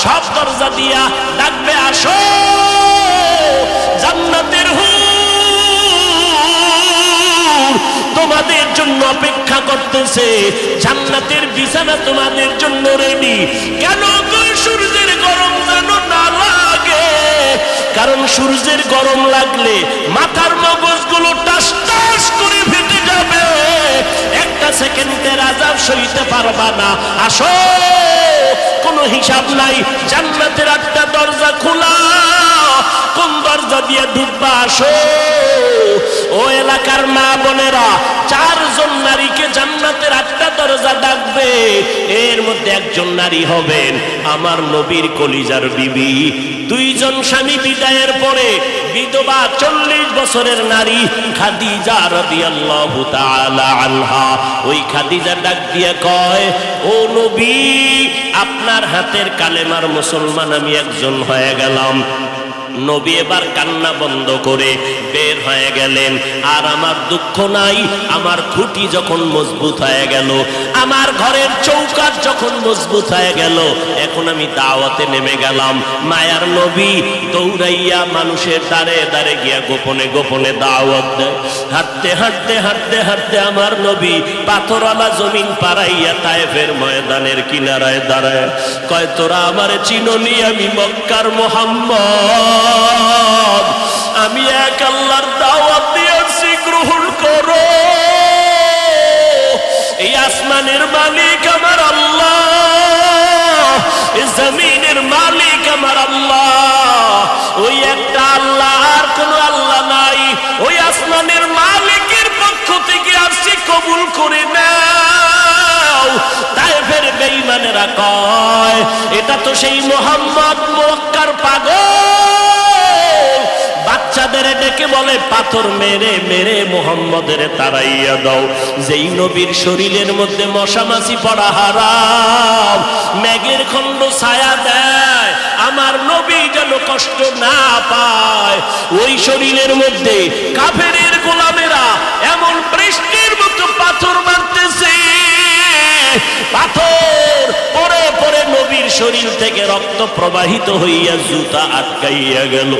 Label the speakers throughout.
Speaker 1: সব দরজা দিয়া ডাকবে, আসো জান্নাতের হুর তোমাদের জন্য অপেক্ষা করতেছে, জান্নাতের বিছানা তোমাদের জন্য রেডি। কেন? সূর্যের গরম যেন না লাগে, কারণ সূর্যের গরম লাগলে মাথার মগজগুলো টাস টাস করে ফেটে যাবে, একটা সেকেন্ডের আযাব সইতে পারবা না। আসো, কোনো হিসাব নাই, জান্নাতের একটা দরজা খোলা, কোন দরজা দিয়ে ঢুকবা? আসো। ও এলাকার মা বোনেরা, 4 জন নারীকে জান্নাতের একটা দরজা ডাকবে, এর মধ্যে একজন নারী হবেন আমার নবীর কলিজার বিবি। 2 জন স্বামী বিদায়ের পরে বিধবা 40 বছরের নারী খাদিজা রাদিয়াল্লাহু তাআলা আনহা। ওই খাদিজা ডাক দিয়ে কয়, ও নবী, আপনার হাতের কালেমার মুসলমান আমি একজন হয়ে গেলাম। নবী এবার কান্না বন্ধ করে বের হয়ে গেলেন। আর আমার দুঃখ নাই, আমার খুঁটি যখন মজবুত হয়ে গেল, আমার ঘরের চৌকাঠ যখন মজবুত হয়ে গেল, এখন আমি দাওয়াতে নেমে গেলাম। মায়ার নবী দৌড়াইয়া মানুষের দ্বারে দ্বারে গিয়া গোপনে গোপনে দাওয়াত দেয়। হাঁটতে হাঁটতে হাঁটতে হাঁটতে আমার নবী পাথরওয়ালা জমিন পাড়াইয়া তায়েফের ময়দানের কিনারায় দাঁড়ায়। কয়, তোরা আমারে চিনোনি, আমি মক্কার মুহাম্মদ, আমি এক আল্লাহর দাওয়াত দিয়েছি, গ্রহণ করো। এই আসমানের মালিক আমার আল্লাহ, এই জমিনের মালিক আমার আল্লাহ, ওই একটা আল্লাহ, আর কোনো আল্লাহ নাই। ওই আসমানের মালিকের পক্ষ থেকে আসছি, কবুল করে নাও। তায়েফের বেঈমানেরা কয়, এটা তো সেই মুহাম্মদ মক্কার পাগল। বাচ্চাদের ডেকে বলে, পাথর মেরে মেরে মুহাম্মদের তাড়াইয়া দাও। যেই নবীর শরীরের মধ্যে মশা মাছি পড়া হারাম, মেঘের খণ্ড ছায়া দেয়, আমার নবী যেন কষ্ট না পায়। ওই শরীরের মধ্যে কাফেরের গোলামেরা এমন বৃষ্টির মতো পাথর মারতেছে, পাথর পরে পরে নবীর শরীর থেকে রক্ত প্রবাহিত হইয়া জুতা আটকাইয়া গেল।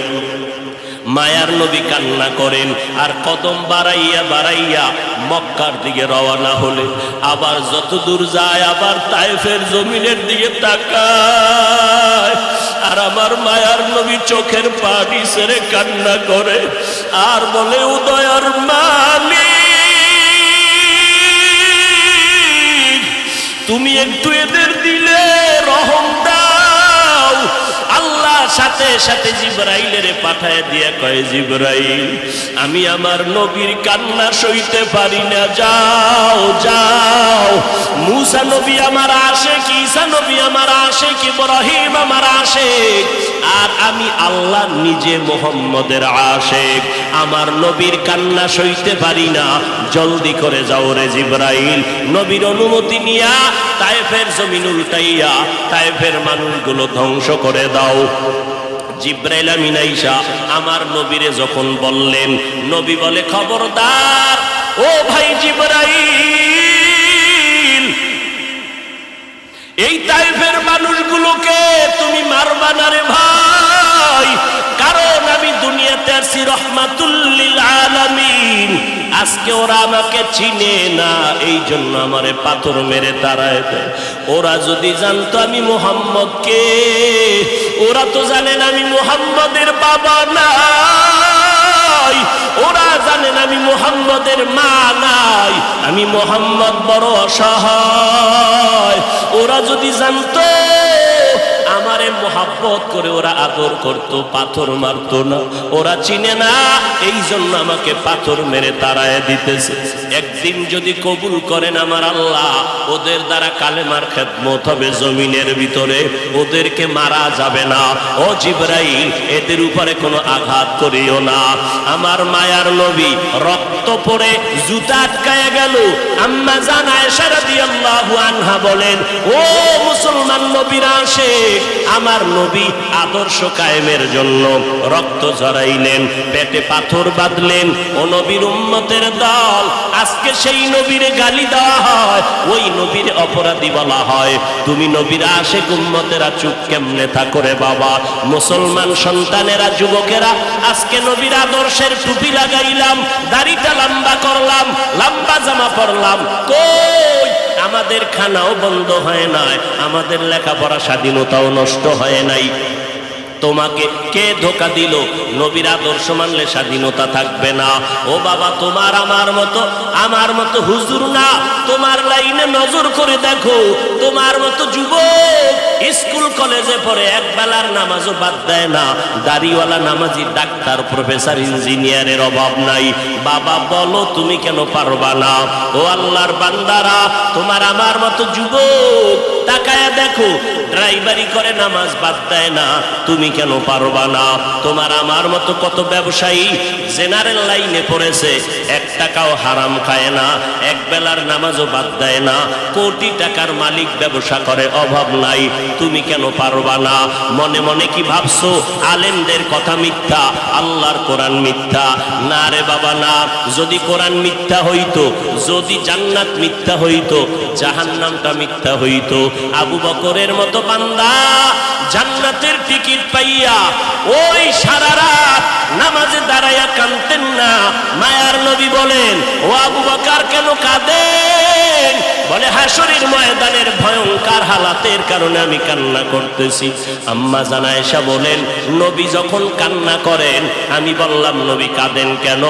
Speaker 1: মায়ার নবী কান্না করেন, আর কদম বাড়াইয়া বাড়াইয়া মক্কার দিকে রওনা হলে, আবার যত দূর যায় আবার তায়েফের জমিনের দিকে তাকায়। আর আমার মায়ার নবী চোখের পানি ছেড়ে কান্না করে আর বলে, উদয়ার মালিক, তুমি একটু এদের দিলে রহম দাও। আল্লাহ সাথে সাথে জিবরাইলের পাঠায় দিয়া কয়, জিবরাইল, আমি আমার নবীর কান্না সইতে পারি না, যাও যাও। মুসা নবী আমার আশিক, ঈসা নবী আমার আশিক, ইব্রাহিম আমার আশিক, আর আমি আল্লাহ নিজে মুহাম্মদের আশিক। আমার নবীর কান্না সইতে পারি না, জলদি করে যাও রে জিবরাইল। নবীর অনুমতি নিয়া তায়েফের জমিন উল্টাইয়া তায়েফের মানুষগুলো ধ্বংস করে দাও। জিবরাইল আমিন আইসা আমার নবীরে যখন বললেন, নবী বলে, খবরদার ও ভাই জিবরাইল, এই তায়েফের মানুষগুলোকে তুমি মারবা না রে ভাই, কারণ আমি দুনিয়াতে আসছি রহমাতুল লিল আলামিন। আজকে ওরা আমাকে চিনে না, এই জন্য আমারে পাথর মেরে তাড়ায় দেয়। ওরা যদি জানতো আমি মুহাম্মদকে, ওরা তো জানেন আমি মুহাম্মদের বাবা নাই, ওরা জানেন আমি মুহাম্মদের মা নাই, আমি মুহাম্মদ বড় অসহায়। ওরা যদি জানতো আমারে মোহাব্বত করে ওরা আদর করতো, পাথর মারতো না। ওরা চিনে না, এই জন্য আমাকে পাথর মেরে তাড়ায় দিতেছে। একদিন যদি কবুল করেন আমার আল্লাহ, ওদের দ্বারা কালেমার খেদমত হবে জমিনের ভিতরে, ওদেরকে মারা যাবে না। ও জিবরাইল, এদের উপরে কোনো আঘাত করিও না। আমার মায়ার নবী রক্ত পড়ে জুতা আটকায় গেল। আম্মা জান আয়েশা রাদিয়াল্লাহু আনহা বলেন, ও মুসলমান নবীর আশিক, আমার নবী আদর্শ কায়েমের জন্য রক্ত ঝরাইলেন, পেটে পাথর বাঁধলেন। ও নবীর উম্মতের দল, আজকে সেই নবীর গালি দেওয়া হয়, ওই নবীর অপরাধী বলা হয়। তুমি নবীর আশিক উম্মতেরা চুপ কেমনে থাকো রে বাবা? মুসলমান সন্তানেরা, যুবকেরা, আজকে নবীর আদর্শের টুপি লাগাইলাম, দাড়িটা লম্বা করলাম, লম্বা জামা পরলাম, কই আমাদের খানাও বন্ধ হয় নাই, আমাদের লেখাপড়া স্বাধীনতাও নষ্ট হয় নাই। তোমাকে কে ধোকা দিল? নবীর আদর্শ মানলে স্বাধীনতা থাকবে না। ও বাবা, আমার মতো হুজুর না, তোমার লাইনে নজর করে দেখো, তোমার মতো যুবক স্কুল কলেজে পড়ে এক বেলার নামাজও বাদ দেয় না, দাড়িওয়ালা নামাজি ডাক্তার প্রফেসর ইঞ্জিনিয়ারের অভাব নাই। বাবা বলো, তুমি কেন পারবা না? ও আল্লাহর বান্দারা, তোমার আমার মতো যুবক তাকায়া দেখো, ড্রাইভারি করে নামাজ বাদ দেয় না, তুমি কেন পারবা না? তোমার আমার মতো কত ব্যবসায়ী জেনারেল লাইনে পড়েছে, এক টাকাও হারাম খায় না, এক বেলার নামাজও বাদ দেয় না, কোটি টাকার মালিক, ব্যবসা করে, অভাব নাই, তুমি কেন পারবা না? মনে মনে কি ভাবছো আলেমদের কথা মিথ্যা, আল্লাহর কোরআন মিথ্যা? না রে বাবা না। যদি কোরআন মিথ্যা হইতো, যদি জান্নাত মিথ্যা হইতো, জাহান্নামটা মিথ্যা হইতো। আবু বকরের মতো বান্দা জান্নাতের টিকিট পাইয়া ওই সারা রাত নামাজে দাঁড়াইয়া কাঁদতেন না। মায়ার নবী বলেন, ও আবু বকর কেন কাঁদেন? বলে, হাসরের ময়দানের ভয়ঙ্কর হালাতের কারণে আমি কান্না করতেছি। আম্মা জান আয়েশা বলেন, নবী যখন কান্না করেন, আমি বললাম, নবী কাঁদেন কেন?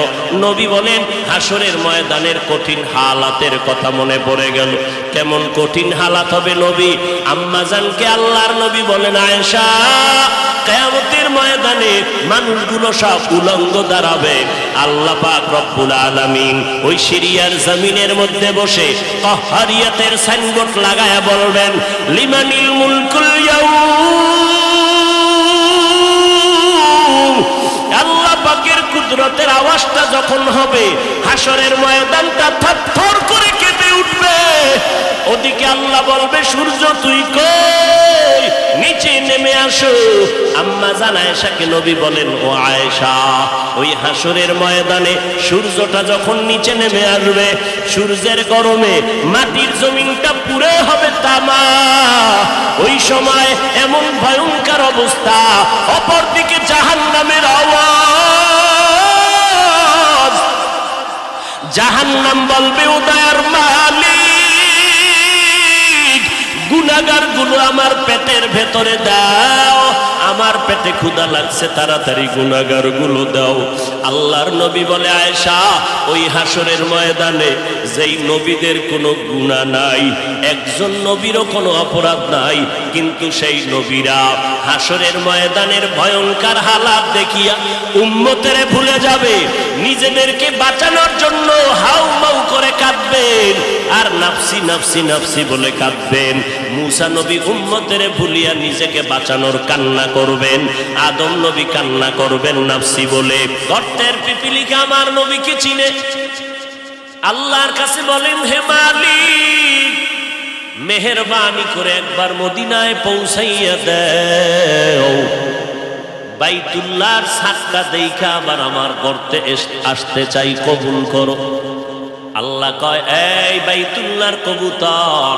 Speaker 1: নবী বলেন, হাসরের ময়দানের কঠিন হালাতের কথা মনে পড়ে গেল। কেমন কঠিন হালাত হবে নবী? আম্মা জানকে আল্লাহর নবী বলেন, আয়েশা, কিয়ামতের ময়দানে মানুষগুলো সব উলঙ্গ দাঁড়াবে। আল্লাহ পাক রব্বুল আলামিন ওই সিরিয়ার জমিনের মধ্যে বসে কাহরিয়াতের সাইনবোর্ড লাগায়া বলবেন, লিমানিল মুলকুল ইয়াউম। আল্লাহ পাকের কুদরতের আওয়াজটা যখন হবে, হাসরের ময়দানটা থরথর করে কেঁপে উঠবে। ওদিকে আল্লাহ বলবে, সূর্য তুই কই? নিচে নেমে আসো। আম্মা জান আয়েশাকে নবী বলেন, ও আয়েশা, ওই হাসরের ময়দানে সূর্যটা যখন নিচে নেমে আসবে, সূর্যের গরমে মাটির জমিনটা পুড়ে হবে তামা। ওই সময় এমন ভয়ঙ্কর অবস্থা, অপরদিকে জাহান্নামের আওয়াজ। জাহান্নাম বলবে, ও দয়ার মালিক, গুনাহগার গুলো আমার পেটের ভেতরে দাও, আমার পেটে ক্ষুধা লাগছে, তাড়াতাড়ি গুনাহগার গুলো দাও। আল্লাহর নবী বলে, আয়েশা, ওই হাসরের ময়দানে যেই নবীদের কোনো গুনাহ নাই, একজন নবীরও কোনো অপরাধ নাই, কিন্তু সেই নবীরা হাসরের ময়দানের ভয়ঙ্কর হালাত দেখিয়া উম্মতের ভুলে যাবে, নিজেদেরকে বাঁচানোর জন্য হাউমাউ করে কাঁদবেন, আর নাফসি নাফসি নাফসি বলে কাঁদবেন। মুসা নবী উম্মতের ভুলিয়া নিজেকে বাঁচানোর কান্না করবেন, আদম নবী কান্না করবেন নাফসি বলে। গর্তের পিপিলিকা আমার নবীকে চিনে, আল্লাহর কাছে বলেন, হে মালিক, মেহেরবানি করে একবার মদিনায় পৌঁছাইয়া দেও, বাইতুল্লাহর ছাদটা দেখা আবার আমার গর্তে আসতে চাই, কবুল করো। আল্লাহ কয়, এই বাইতুল্লাহর কবুতর,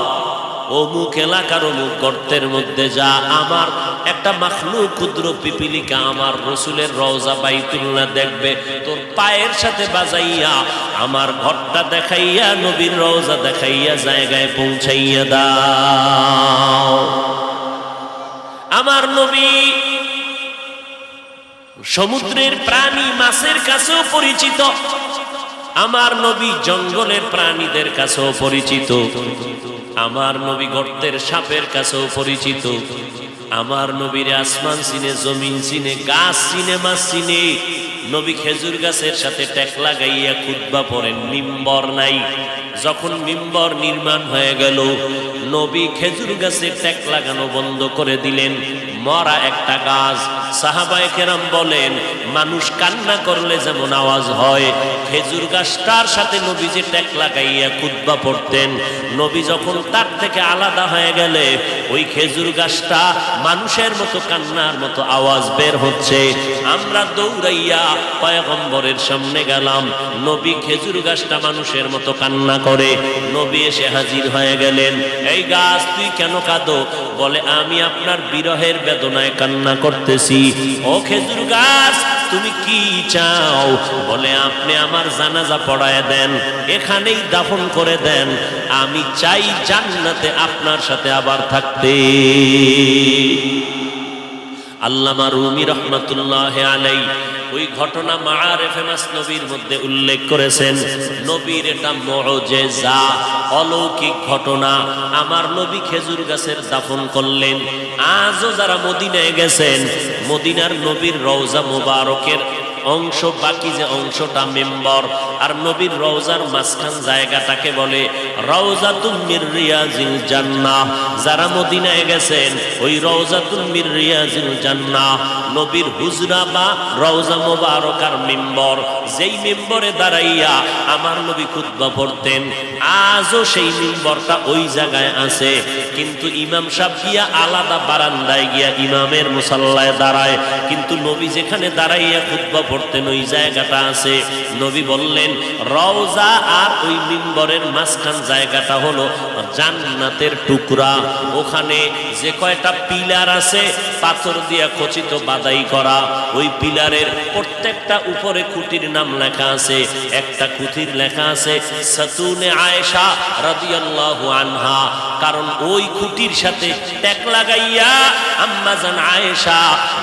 Speaker 1: অমুক এলাকার অমুক গর্তের মধ্যে যা, আমার একটা মাখলুক ক্ষুদ্র পিপিলিকা আমার রসুলের রওজা বাইতুল্লাহ দেখবে, তোর পায়ের সাথে বাজাইয়া আমার ঘরটা দেখাইয়া, নবীর রওজা দেখাইয়া জায়গায় পৌঁছাইয়া দাও। আমার নবী সমুদ্রের প্রাণী মাছের কাছেও পরিচিত, আমার নবী জঙ্গলের প্রাণীদের কাছেও পরিচিত, আমার নবী গর্তের সাপের কাছেও পরিচিত। আমার নবীর আসমান চিনে, জমিন চিনে, গাছ চিনে, মাছ চিনে। নবী খেজুর গাছের সাথে টেক লাগাইয়া খুতবা পড়েন, মিম্বর নাই। যখন মিম্বর নির্মাণ হয়ে গেল, নবী খেজুর গাছে টেক লাগানো বন্ধ করে দিলেন, মরা একটা গাছ। সাহাবায়ে কেরাম বলেন, মানুষ কান্না করলে যেমন আওয়াজ হয়, খেজুর গাছটার সাথে নবী যে ট্যাক লাগাইয়া খুতবা পড়তেন, নবী যখন তার থেকে আলাদা হয়ে গেলে ওই খেজুর গাছটা মানুষের মতো কান্নার মতো আওয়াজ বের হচ্ছে। আমরা দৌড়াইয়া পয়গম্বরের সামনে গেলাম, নবী খেজুর গাছটা মানুষের মতো কান্না করে। নবী এসে হাজির হয়ে গেলেন। এই গাছ তুই কেন কাঁদো? বলে আমি আপনার বিরহের বেদনায় কান্না করতেছি। ও খেজুর গাছ তুমি কি চাও? বলে আপনি আমার জানাজা পড়ায় দেন, এখানেই দাফন করে দেন, আমি চাই জান্নাতে আপনার সাথে আবার থাকতে। আল্লামা রুমি রহমাতুল্লাহ আলাইহি ওই ঘটনা মাআরিফে মাসনবীর মধ্যে উল্লেখ করেছেন। নবীর এটা মুআজিজা, অলৌকিক ঘটনা। আমার নবী খেজুর গাছের দাফন করলেন। আজও যারা মদিনায় গেছেন, মদিনার নবীর রওজা মুবারকের অংশ, বাকি যে অংশটা মেম্বর, আর নবীর রওজার মাঝখান জায়গাটাকে বলে রওজাতুম মির রিয়াজিল জান্নাহ। যারা মদিনায় গেছেন ওই রওজাতুম মির রিয়াজিল জান্নাহ, নবীর হুজরা বা রওজা মুবারকার মেম্বর, যেই মেম্বরে দাঁড়াইয়া আমার নবী খুতবা পড়তেন, আজও সেই মেম্বরটা ওই জায়গায় আছে। কিন্তু ইমাম সাহেব গিয়া আলাদা বারান্দায় গিয়া ইমামের মুসাল্লায় দাঁড়ায়, কিন্তু নবী যেখানে দাঁড়াইয়া খুতবা পড়তেন ওই জায়গাটা আছে। নবী বললেন রওজা আর ওই মিম্বরের মাঝখান জায়গাটা হলো জান্নাতের টুকরা। ওখানে যে কয়টা পিলার আছে পাথর দিয়া খচিত বাদাই করা, ওই পিলারের প্রত্যেকটা উপরে খুঁটির নাম লেখা আছে। একটা খুঁটির লেখা আছে সাতুনে আয়েশা রাদিয়াল্লাহু আনহা, কারণ ওই খুঁটির সাথে ট্যাক লাগাইয়া আম্মা জান আয়েশা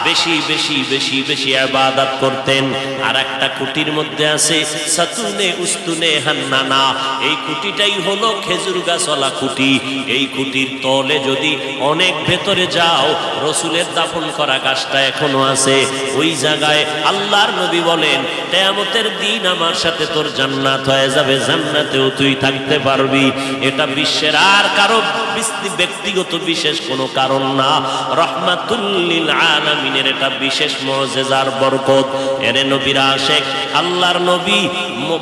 Speaker 1: বেশি বেশি বেশি বেশি ইবাদত করতেন। আর একটা খুঁটির মধ্যে আছে সাতুনে উস্তুনে হান্নানা, এই খুঁটিটাই হলো খেজুর গাছওয়ালা খুঁটি। এই খুঁটির তলে যদি অনেক ভেতরে যাও, রসুলের দাফন করা গাছটা এখনো আছে ওই জায়গায়। আল্লাহর নবী বলেন কিয়ামতের দিন আমার সাথে তোর জান্নাত হয়ে যাবে, জান্নাতেও তুই থাকতে পারবি। এটা বিশ্বের আর কারো ব্যক্তিগত বিশেষ কোনো কারণ না, রহমাতুল লিল আলামিনের এটা বিশেষ মুআজিজার বরকত। এরে নবীর আশিক আল্লাহর নবী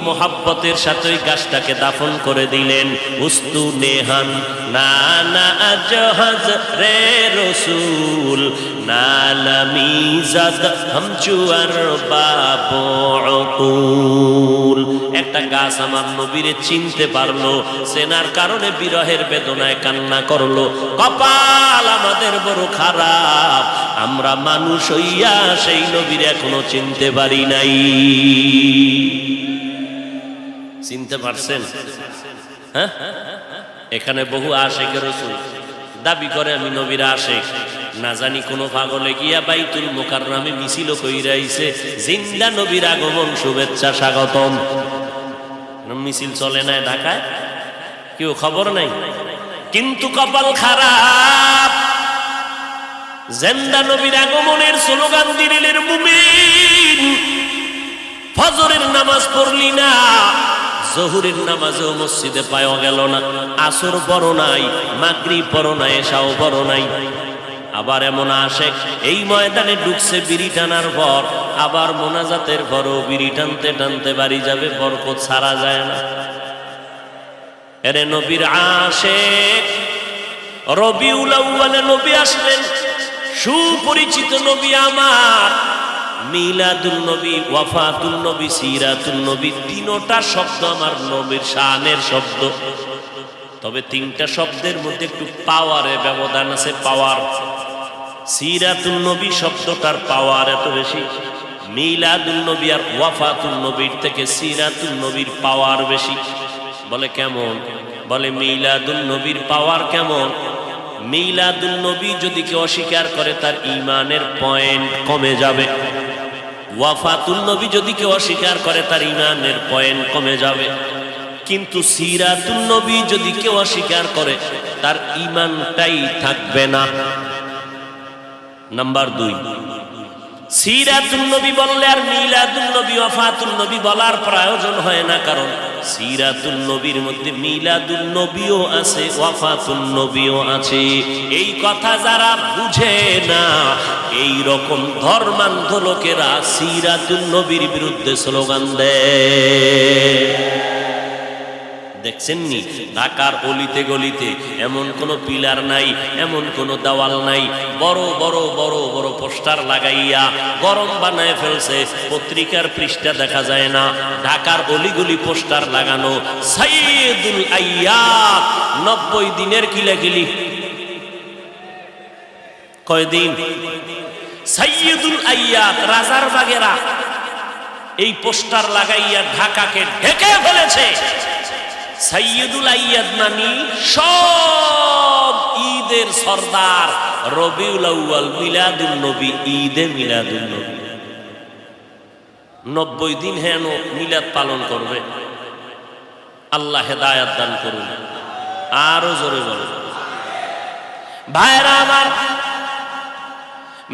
Speaker 1: মোহাব্বতের সাথে ওই গাছটাকে দাফন করে দিলেন। উস্তু নেহান না না জাহাজ রে রসুল নালামিজাদ হামচুয়ার বাবুল। একটা গাছ আমার নবীরে চিনতে পারলো, চেনার কারণে বিরহের বেদনায় কান্না করলো। কপাল আমাদের বড় খারাপ, আমরা মানুষ হইয়া সেই নবীর এখনো চিনতে পারি নাই। চিনতে পারছেন? হ্যাঁ, এখানে বহু আশিক রাসূল দাবি করে আমি নবীর আশিক, না জানি কোন পাগলে গিয়া বাইতুল মুকাররমে মিছিল কইরা আইছে জিন্দা নবীর আগমন শুভেচ্ছা স্বাগতম। মিছিল চলে না ঢাকায়, কেউ খবর নাই। কিন্তু কপাল খারাপ, জিন্দা নবীর আগমনের স্লোগান দিলের মুমিন, ফজরের নামাজ পড়লি না, জোহরের নামাজও মসজিদে পাওয়া গেল না, আসর পড়ো নাই, মাগরিব পড়ো নাই, এশাও পড়ো নাই। আবার এমন আশিক এই ময়দানে ঢুকছে বিড়ি টানার পর, আবার মোনাজাতের পরও বিড়ি টানতে টানতে বাড়ি যাবে, বরকত ছাড়া যায় না। এরে নবীর আশিক, রবিউল আউয়ালে নবী আসলেন, সুপরিচিত নবী আমার। মিলাদুল নবী, ওয়াফাতুল নবী, সিরাতুল নবী, তিনটা শব্দ আমার নবীর শানের শব্দ। তবে তিনটা শব্দের মধ্যে একটু পাওয়ারের ব্যবধান আছে, পাওয়ার। সিরাতুল নবী শব্দটার পাওয়ার এত বেশি, মিলাদুল নবী আর ওয়াফাতুল নবীর থেকে সিরাতুল নবীর পাওয়ার বেশি। বলে কেমন? বলে মিলাদুল নবীর পাওয়ার কেমন? মিলাদুল নবী যদি কেউ অস্বীকার করে তার ঈমানের পয়েন্ট কমে যাবে। ওয়াফাতুল নবী যদি কেউ অস্বীকার করে তার ঈমানের পয়েন্ট কমে যাবে। কিন্তু সিরাতুল নবী যদি কেউ অস্বীকার করে তার ঈমানটাই থাকবে না। নাম্বার 2, সিরাতুল নবী বললে আর মিলাদুল নবী, ওয়াফাতুল নবী বলার প্রয়োজন হয় না, কারণ সিরাতুল নবীর মধ্যে মিলাদুল নবীও আছে, ওয়াফাতুল নবীও আছে। এই কথা যারা বুঝে না এই রকম ধর্মান্ধ লোকেরা সিরাতুন নবীর বিরুদ্ধে স্লোগান দেয়। দেখছেন নি ঢাকার অলিতে গলিতে এমন কোনো পিলার নাই, এমন কোনো দেওয়াল নাই, বড় বড় বড় বড় পোস্টার লাগাইয়া গরম বানায় ফেলছে, পত্রিকার পৃষ্ঠা দেখা যায় না। ঢাকার অলিগলি পোস্টার লাগানো, সাইয়্যিদুল আইয়াত 90 দিনের কিলাকিলি। কয়দিন? সাইয়্যিদুল আইয়াত রাজার বাগেরা এই পোস্টার লাগাইয়া ঢাকাকে ঢেকে ফেলেছে। সাইয়্যিদুল আইয়াদ মানি সব ঈদের সরদার, রবিউল আউয়াল মিলাদুন নবী, ঈদে মিলাদুন নবী। 90 দিন হেন মিলাদ পালন করবে। আল্লাহ হেদায়েত দান করুন। আরো জোরে বলুন। ভাইরা আমার,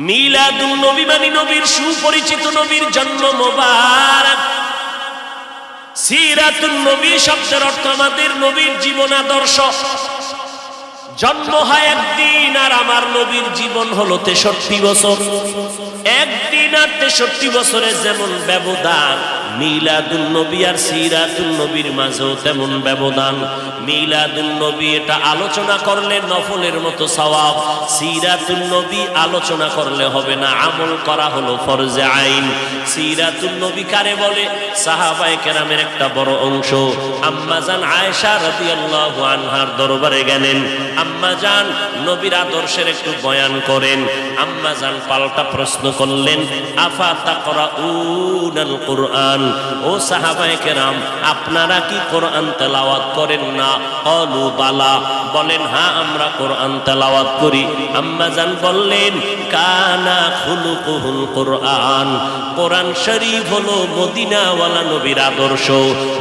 Speaker 1: মিলাদুন নবী মানে নবীর সুপরিচিত নবীর জন্ম মোবারক। সিরাতুন নবী শব্দের অর্থ আমাদের নবীর জীবন আদর্শ। জন্ম হয় একদিন, আর আমার নবীর জীবন হলো 63 বছর। একদিন আর 63 বছরে যেমন ব্যবধান, মিলাদুন নবী আর সিরাতুন নবীর মাঝেও তেমন ব্যবধান। মিলাদুন নবী এটা আলোচনা করলে নফলের মতো সওয়াব, সিরাতুন নবী আলোচনা করলে হবে না, আমল করা হলো ফরজে আইন। সিরাতুন নবী কারে বলে? সাহাবায়ে কেরামের একটা বড় অংশ আম্মাজান আয়েশা রাদিয়াল্লাহু আনহার দরবারে গেলেন। আম্মাজান নবীর আদর্শের একটু বয়ান করেন। আম্মাজান পাল্টা প্রশ্ন করলেন, আফা তাকরাউনাল কুরআন, ও সাহাবায়ে কেরাম আপনারা কি কোরআন তেলাওয়াত করেন না? ক্বালু বালা, বলেন হ্যাঁ আমরা কোরআন তেলাওয়াত করি। আম্মাজান বললেন, কানা খুলুকুহুল কোরআন, কোরআন শরীফ হলো মদিনাওয়ালা নবীর আদর্শ।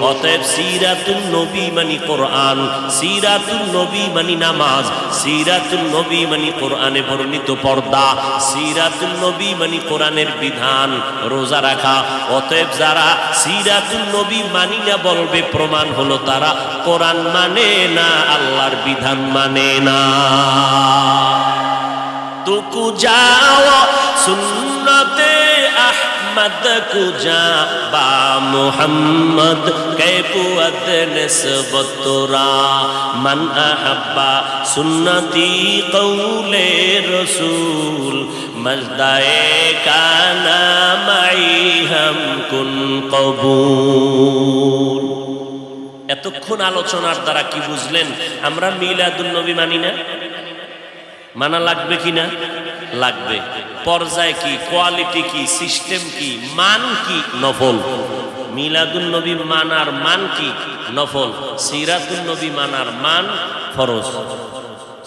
Speaker 1: অতএব সিরাতুন নবী মানে কোরআন, সিরাতুন নবী মানে নামাজ, সিরাতুন নবী মানে কোরআনে বর্ণিত পর্দা, সিরাতুন নবী মানে কোরআনের বিধান, রোজা রাখা। অতএব যারা সিরাতুন নবী মানি না বলবে, প্রমাণ হলো তারা কোরআন মানে না, আল্লাহর বিধান মানে না। তুকু যাও সুন্নতে আহমদ কুজা বা মুহাম্মদ কে পুয়াদ নিসবত তোরা, মান আহাব্বা সুন্নতি কৌলে রসুল মজদায়ে কানা মাই হাম কুন কবুল। এতক্ষণ আলোচনার দ্বারা কি বুঝলেন? আমরা মিলাদুন নবী মানি না, মানা লাগবে কি না? লাগবে। পর্যায় কি, কোয়ালিটি কি, সিস্টেম কি, মান কি? নফল। মিলাদুন নবী মানার মান কি? নফল। সিরাতুন নবী মানার মান ফরজ।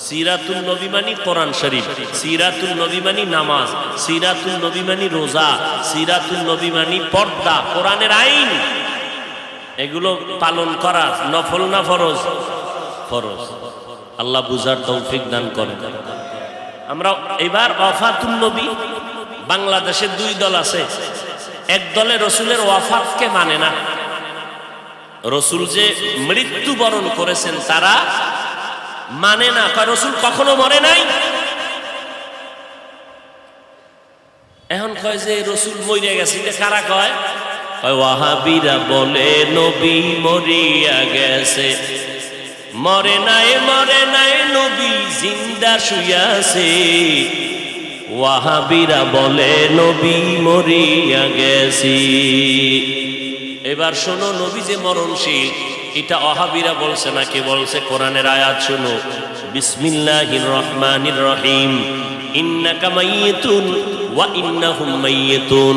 Speaker 1: সিরাতুন নবী মানি কোরআন শরীফ, সিরাতুন নবী মানি নামাজ, সিরাতুন নবী মানি রোজা, সিরাতুন নবী মানি পর্দা, কোরআনের আইন। এগুলো পালন করা নফল না ফরজ? ফরজ। আল্লাহ বুঝার তৌফিক দান করেন। আমরা এবার ওয়াফাতুন নবী, বাংলাদেশে 2 দল আছে। এক দলে রসুলের ওয়াফাতকে মানে না, রসুল যে মৃত্যুবরণ করেছেন তারা মানে না, কয় রসুল কখনো মরে নাই। এখন কয় যে রসুল মরে গেছে, এটা কারা কয়? ওয়াহাবিরা বলে নবী মরিয়া গেছে। মরে নাই, মরে নাই, নবী জিন্দা শুয়াছে। ওয়াহাবিরা বলে নবী মরিয়া গেছে। এবার শোনো, নবী যে মরণশীল এটা ওয়াহাবিরা বলছে না, কে বলছে? কোরআনের আয়াত শোনো, বিসমিল্লাহির রহমানির রহিম, ইন্নাকা মাইয়িতুন ওয়া ইন্নাহুম মাইয়িতুন।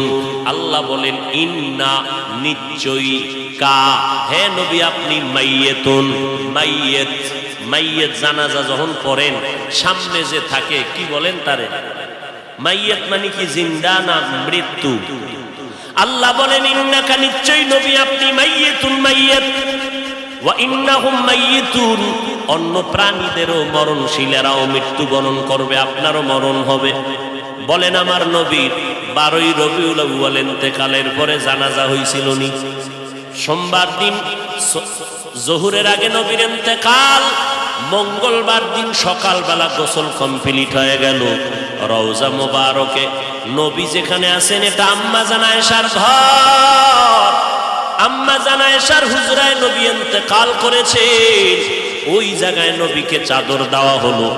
Speaker 1: আল্লাহ বলেন ইন্না, নিশ্চয়ই, কা, হে নবী আপনি মাইয়িতুন, মাইয়িত। মাইয়িত জানাজা যখন পড়েন সামনে যে থাকে কি বলেন তারে? মাইয়িত মানে কি? জিন্দা না মৃত্যু? আল্লাহ বলেন ইন্নাকা, নিশ্চয়ই নবী আপনি, মাইয়িতুন, মাইয়িত, ওয়া ইন্নাহুম মাইয়িতুন, অন্য প্রাণীদেরও মরণশীলেরাও মৃত্যুবরণ করবে, আপনারও মরণ হবে। বলেন আমার নবীর 12ই রবিউল আউয়াল ইন্তেকালের পরে জানাজা হয়েছিল নি? সোমবার দিন জোহরের আগে নবীর ইন্তেকাল, মঙ্গলবার দিন সকালবেলা গোসল কমপ্লিট হয়ে গেল, রওজা মুবারকে নবী যেখানে আছেন এটা আম্মা জান আয়েশার ঘর। আম্মা জান আয়েশার হুজরায় নবী ইন্তেকাল করেছেন। ওই জায়গায় নবীকে চাদর দেওয়া হলো।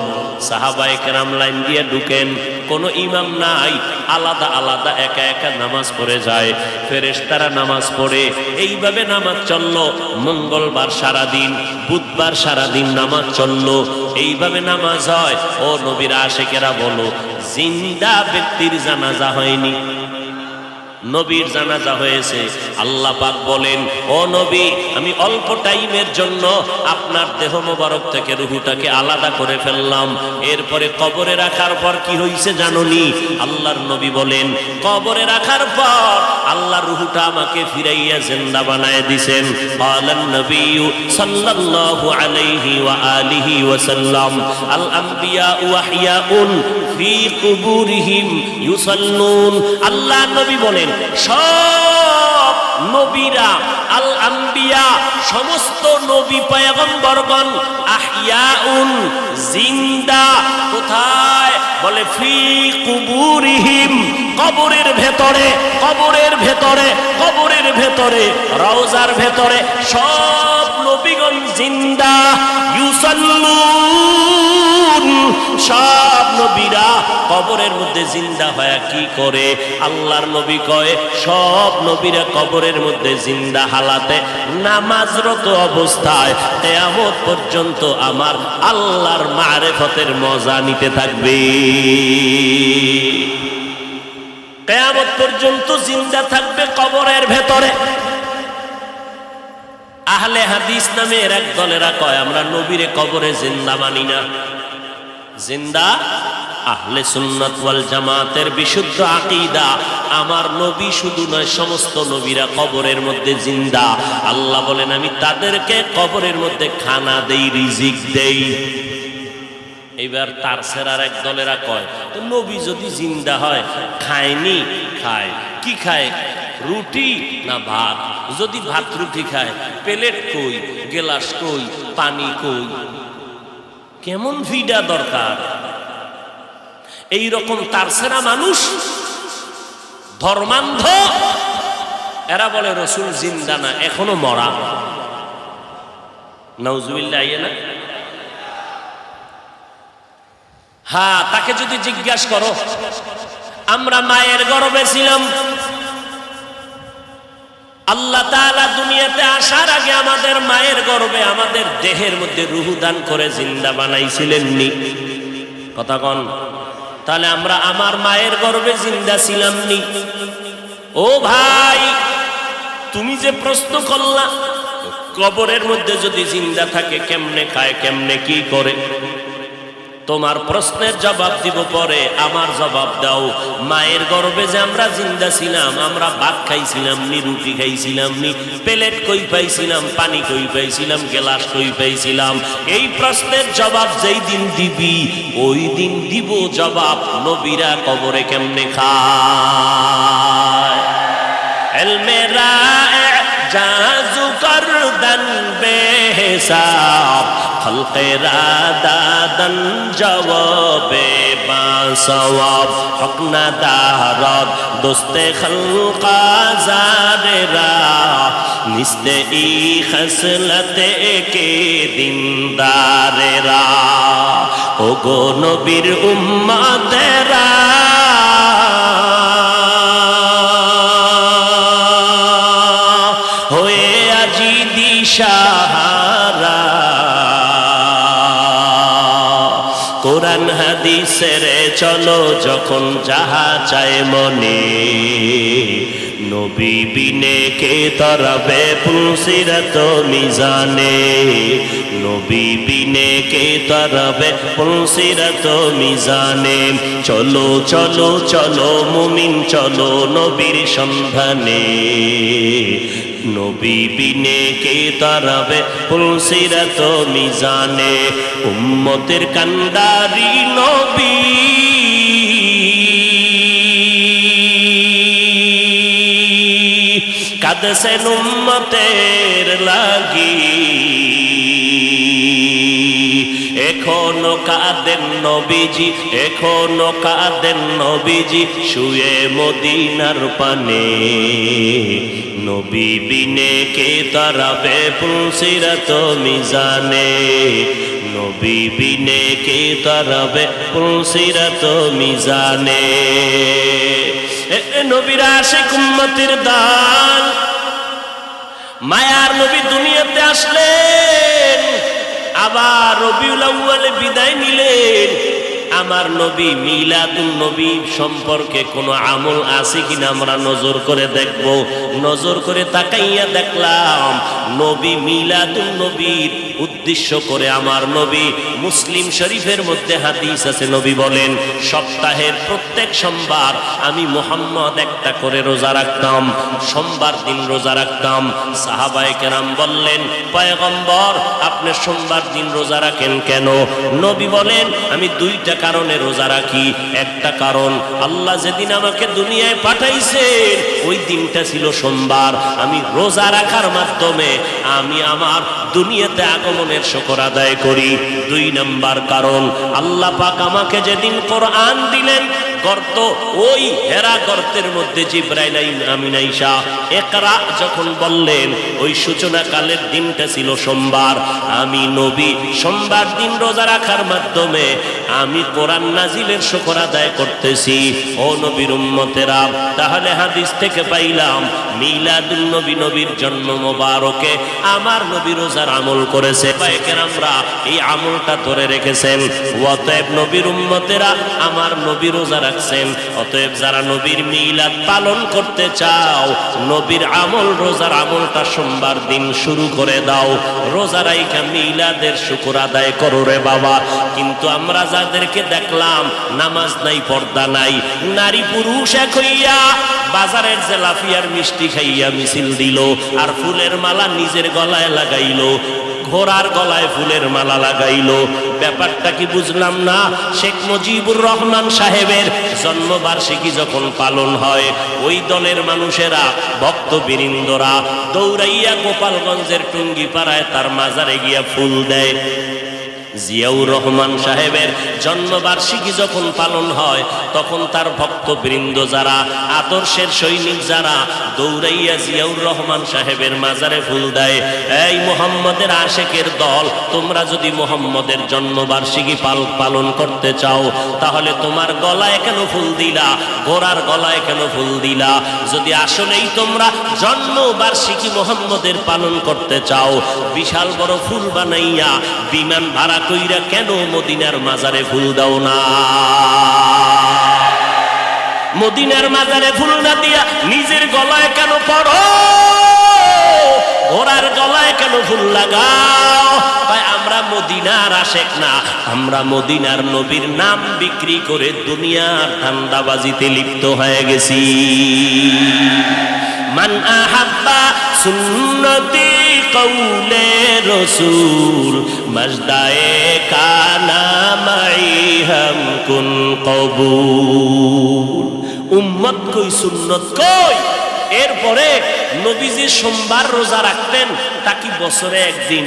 Speaker 1: সাহাবায়ে কেরাম লাইন দিয়ে ঢুকেন, কোনো ইমাম নাই, আলাদা আলাদা একা একা নামাজ পড়ে যায়। ফেরেশতারা নামাজ পড়ে, এইভাবে নামাজ চললো। মঙ্গলবার সারাদিন, বুধবার সারাদিন নামাজ চললো। এইভাবে নামাজ হয়। ও নবীর আশিকেরা বলো, জিন্দা ব্যক্তির জানাজা হয়নি, নবীর জানাজা হয়েছে। আল্লাহ পাক বলেন, ও নবী, আমি অল্প টাইমের জন্য আপনার দেহ মোবারক থেকে রুহুটাকে আলাদা করে ফেললাম। এরপরে কবরে রাখার পর কি হয়েছে জানোনি? আল্লাহর নবী বলেন, কবরে রাখার পর আল্লাহর রুহুটা আমাকে ফিরাইয়া জিন্দা বানায় দিবেন। ক্বালান নবী সাল্লাল্লাহু আলাইহি ওয়া আলিহি ওয়াসাল্লাম, আল আম্বিয়া ওয়াহিয়াউন ফি কুবুরিহিম ইউসাল্লুন। আল্লাহ নবী বলেন, সব নবীরা, আল আম্বিয়া সমস্ত নবী পয়গম্বরগণ, আহইয়াউন জিন্দা। কোথায়? বলে ফি কুবুরিহিম, কবরের ভেতরে, কবরের ভেতরে, কবরের ভেতরে, রওজার ভেতরে সব নবীগণ জিন্দা। ইউসাল্লুন, সব নবীরা কবরের মধ্যে জিন্দা হয়ে কি করে? আল্লাহর নবী কয়, সব নবীরা কবরের মধ্যে জিন্দা হালাতে নামাজরত অবস্থায় কিয়ামত পর্যন্ত আমার আল্লাহর মারিফতের মজা নিতে থাকবে। কিয়ামত পর্যন্ত জিন্দা থাকবে কবরের ভেতরে। আহলে হাদিস নামের এক দলেরা কয়, আমরা নবীরে কবরে জিন্দা মানি না। জিন্দা আহলে সুন্নাত ওয়াল জামাতের বিশুদ্ধ আকীদা, আমার নবী শুধু নয়, সমস্ত নবীরা কবরের মধ্যে জিন্দা। আল্লাহ বলেন, আমি তাদেরকে কবরের মধ্যে খানা দেই, রিজিক দেই। এইবার তার সেরার এক দলেরা কয়, তো নবী যদি জিন্দা হয়, খায়নি? খায়। কি খায়? রুটি না ভাত? যদি ভাত রুটি খায়, প্লেট কই, গেলাস কই, পানি কই? কেমন ভিডা দরকার? এই রকম তারসেরা মানুষ, ধর্মান্ধ, এরা বলে রসুল জিন্দা না, এখনো মরা। নাউজুবিল্লাহ। না, হ্যাঁ, তাকে যদি জিজ্ঞাসা করো, আমরা মায়ের গর্ভে ছিলাম, আল্লাহ তাআলা দুনিয়াতে আসার আগে আমাদের মায়ের গর্ভে, আমাদের দেহের মধ্যে রূহ দান করে জিন্দা বানাইছিলেন নি? কথা কন। তাহলে আমরা আমার মায়ের গর্ভে জিন্দা ছিলাম নি? ও ভাই, তুমি যে প্রশ্ন করলা, কবরের মধ্যে যদি জিন্দা থাকে, কেমনে খায়, কেমনে কি করে, তোমার প্রশ্নের জবাব দিব পরে। আমার জবাব দাও, মায়ের গর্ভে যে আমরা জিন্দা ছিলাম, আমরা ভাত খাইছিলাম নি, রুটি খাইছিলাম নি, প্লেট কই পাইছিলাম, পানি কই পাইছিলাম, গেলাস কই পাইছিলাম? এই প্রশ্নের জবাব যেই দিন দিবি, ওই দিন দিব জবাব, নবীরা কবরে কেমনে খায়। ইলমে রায়ে জাজু করদন বেহিসাব, খলকেরা দাদন জবাবে বাসওয়াব, হকনা দারদ দোস্তে খলকা জারেরা, নিস্তে ই খসলতে কে দিনদারেরা। ও গো নবীর উম্মতেরা, হয়ে আজি দিশাহারা, কোরআন হাদিসের চলো যখন যাহা চায় মনে, নবী বিনে কে তরবে পুলসিরাত মিজানে, নবী বিনে কে তরবে পুলসিরাত মিজানে। চলো চলো চলো মুমিন চলো নবীর সন্ধানে, নবী বিনে কে তরবে পুলসিরাত মিজানে। উম্মতের কান্ডারি নবী, কাঁদছেন উম্মতের লাগি, এক এখনো কাঁদেন নবীজি, এখনো কাঁদেন নবীজি শুয়ে মদিনার পানে। নবী বিনে কে তারাবে পুলসিরাত মিজানে, নবী বিনে কে তারাবে পুলসিরাত মিজানে। নবীর আশিক উম্মতের দান, মায়ার নবী দুনিয়াতে আসলেন, আবার রবিউল আউয়ালে বিদায় নিলেন। আমার নবী মিলাদুন নবী সম্পর্কে কোনো আমল আছে কিনা আমরা নজর করে দেখব। নজর করে তাকাইয়া দেখলাম নবী মিলাদুন নবীর উদ্দেশ্য করে আমার নবী, মুসলিম শরীফের মধ্যে হাদিস আছে, নবী বলেন সপ্তাহের প্রত্যেক সোমবার আমি মুহাম্মদ একটা করে রোজা রাখতাম, সোমবার দিন রোজা রাখতাম। সাহাবায়ে কেরাম বললেন, পয়গম্বর আপনি সোমবার দিন রোজা রাখেন কেন? নবী বলেন আমি দুইটা কারণে রোজা রাখি। একটা কারণ, আল্লাহ যেদিন আমাকে দুনিয়ায় পাঠাইছেন ওই দিনটা ছিল সোমবার, আমি রোজা রাখার মাধ্যমে আমি আমার দুনিয়াতে আগমনের শুকর আদায় করি। দুই নাম্বার কারণ, আল্লাহ পাক আমাকে যেদিন কোরআন দিলেন গর্ত, ওই হেরা গর্তের মধ্যে জিবরাইল আমিন আইসা ইকরা যখন বললেন ওই সূচনা কালের দিনটা ছিল সোমবার। আমি নবী সোমবার দিন রোজা রাখার মাধ্যমে আমি কোরআন নাজিলের শুকর আদায় করতেছি। ও নবীর উম্মতেরা, তাহলে হাদিস থেকে পাইলাম মিলাদুন নবী, নবীর জন্ম মোবারকে আমার নবী রোজার আমল করেছে। পায়কেরামরা এই আমলটা ধরে রেখেছেন। অতএব নবীর উম্মতেরা আমার নবী রোজা রাখছেন। অতএব যারা নবীর মিলাদ পালন করতে চাও, নবীর আমল রোজার আমলটা সোমবার দিন শুরু করে দাও। রোজা রাইখা মিলাদের শুকর আদায় করো রে বাবা। কিন্তু আমরা যাদেরকে দেখলাম নামাজ নাই, পর্দা নাই, নারী পুরুষ এক হইয়া বাজারের জেলাফিয়ার মিষ্টি খাইয়া মিছিল দিল, আর ফুলের মালা নিজের গলায় লাগাইল, ঘোড়ার গলায় ফুলের মালা লাগাইলো। ব্যাপারটা কি বুঝলাম না। শেখ মুজিবুর রহমান সাহেবের জন্মবার্ষিকী যখন পালন হয়, ওই দলের মানুষেরা, ভক্তবৃন্দরা দৌড়াইয়া গোপালগঞ্জের টুঙ্গিপাড়ায় তার মাজারে গিয়া ফুল দেয়। জিয়াউর রহমান সাহেবের জন্মবার্ষিকী যখন পালন হয় তখন তার ভক্তবৃন্দ যারা, আদর্শের সৈনিক যারা, দৌড়াইয়া জিয়াউর রহমান সাহেবের মাজারে ফুল দেয়। এই মুহাম্মদের আশেকের দল, তোমরা যদি মুহাম্মদের জন্মবার্ষিকী পালন করতে চাও তাহলে তোমার গলায় কেন ফুল দিলা, ঘোড়ার গলায় কেন ফুল দিলা? যদি আসলেই তোমরা জন্মবার্ষিকী মুহাম্মদের পালন করতে চাও, বিশাল বড় ফুল বানাইয়া বিমান ভাড়া কইরা কেন মদিনার মাজারে ফুল দাও না? মদিনার মাজারে ফুল না দিয়া নিজের গলায় কেন পড়ো? ঘোড়ার গলায় কেন ফুল লাগাও? ভাই আমরা মদিনার আশেক না, আমরা মদিনার নবীর নাম বিক্রি করে দুনিয়ার ধান্দাবাজিতে লিপ্ত হয়ে গেছি। মান আহাব্বা সুন্নতি কৌলে রসুল মজদায়ে কানা মাই হাম কুন কবুল। উম্মত কই, সুন্নত কই? এরপরে নবীজি সোমবার রোজা রাখতেন, তা কি বছরে একদিন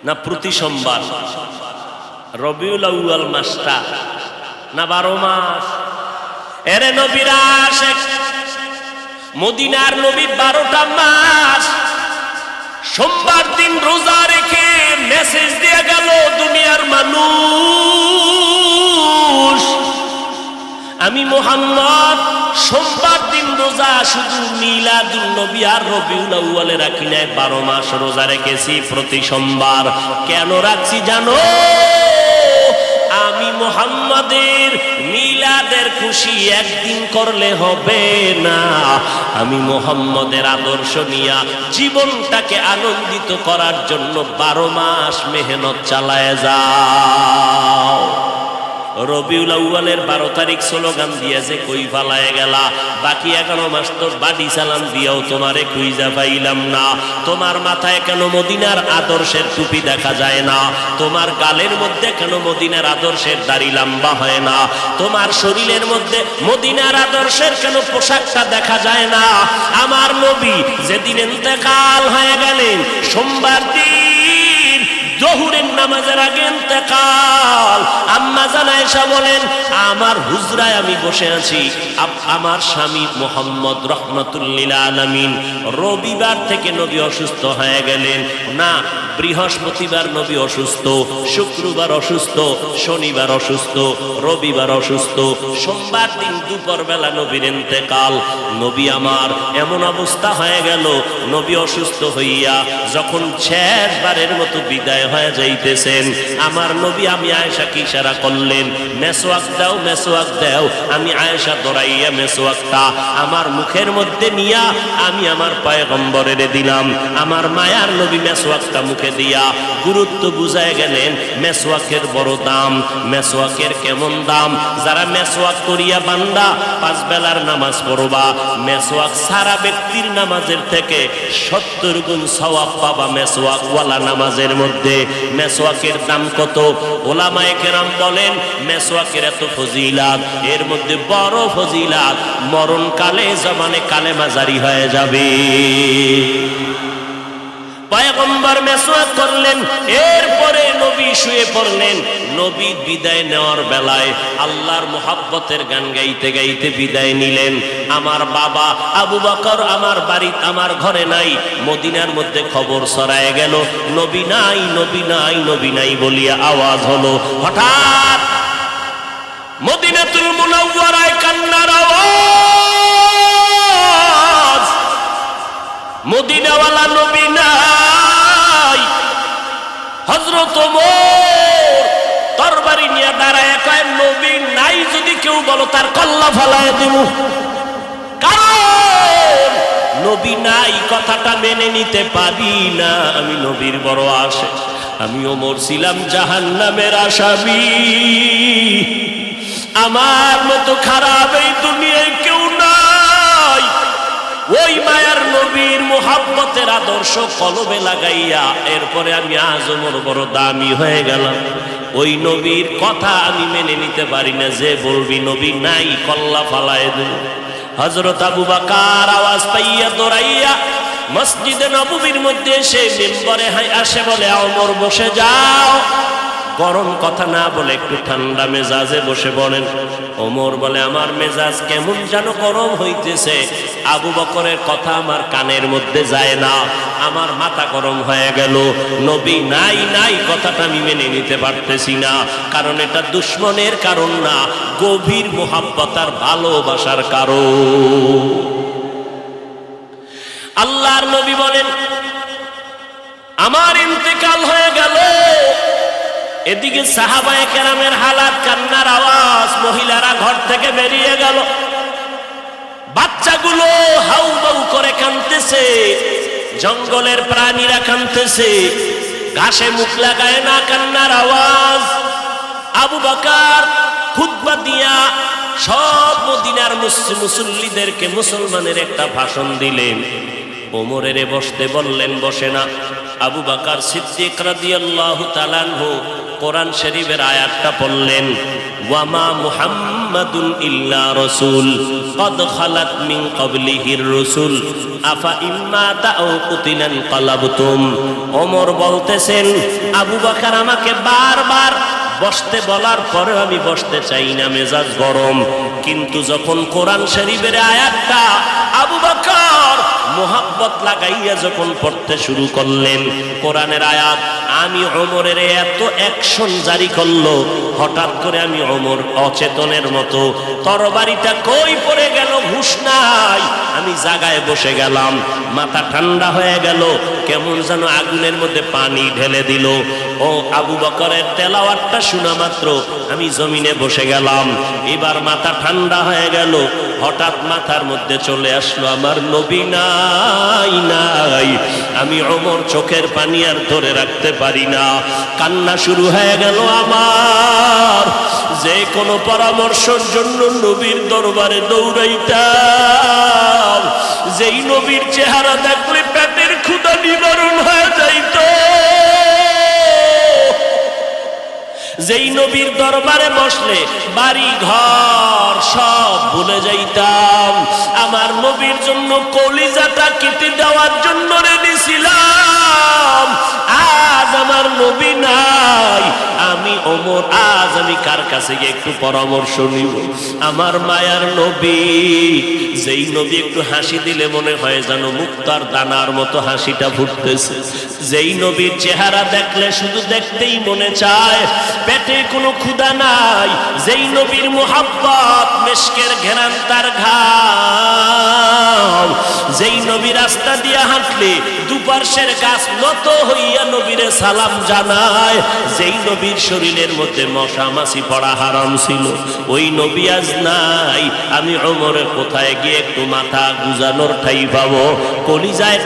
Speaker 1: না প্রতি সোমবার? রবিউল আউয়াল মাসটা না 12 মাস? এরে নবীর আশেক, মদিনার নবী 12টা মাস সোমবার দিন রোজা রেখে মেসেজ দিয়ে গেল দুনিয়ার মানুষ, আমি মুহাম্মদ সোমবার দিন রোজা শুধু মিলাদুন নবী আর রবিউল আউয়ালে রাখি নাই, 12 মাস রোজা রেখেছি প্রতি সোমবার। কেন রাখছি জানো? আমি মুহাম্মাদের মিলাদের খুশি একদিন করলে হবে না, আমি মুহাম্মাদের আদর্শ নিয়া জীবনটাকে আনন্দিত করার জন্য 12 মাস মেহনত চালায় যাও। রবিউল আউয়ালের 12 তারিখ স্লোগান দিয়ে যে কই ফালায় গেলা, বাকি 11 মাস তো বাড়ি চালান দিয়াও তোমারে খুঁজা পাইলাম না। তোমার মাথায় কেন মদিনার আদর্শের টুপি দেখা যায় না? তোমার গালের মধ্যে কেন মদিনার আদর্শের দাড়ি লম্বা হয় না? তোমার শরীরের মধ্যে মদিনার আদর্শের কেন পোশাকটা দেখা যায় না? আমার নবী যেদিন ইন্তেকাল হয়ে গেলেন সোমবার দিন জোহরের নামাজের আগে ইন্তেকাল। আম্মা জান আয়েশা বলেন, আমার হুজরায় আমি বসে আছি, আমার স্বামী মুহাম্মদ রাহমাতুল লিল আলামিন রবিবার থেকে নবী অসুস্থ হয়ে গেলেন না, বৃহস্পতিবার নবী অসুস্থ, শুক্রবার অসুস্থ, শনিবার অসুস্থ, রবিবার অসুস্থ, সোমবার দিন দুপুর বেলা নবীর ইন্তেকাল। নবী আমার এমন অবস্থা হয়ে গেল, নবী অসুস্থ হইয়া যখন শেষবারের মতো বিদায় হয়ে যাইতেছেন, আমার নবী আমি আয়েশাকে ইশারা করলেন, মেসওয়াক দাও, মেসওয়াক দাও। আমি আয়েশা দৌড়াইয়া মেসওয়াকটা আমার মুখের মধ্যে নিয়া আমি আমার পয়গম্বরের দিলাম। আমার মায়ার নবী মেসওয়াকটা মুখে দিয়া গুরুত্ব বুঝায় গেলেন, মেসওয়াকের বড় দাম। মেসওয়াকের কেমন দাম? যারা মেসওয়াক করিয়া বান্দা পাঁচ বেলার নামাজ পড়বা, মেসওয়াক সারা ব্যক্তির নামাজের থেকে 70 গুণ সওয়াব পাবা মেসওয়াক ওয়ালা নামাজের মধ্যে। মেসওয়াকের দাম কত? ওলামায়ে কেরাম বলেন, মেসওয়াকের এত ফজিলাত, এর মধ্যে বড় ফজিলাত, মরণকালে জবানে কালেমা জারি হয়ে যাবে। পয়গম্বর মেসওয়াক করলেন, এরপরে নবী শুয়ে পড়লেন। নবী বিদায় নেওয়ার বেলায় আল্লাহর মুহাব্বতের গান গাইতে গাইতে বিদায় নিলেন। আমার বাবা আবু বকর আমার বাড়ি আমার ঘরে নাই, মদিনার মধ্যে খবর ছড়ায় গেল, নবী নাই, নবী নাই, নবী নাই বলিয়া আওয়াজ হলো। হঠাৎ মদিনাতুল মুনাওয়ারায় কান্নার আওয়াজ, মদিনাওয়ালা নবী নাই। হযরত ওমর তরবারি নিয়ে দাঁড়ায় কয়, নবী নাই যদি কেউ বলো তার কল্লা ফালায় দেব। কারণ নবী নাই কথাটা মেনে নিতে পারি না, আমি নবীর বড় আশে। আমি ওমর ছিলাম জাহান্নামের আসামি, আমার মতো খারাপ এই দুনিয়ায় কেউ নাই। ওই মায়ার নবীর মুহাব্বতের আদর্শ কলবে লাগাইয়া এরপরে আমি আজ ওমর বড় দামি হয়ে গেলাম। ওই নবীর কথা আমি মেনে নিতে পারি না, যে বলবি নবী নাই কল্লা ফালায় দেব। হযরত আবু বকর আওয়াজ পাইয়া দৌড়াইয়া মসজিদে নববীর মধ্যে এসে মিম্বরে আসে, বলে ওমর বসে যাও। গরম কথা না বলে একটু ঠান্ডা মেজাজে বসে বলেন। ওমর বলে, আমার মেজাজ কেমন যেন গরম হইতেছে, আবু বকরের কথা আমার কানের মধ্যে যায় না, আমার মাথা গরম হয়ে গেল। নবী নাই নাই কথাটা আমি মেনে নিতে পারতেছি না, কারণ এটা দুশ্মনের কারণ না, গভীর মুহাব্বত আর ভালোবাসার কারণ। আল্লাহর নবী বলেন, আমার ইন্তেকাল হয়ে গেল। এদিকে সাহাবায়ে কেরামের হালাত, কান্নার আওয়াজ, মহিলারা ঘর থেকে বেরিয়ে গেল, বাচ্চাগুলো হাউ বাউ করে কাঁদতেছে, জঙ্গলের প্রাণীরা কাঁদতেছে, ঘাসে মুখ লাগায় না, কান্নার আওয়াজ। আবু বকর খুতবা দিয়া সব মদিনার মুসল্লিদেরকে মুসলমানের একটা ভাষণ দিলেন। ওমরের বসতে বললেন, বসে না। আবু বকর সিদ্দিক রাদিয়াল্লাহু তাআলা আনহু কোরআন শরীফের আয়াতটা পড়লেন, ওয়ামা মুহাম্মাদুন ইল্লা রাসূল কদ খালাত মিন ক্বাবলিহির রাসূল আফা ইম্মা তাও কুতিলান ক্বালাবতুম। ওমর বলতেছেন, আবু বকর আমাকে বারবার বসতে বলার পরেও আমি বসতে চাই না, মেজাজ গরম। কিন্তু যখন কোরআন শরীফের আয়াতটা আবু বকর মোহাব্বত লাগাইয়া যখন পড়তে শুরু করলেন, কোরআনের আয়াত, আমি ওমরের এত অ্যাকশন জারি করলো, হঠাৎ করে আমি ওমর অচেতনের মতো, তরবারিটা কই পড়ে গেল হুঁশ নাই, আমি জায়গায় বসে গেলাম, মাথা ঠান্ডা হয়ে গেল, কেমন যেন আগুনের মধ্যে পানি ঢেলে দিল। ও আবু বকরের তেলাওয়াতটা শোনা মাত্র আমি জমিনে বসে গেলাম। এবার মাথা ঠান্ডা হয়ে গেল, হঠাৎ মাথার মধ্যে চলে আসলো, আমার নবী নাই নাই। আমি ওমর চোখের পানি আর ধরে রাখতে পারি না, কান্না শুরু হয়ে গেল আমার। যে কোনো পরামর্শের জন্য নবীর দরবারে দৌড়াইতাম, যেই নবীর চেহারা দেখলে পেটের ক্ষুধা নিবারণ হয়ে যাইত, যেই নবীর দরবারে বসলে বাড়ি ঘর সব ভুলে যাইতাম। আমার আমার নবীর জন্য কলিজাটা কেটে দেওয়ার জন্য রেডি ছিলাম। আজ আমার নবী নাই, আমি ওমর আজ আমি কার কাছে গিয়ে একটু পরামর্শ নিব? আমার মায়ার নবী, যেই নবী একটু হাসি দিলে মনে হয় যেন মুক্তার দানার মতো হাসিটা ফুটতেছে, যেই নবীর চেহারা দেখলে শুধু দেখতেই মনে চায়, পেটে কোনো ক্ষুধা নাই, যেই নবীর মোহাব্বত মেশকের ঘেরান তার ঘাম, যেই নবী রাস্তা দিয়ে হাঁটলে দুপার্শ্বের গাছ নত হইয়া নবীরে সালাম জানায়, যেই নবীর শরীরের মধ্যে মশা মাছি পড়া হারাম ছিল, ওই নবী আজ নাই। আমি ওমরের কোথায় গিয়ে একটু মাথা গুজানোর ঠাই পাবো, কলিজায়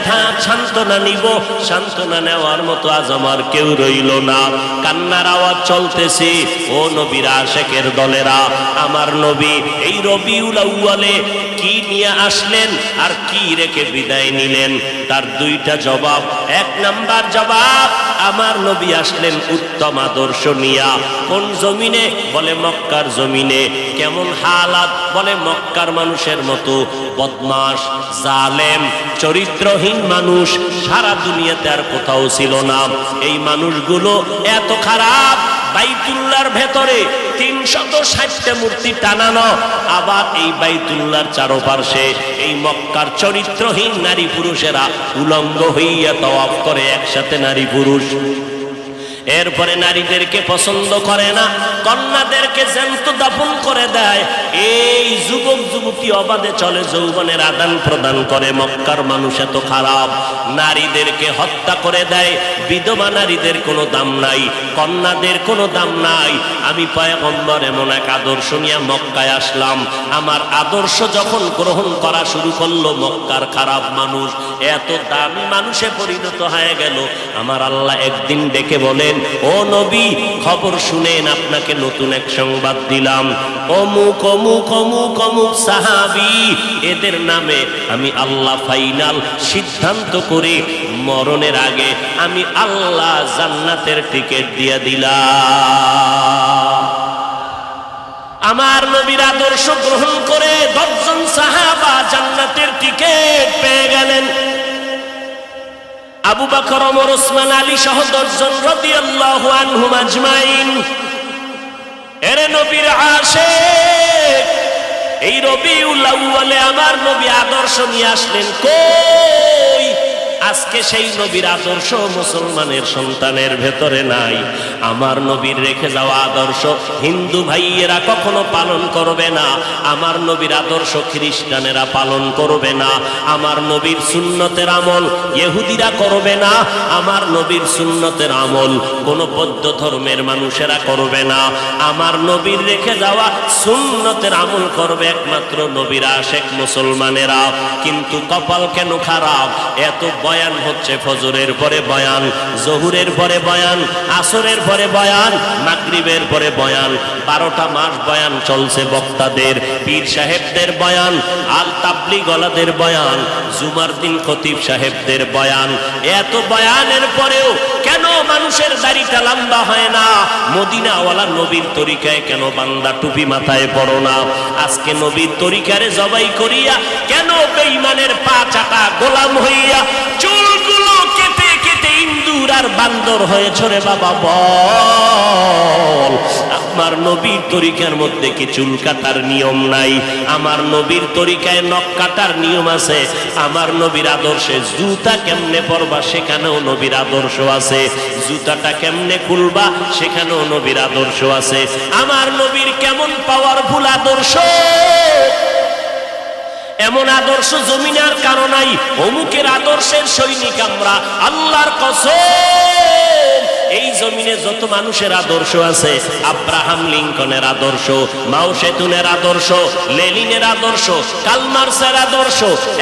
Speaker 1: সান্ত্বনা নিব? সান্ত্বনা নেওয়ার মতো আজ আমার কেউ রইল না। কান্নার আওয়াজ চলতেছে। ও নবীর আশেকের দলেরা, আমার নবী এই রবিউল আউয়ালে কি নিয়ে আসলেন আর কি রেখে বিদায় নিলেন? তার দুইটা জবাব। এক নাম্বার জবাব, আমার নবী আসলেন উত্তম আদর্শ নিয়া। কোন জমিনে? বলে মক্কার জমিনে। কেমন হালাত? বলে মক্কার মানুষের মতো বদমাশ, জালেম, চরিত্রহীন মানুষ সারা দুনিয়াতে আর কোথাও ছিল না। এই মানুষগুলো এত খারাপ, বাইতুল্লাহর ভেতরে 360টা মূর্তি টানানো, আবার এই বাইতুল্লাহর চারপাশে এই মক্কার চরিত্রহীন নারী পুরুষেরা উলঙ্গ হইয়া তাওয়াফ করে একসাথে নারী পুরুষ। এরপরে নারীদেরকে পছন্দ করে না, কন্যাদেরকে জ্যান্ত দাফন করে দেয়। এই যুবক যুবতী অবাধে চলে, যৌবনের আদান প্রদান করে। মক্কার মানুষ এত খারাপ, নারীদেরকে হত্যা করে দেয়। বিধবা নারীদের কোনো দাম নাই, কন্যাদের কোনো দাম নাই। আমি পয়গম্বর এমন এক আদর্শ নিয়ে মক্কায় আসলাম। আমার আদর্শ যখন গ্রহণ করা শুরু করলো, মক্কার খারাপ মানুষ এত দামি মানুষে পরিণত হয়ে গেল। আমার আল্লাহ একদিন ডেকে বলেন, ও নবী, খবর শুনেন, আপনাকে নতুন এক সংবাদ দিলাম। অমুক অমুক অমুক অমুক সাহাবী, এদের নামে আমি আল্লাহ ফাইনাল সিদ্ধান্ত করে মরণের আগে আমি আল্লাহ জান্নাতের টিকিট দিয়ে দিলাম। আমার নবীর আদর্শ গ্রহণ করে 10 জন সাহাবা জান্নাতের টিকিট পেয়ে গেলেন। আবু বকর, ওমর, ওসমান, আলী সহ 10 জন রাদিয়াল্লাহু আনহুম আজমাইন। এর নবীর আশিক, এই রবিউল আউয়ালে আমার নবী আদর্শ নিয়ে আসলেন। কই? আজকে সেই নবীর আদর্শ মুসলমানের সন্তানের ভেতরে নাই। আমার নবীর রেখে যাওয়া আদর্শ হিন্দু ভাইয়েরা কখনো পালন করবে না। আমার নবীর আদর্শ খ্রিস্টানেরা পালন করবে না। আমার নবীর সুন্নতের আমল ইহুদিরা করবে না। আমার নবীর সুন্নতের আমল কোন বৌদ্ধ ধর্মের মানুষেরা করবে না। আমার নবীর রেখে যাওয়া সুন্নতের আমল করবে একমাত্র নবীর আশিক মুসলমানেরা। কিন্তু কপাল কেন খারাপ? এত বয়ান হচ্ছে, ফজরের পরে বয়ান, জোহরের পরে বয়ান, আসরের পরে বয়ান, মাগরিবের পরে বয়ান, 12টা মাস বয়ান চলছে বক্তাদের, পীর সাহেবদের বয়ান, আল তাবলিগওয়ালাদের বয়ান, জুমার দিন খতিব সাহেবদের বয়ান। এত বয়ানের পরেও কেন মানুষের দাড়িটা লম্বা হয় না? মদিনাওয়ালা নবীর তরিকায় কেন বান্দা টুপি মাথায় পড়ো না? আজকে নবীর তরিকারে জবাই করিয়া কেন বেঈমানের পা চাটা গোলাম হইয়া চুলগুলো কেটে কেটে ইন্দুর আর বান্দর হয়েছ রে বাবা? বল, আমার নবীর তরিকার মধ্যে কি চুল কাটার নিয়ম নাই? আমার নবীর তরিকায় নখ কাটার নিয়ম আছে। আমার নবীর আদর্শে জুতা কেমনে পরবা সেখানেও নবীর আদর্শ আছে। জুতাটা কেমনে খুলবা সেখানেও নবীর আদর্শ আছে। আমার নবীর কেমন পাওয়ারফুল আদর্শ! এমন আদর্শ জমিনে আর কারো নাই। অমুকের আদর্শের সৈনিক আমরা, আল্লাহর কসম। এই জমিনে যত মানুষের আদর্শ আছে, আব্রাহাম লিঙ্কনের আদর্শ, মাও সেতুনের আদর্শ, লেনিনের আদর্শ, কার্ল মার্ক্সের আদর্শ,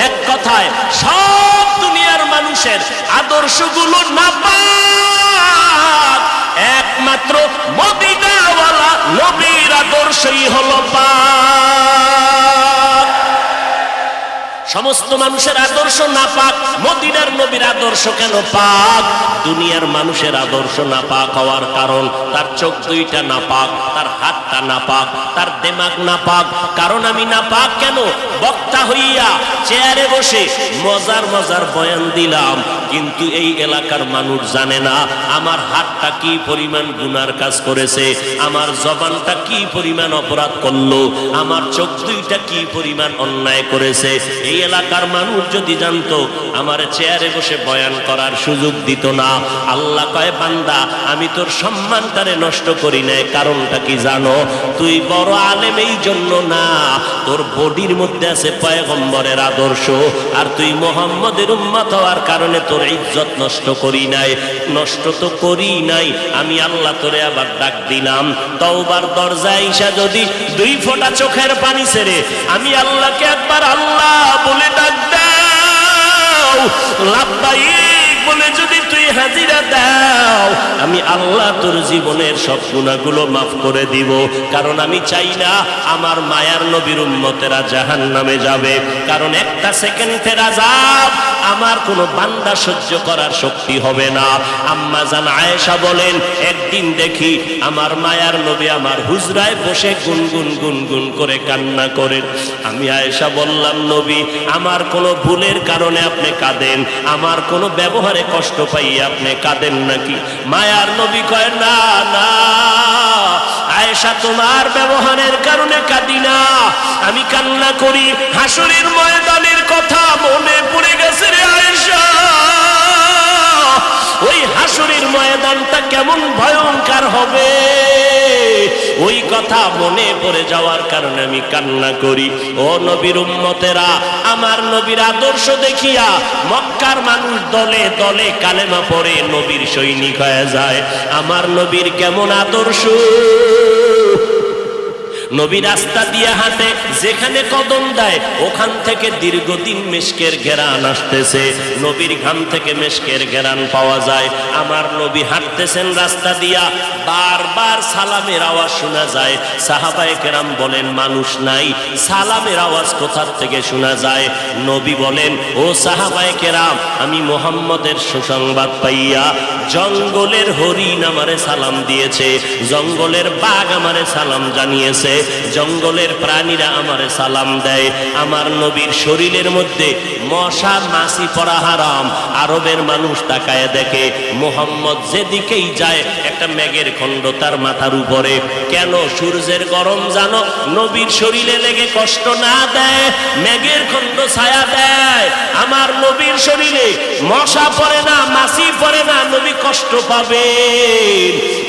Speaker 1: এক কথায় সব দুনিয়ার মানুষের আদর্শগুলো নাপাক। একমাত্র মদিনাওয়ালা নবীর আদর্শই হলো পাক। সমস্ত মানুষের আদর্শ নাপাক, মদিনার নবীর আদর্শ কেন পাক? দুনিয়ার মানুষের আদর্শ নাপাক হওয়ার কারণ তার চোখ দুইটা নাপাক, তার হাতটা নাপাক, তার দিমাগ নাপাক। কারণ আমি নাপাক কেন? বক্তা হইয়া চেয়ারে বসে মজার মজার বয়ান দিলাম, কিন্তু এই এলাকার মানুষ জানে না আমার হাতটা কি পরিমাণ গুনার কাজ করেছে, আমার জবানটা কি পরিমাণ অপরাধ করলো, আমার চোখ দুইটা কি পরিমাণ অন্যায় করেছে। এই এলাকার মানুষ যদি জানতো আমার চেয়ারে বসে বয়ান করার সুযোগ দিত না। আল্লাহ কয় বান্দা আমি তোর সম্মানটারে নষ্ট করি নাই, কারণটা কি জানো? তুই বড় আলেম এই জন্য না, তোর বডির মধ্যে আছে পয়গম্বরের আদর্শ, আর তুই মুহাম্মদের উম্মত হওয়ার কারণে তোর ইজ্জত নষ্ট করি নাই। নষ্ট তো করি নাই, আমি আল্লাহ তোরে আবার ডাক দিলাম তওবার দরজায় ঈশা যদি 2 ফোঁটা চোখের পানি ছেড়ে আমি আল্লাহকে একবার আল্লাহ বলে ডাক দাও, লাব্বাইক বলে যদি তুই হাজিরা দাও, আমি আল্লাহ তোর জীবনের সব গুনাহগুলো মাফ করে দিব। কারণ আমি চাই না আমার মায়ার নবীর উম্মতেরা জাহান্নামে যাবে, কারণ একটা সেকেন্ডের আযাব আমার কোনো বান্দা সহ্য করার শক্তি হবে না। আম্মা জান আয়েশা বলেন একদিন দেখি আমার মায়ার নবী আমার হুজরায় বসে গুনগুন গুনগুন করে কান্না করেন। আমি আয়েশা বললাম নবী আমার কোনো ভুলের কারণে আপনি কাঁদেন, আমার কোনো ব্যবহারে কষ্ট পাই আপনি কাঁদেন নাকি? মায়ার নবী কয় না না আয়েশা তোমার ব্যবহারের কারণে কাঁদি না, আমি কান্না করি হাসরের ময়দানের কথা মনে পড়ে গেছে রে আয়েশা। ওই হাসরের ময়দানটা কেমন ভয়ঙ্কর হবে ওই কথা মনে পড়ে যাওয়ার কারণে আমি কান্না করি। ও নবীর উম্মতেরা, আমার নবীর আদর্শ দেখিয়া মক্কার মানুষ দলে দলে কালেমা পড়ে নবীর সৈনিক হয়ে যায়। আমার নবীর কেমন আদর্শ! নবী রাস্তা দিয়ে হাঁটে, যেখানে কদম দেয় ওখান থেকে দীর্ঘদিন মিশকের ঘেরান আসতেছে, নবীর ঘাম থেকে মিশকের ঘেরান পাওয়া যায়। আমার নবী হাঁটতেছেন রাস্তা দিয়া, বারবার সালামের আওয়াজ শোনা যায়। সাহাবায়ে কেরাম বলেন মানুষ নাই, সালামের আওয়াজ কোথার থেকে শোনা যায়? নবী বলেন ও সাহাবায়ে কেরাম, আমি মুহাম্মদের সুসংবাদ পাইয়া জঙ্গলের হরিণ আমারে সালাম দিয়েছে, জঙ্গলের বাঘ আমারে সালাম জানিয়েছে, জঙ্গলের প্রাণীরা আমারে সালাম দেয়। আমার নবীর শরীরের মধ্যে মশা মাছি পড়া হারাম। আরবের মানুষ তাকায় দেখে মুহাম্মদ যেদিকেই যায় একটা মেঘের খণ্ড তার মাথার উপরে। কেন? সূর্যের গরম জানো নবীর শরীরে লেগে কষ্ট না দেয়, মেঘের খণ্ড ছায়া দেয়। আমার নবীর শরীরে মশা পড়ে না, মাছি পড়ে না, নবী কষ্ট পাবে।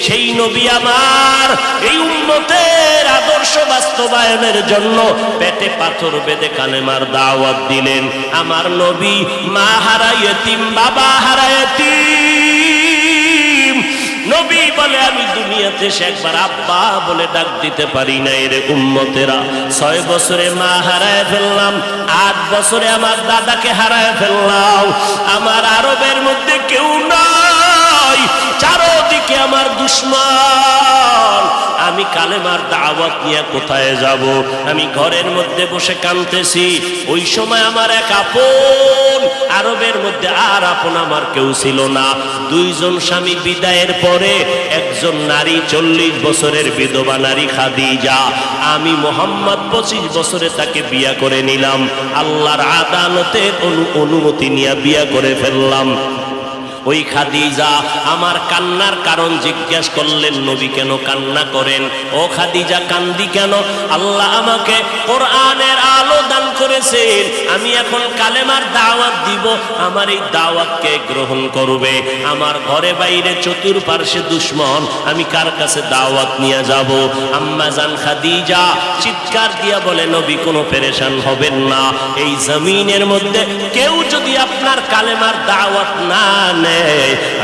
Speaker 1: সেই নবী আমার এই উম্মতের আদর্শ বাস্তবায়নের জন্য পেটে পাথর বেঁধে কালেমার দাওয়াত দিলেন। আমার নবী মা হারা ইতিম, বাবা হারা ইতিম। নবী বলে আমি দুনিয়াতে একবার আব্বা বলে ডাক দিতে পারি নাই রে উম্মতেরা। 6 বছরে মা হারায় ফেললাম, 8 বছরে আমার দাদাকে হারায় ফেললাম। আমার আরবের মধ্যে কেউ নাই, চারদিকে আমার দুশমন। আমি কালেমার দাওয়াত নিয়ে কোথায় যাব? আমি ঘরের মধ্যে বসে কাঁদতেছি। ওই সময় আমার এক আপন, আরবের মধ্যে আর আপন আমার কেউ ছিল না। 2 জন স্বামী বিদায়ের পরে একজন নারী 40 বছরের বিধবা নারী খাদিজা, আমি মুহাম্মদ 25 বছরে তাকে বিয়া করে নিলাম। আল্লাহর আদালতের অনুমতি নিয়ে বিয়া করে ফেললাম। ওই খাদিজা আমার কান্নার কারণ জিজ্ঞাসা করলেন, নবী কেন কান্না করেন? ও খাদিজা কান্দি কেন? আল্লাহ আমাকে কোরআনের আলো দান করেছেন, আমি এখন কালেমার দাওয়াত দিব, আমার এই দাওয়াতকে গ্রহণ করবে। আমার ঘরে বাইরে চতুর্পার্শ্বে দুশমন, আমি কার কাছে দাওয়াত নিয়ে যাব? আম্মা জান খাদিজা চিৎকার দিয়া বলে নবী কোনো পেরেশান হবেন না, এই জমিনের মধ্যে কেউ যদি আপনার কালেমার দাওয়াত না নেয়,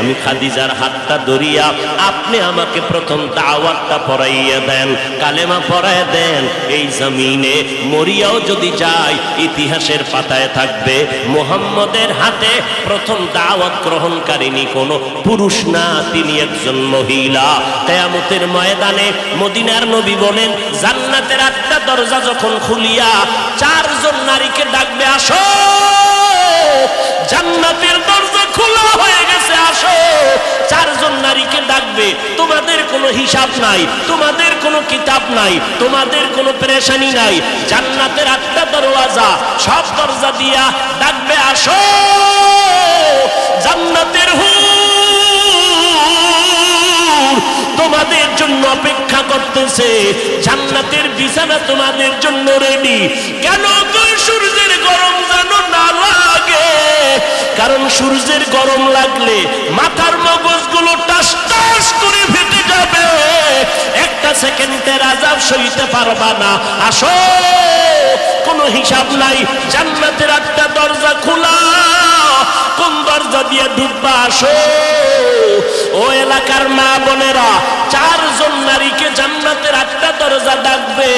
Speaker 1: আমি খাদিজার হাতটা ধরিয়া আপনি আমাকে প্রথম দাওয়াতটা পড়াইয়া দেন, কালেমা পড়াইয়া দেন। এই জমিনে মরিয়াও যদি যায় ইতিহাসের পাতায় থাকবে মুহাম্মদের হাতে প্রথম দাওয়াত গ্রহণকারিনী কোনো পুরুষ না, তিনি একজন মহিলা। কিয়ামতের ময়দানে মদিনার নবী বলেন জান্নাতের 8টা দরজা যখন খুলিয়া 4 জন নারীকে ডাকবে, আসো, জান্নাতের দরজা খোলা হয়ে গেছে, আসো। চারজন নারীকে ডাকবে, তোমাদের কোনো হিসাব নাই, তোমাদের কোনো কিতাব নাই, তোমাদের কোনো পেরেশানি নাই। জান্নাতের 8টা দরওয়াজা, সব দরজা দিয়া ডাকবে, আসো জান্নাতের হুর তোমাদের জন্য অপেক্ষা করতেছে, জান্নাতের বিছানা তোমাদের জন্য রেডি। কেন তুই সূর্যের গরম যেন না লাগে, কারণ সূর্যের গরম লাগলে মাথার মগজগুলো টাস টাস করে ফেটে যাবে, একটা সেকেন্ডের আযাব সইতে পারবা না। আসো, কোনো হিসাব নাই, জান্নাতের 8টা দরজা খোলা, কোন দরজা দিয়ে ঢুকবা আসো। ও এলাকার মা বোনেরা, 4জন নারীকে জান্নাতের 8টা দরজা ডাকবে,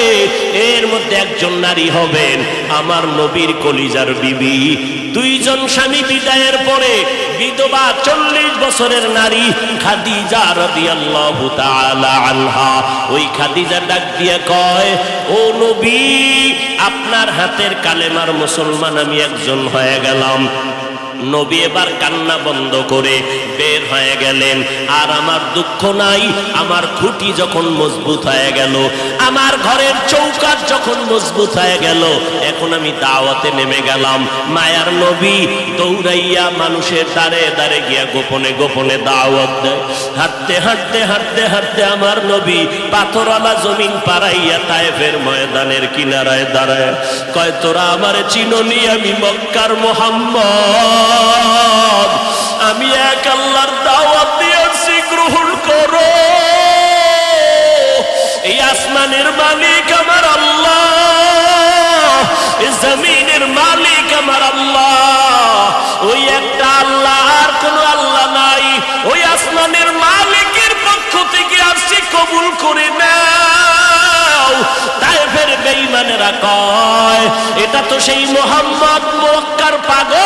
Speaker 1: এর মধ্যে একজন নারী হবেন আমার নবীর কলিজার বিবি। 2জন স্বামী বিদায়ের পরে বিধবা 40 বছরের নারী খাদিজা রাদিয়াল্লাহু তাআলা আনহা। ওই খাদিজা ডাক দিয়ে কয়, ও নবী, আপনার হাতের কালেমার মুসলমান আমি একজন হয়ে গেলাম। নবী এবার কান্না বন্ধ করে বের হয়ে গেলেন। আর আমার দুঃখ নাই, আমার খুঁটি যখন মজবুত হয়ে গেল, আমার ঘরের চৌকাঠ যখন মজবুত হয়ে গেল, এখন আমি দাওয়াতে নেমে গেলাম। মায়ার নবী দৌড়াইয়া মানুষের দ্বারে দ্বারে গিয়া গোপনে গোপনে দাওয়াত দেয়। হাঁটতে হাঁটতে হাঁটতে হাঁটতে আমার নবী পাথরওয়ালা জমিন পাড়াইয়া তায়েফের ময়দানের কিনারায় দাঁড়ায়। কয়, তোরা আমারে চিননি, আমি মক্কার মুহাম্মদ, আমি এক আল্লাহর দাওয়াত দিয়েছি, গ্রহণ করো। এই আসমানের মালিক আমার আল্লাহ, এই জমিনের মালিক আমার আল্লাহ, ওই একটা আল্লাহ, আর কোনো আল্লাহ নাই। ওই আসমানের মালিকের পক্ষ থেকে আসছি, কবুল করে নাও। তায়েফের বেঈমানেরা কয়, এটা তো সেই মুহাম্মদ মক্কার পাগল।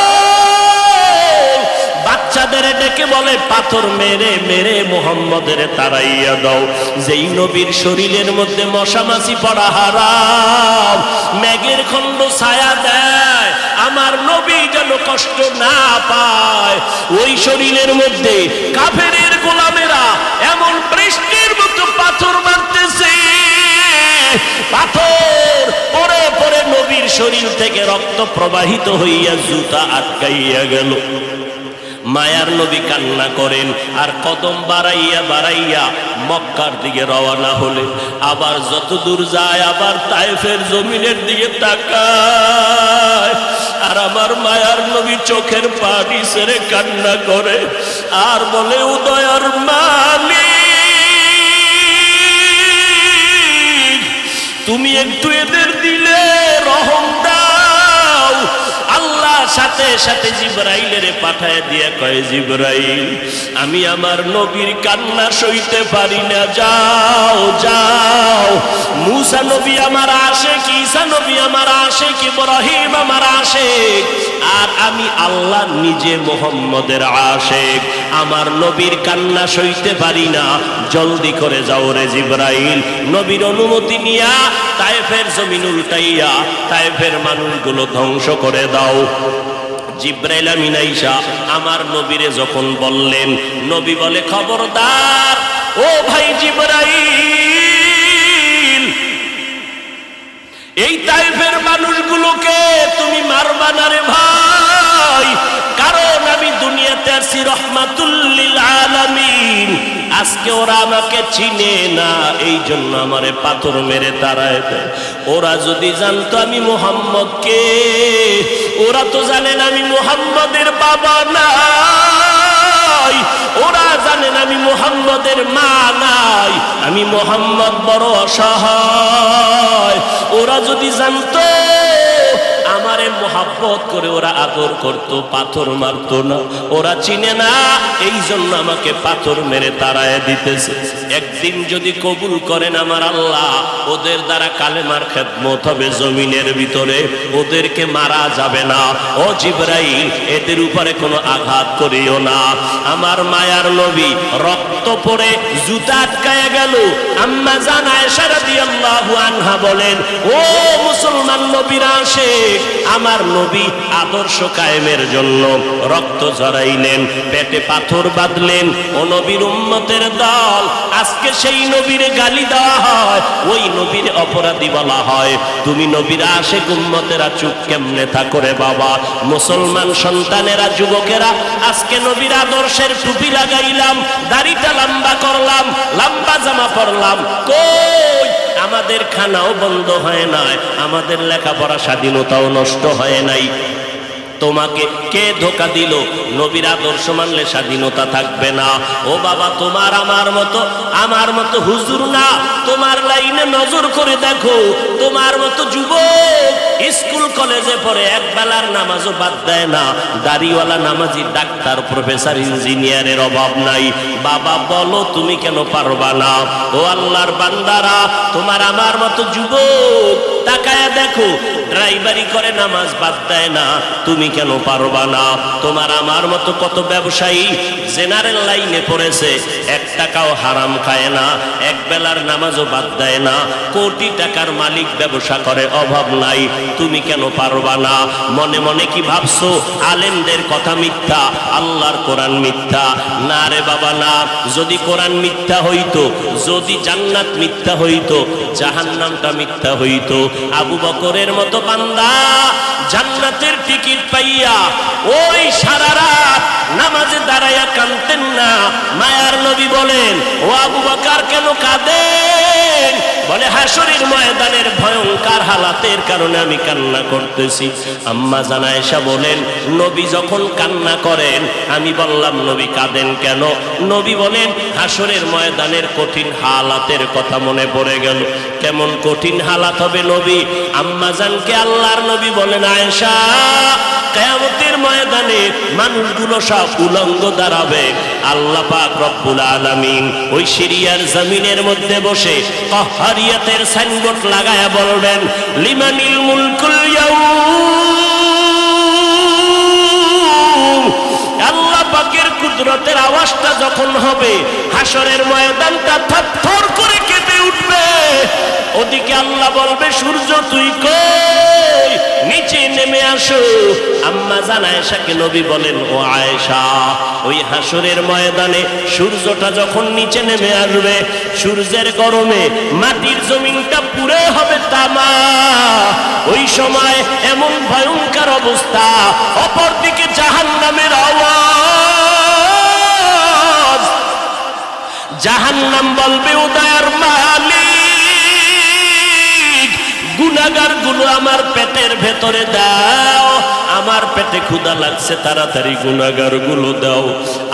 Speaker 1: বাচ্চাদের ডেকে বলে, পাথর মেরে মেরে মুহাম্মদের তাড়াইয়া দাও। যেই নবীর শরীরের মধ্যে মশা মাছি পড়া হারাম, মেঘের খণ্ড ছায়া দেয়, আমার নবী যেন কষ্ট না পায়। ওই শরীরের মধ্যে কাফেরের গোলামেরা এমন বৃষ্টির মতো পাথর মারতেছে, পাথর পরে পরে নবীর শরীর থেকে রক্ত প্রবাহিত হইয়া জুতা আটকাইয়া গেল। মায়ার নবী কান্না করেন, আর কদম বাড়াইয়া বাড়াইয়া মক্কার দিকে রওনা হলে, আবার যত দূর যায় আবার তায়েফের জমিনের দিকে তাকায়। আর আমার মায়ার নবী চোখের পানি ছেড়ে কান্না করে আর বলে, উদয়ার মালিক, তুমি একটু এদের দিলে রহম দাও। আল্লাহ সাথে সাথে জিবরাইলের পাঠায় দিয়ে কয়, জিবরাইল, আমি আমার নবীর কান্না সইতে পারি না, যাও যাও। মুসা নবী আমার আশিক, ঈসা নবী আমার আশিক, ইব্রাহিম আমার আশিক, আর আমি আল্লাহ নিজে মুহাম্মদের আশিক। আমার নবীর কান্না সইতে পারি না, জলদি করে যাও রে জিবরাইল। নবীর অনুমতি নিয়া তায়েফের জমিন উল্টাইয়া তায়েফের মানুষগুলো ধ্বংস করে দাও। জিবরাইল আমিন আইসা আমার নবীরে যখন বললেন, নবী বলে, খবরদার ও ভাই জিবরাইল, এই তায়েফের মানুষগুলোকে তুমি মারবা না রে ভাই, কারণ আমি দুনিয়াতে আসি রহমাতুল লিল আলামিন। আজকে ওরা আমাকে চিনে না, এই জন্য আমারে পাথর মেরে তাড়ায় দেয়। ওরা যদি জানতো আমি মুহাম্মদকে, ওরা তো জানেন আমি মুহাম্মদের বাবা নাই, ওরা জানেন আমি মুহাম্মদের মা নাই, আমি মুহাম্মদ বড় অসহায়। ওরা যদি জানতো আমারে মোহাব্বত করে ওরা আদর করতো, পাথর মারতো না। ওরা চিনে না, এই জন্য আমাকে পাথর মেরে তাড়ায় দিতেছে। একদিন যদি কবুল করেন আমার আল্লাহ, ওদের দ্বারা কালেমার খেদমত হবে জমিনের ভিতরে, ওদেরকে মারা যাবে না। ও জিবরাইল, এদের উপরে কোনো আঘাত করিও না। আমার মায়ার নবী রক্ত পড়ে জুতা আটকায় গেল। আম্মা জান আয়েশা রাদিয়াল্লাহু আনহা বলেন, ও মুসলমান নবীর আশিক, আমার নবী আদর্শ কায়েমের জন্য রক্ত ঝরাইলেন, পেটে পাথর বাঁধলেন। ও নবীর উম্মতের দল, আজকে সেই নবীর গালি দেওয়া হয়, ওই নবীর অপরাধী বলা হয়। তুমি নবীর আশিক উম্মতেরা চুপ কেমনে থাকো রে বাবা? মুসলমান সন্তানেরা, যুবকেরা, আজকে নবীর আদর্শের টুপি লাগাইলাম, দাড়িটা লম্বা করলাম, লম্বা জামা পরলাম, কই আমাদের খানাও বন্ধ হয় নাই, আমাদের লেখাপড়া স্বাধীনতাও নষ্ট হয় নাই। তোমাকে কে ধোকা দিল? নবীর আদর্শ মানলে স্বাধীনতা থাকবে না। ও বাবা, তোমার আমার মতো হুজুর না, তোমার লাইনে নজর করে দেখো, তোমার মতো যুবক স্কুল কলেজে পড়ে এক বেলার নামাজও বাদ দেয় না, দাড়িওয়ালা নামাজি ডাক্তার প্রফেসর ইঞ্জিনিয়ারের অভাব নাই। বাবা বলো, তুমি কেন পারবা না? ও আল্লাহর বান্দারা, তোমার আমার মতো যুবক তাকায়া দেখো, ড্রাইভারি করে নামাজ বাদ দেয় না, তুমি কেন পারবা না? তোমার আমার মতো কত ব্যবসায়ী জেনারেল লাইনে পড়েছে, এক টাকাও হারাম খায় না, এক বেলার নামাজও বাদ দেয় না, কোটি টাকার মালিক, ব্যবসা করে, অভাব নাই, তুমি কেন পারবা না? মনে মনে কি ভাবছো আলেমদের কথা মিথ্যা, আল্লাহর কোরআন মিথ্যা? না রে বাবা না। যদি কোরআন মিথ্যা হইতো, যদি জান্নাত মিথ্যা হইতো, জাহান্নামটা মিথ্যা হইতো। আবু বকরের মতো বান্দা জান্নাতের টিকিট পাইয়া ওই সারা রাত নামাজে দাঁড়াইয়া কাঁদতেন না। মায়ার নবী বলেন, ও আবু বকর কেন কাঁদেন? বলে, হাসরের ময়দানের ভয়ঙ্কর হালাতের কারণে আমি কান্না করতেছি। আম্মা জান আয়েশা বলেন, নবী যখন কান্না করেন, আমি বললাম নবী কাঁদেন কেন? নবী বলেন, হাসরের ময়দানের কঠিন হালাতের কথা মনে পড়ে গেল। কেমন কঠিন হালাত হবে নবী? আম্মা জানকে আল্লাহর নবী বলেন, আয়েশা, কিয়ামতের ময়দানে মানুষগুলো সব উলঙ্গ দাঁড়াবে। আল্লাহ পাক রব্বুল আলামিন ওই সিরিয়ার জমিনের মধ্যে বসে কাহরিয়াতের সাইনবোর্ড লাগায়া বলবেন, লিমানিল মুলকুল ইয়াউম। আল্লাহ পাকের কুদরতের আওয়াজটা যখন হবে, হাসরের ময়দানটা থরথর করে কেঁপে উঠবে। ওদিকে আল্লাহ বলবে, সূর্য তুই কই? নিচে নেমে আসো। আম্মা জান আয়েশাকে নবী বলেন, ও আয়েশা, ওই হাসরের ময়দানে সূর্যটা যখন নিচে নেমে আসবে, সূর্যের গরমে মাটির জমিনটা পুড়ে হবে তামা। ওই সময় এমন ভয়ঙ্কর অবস্থা, অপরদিকে জাহান্নামের আওয়াজ। জাহান্নাম বলবে, ও দয়ার মালিক, গুনাহগার গুলো আমার পেটের ভেতরে দাও, আমার পেটে ক্ষুধা লাগছে, তাড়াতাড়ি গুনাহগার গুলো দাও।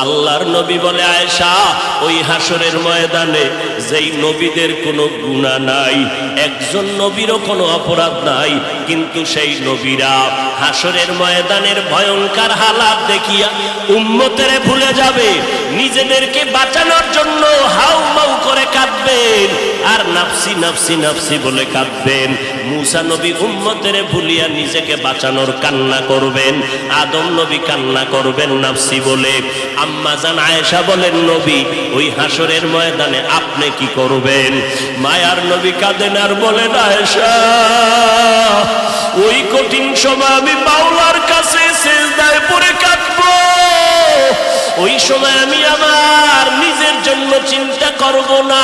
Speaker 1: আল্লাহর নবী বলে, আয়েশা, ওই হাসরের ময়দানে যেই নবীদের কোনো গুনাহ নাই, একজন নবীরও কোনো অপরাধ নাই, কিন্তু সেই নবীরা হাসরের ময়দানের ভয়ঙ্কর হালাত দেখিয়া উম্মতের ভুলে যাবে, নিজেদেরকে বাঁচানোর জন্য হাউমাউ করে কাঁদবেন, আর নাফসি নাফসি নাফসি বলে কাঁদবেন। মুসা নবী উম্মতের ভুলিয়া নিজেকে বাঁচানোর কান্না করবেন, আদম নবী কান্না করবেন নাফসি বলে। আম্মা জান আয়েশা বলেন, নবী, ওই হাসরের ময়দানে আপনি কি করবেন? মায়ার নবী কাঁদেন আর বলেন, আয়েশা, ওই কঠিন সময় আমি মাওলার কাছে সিজদায় পড়ে কাঁদবো। ওই সময় আমি আমার নিজের জন্য চিন্তা করব না,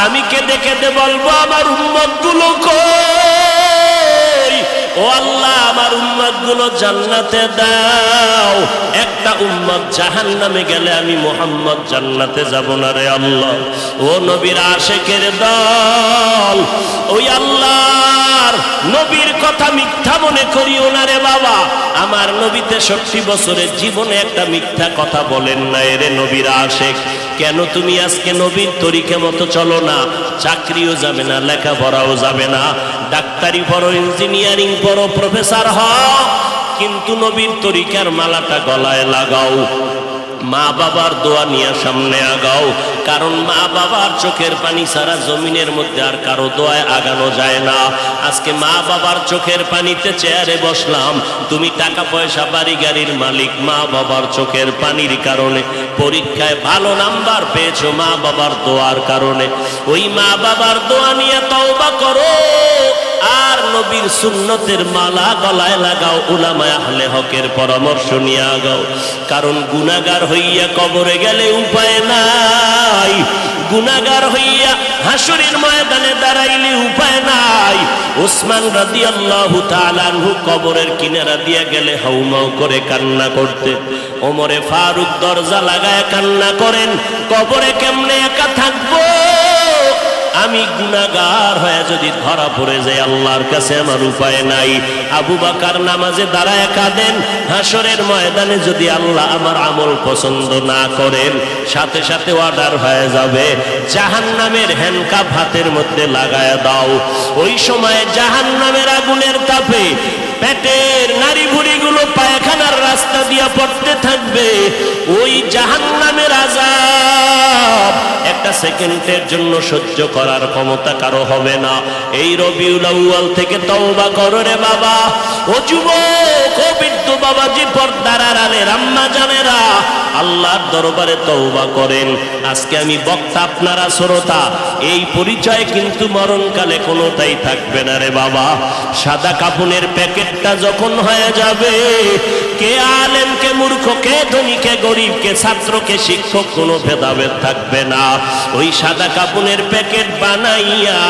Speaker 1: আমি কেঁদে কেঁদে বলবো, আমার উম্মত গুলো কই? ও আল্লাহ, আমার উম্মত গুলো জান্নাতে দাও। একটা উম্মত জাহান্নামে গেলে আমি মুহাম্মদ জান্নাতে যাব না রে আল্লাহ। ও নবীর আশিকের দল, ওই আল্লাহর নবীর কথা মিথ্যা মনে করিও না রে বাবা। আমার নবী 63 বছরের জীবনে একটা মিথ্যা কথা বলেন না রে নবীর আশিক। কেন তুমি আজকে নবীর তরিকা মতো চলো না? চাকরিও যাবে না, লেখাপড়াও যাবে না, ডাক্তারি পড়ো, ইঞ্জিনিয়ারিং পড়ো, প্রফেসর হও, কিন্তু নবীর তরিকার মালাটা গলায় লাগাও, মা বাবার দোয়া নিয়ে সামনে আগাও। কারণ মা বাবার চোখের পানি ছাড়া জমিনের মধ্যে আর কারো দোয়ায় আগানো যায় না। আজকে মা বাবার চোখের পানিতে চেয়ারে বসলাম, তুমি টাকা পয়সা বাড়ি গাড়ির মালিক, মা বাবার চোখের পানির কারণে। পরীক্ষায় ভালো নাম্বার পেয়েছো মা বাবার দোয়ার কারণে। ওই মা বাবার দোয়া নিয়ে তওবা করো, আর নবীর সুন্নতের মালা গলায় লাগাও, উলামায়ে আহলে হকের পরামর্শ নিয়ে আগাও। কারণ গুনাহগার হইয়া কবরে গেলে উপায় নাই, গুনাহগার হইয়া হাসরের ময়দানে দাঁড়াইলে উপায় নাই। ওসমান রাদিয়াল্লাহু তাআলা আনহু কবরের কিনারা দিয়ে গেলে হাউমাউ করে কান্না করতে, ওমরে ফারুক দরজা লাগায় কান্না করেন, কবরে কেমনে একা থাকবো, আমি গুনাহগার হয়ে যদি ধরা পড়ে যাই আল্লাহর কাছে আমার উপায় নাই। আবু বকর নামাজে দাঁড়ায় কাঁদেন, হাসরের ময়দানে যদি আল্লাহ আমার আমল পছন্দ না করেন, সাথে সাথে অর্ডার হয়ে যাবে জাহান্নামের হ্যান্ডকাপ হাতের মধ্যে লাগায় দাও। ওই সময় জাহান্নামের আগুনের তাপে পেটের নাড়ি ভুঁড়িগুলো পায়খানার রাস্তা দিয়া পড়তে থাকবে। ওই জাহান্নামের আযাব একটা সেকেন্ডের জন্য সহ্য করার ক্ষমতা কারো হবে না। এই রবিউল আউয়াল থেকে তওবা করো রে বাবা। ও যুবক, ও বৃদ্ধ বাবাজি, পর্দার আড়ালের আম্মা জানেরা, আল্লাহর দরবারে তওবা করেন। আজকে আমি বক্তা, আপনারা শ্রোতা, এই পরিচয় কিন্তু মরণকালে কোনোটাই থাকবে না রে বাবা। সাদা কাফনের প্যাকেটটা যখন হয়ে যাবে, কে আলেম, কে মূর্খ, কে ধনী, কে গরিব, কে ছাত্র, কে শিক্ষক, কোনো ভেদাভেদ থাকবে না। ওই সাদা কাফনের প্যাকেট বানাইয়া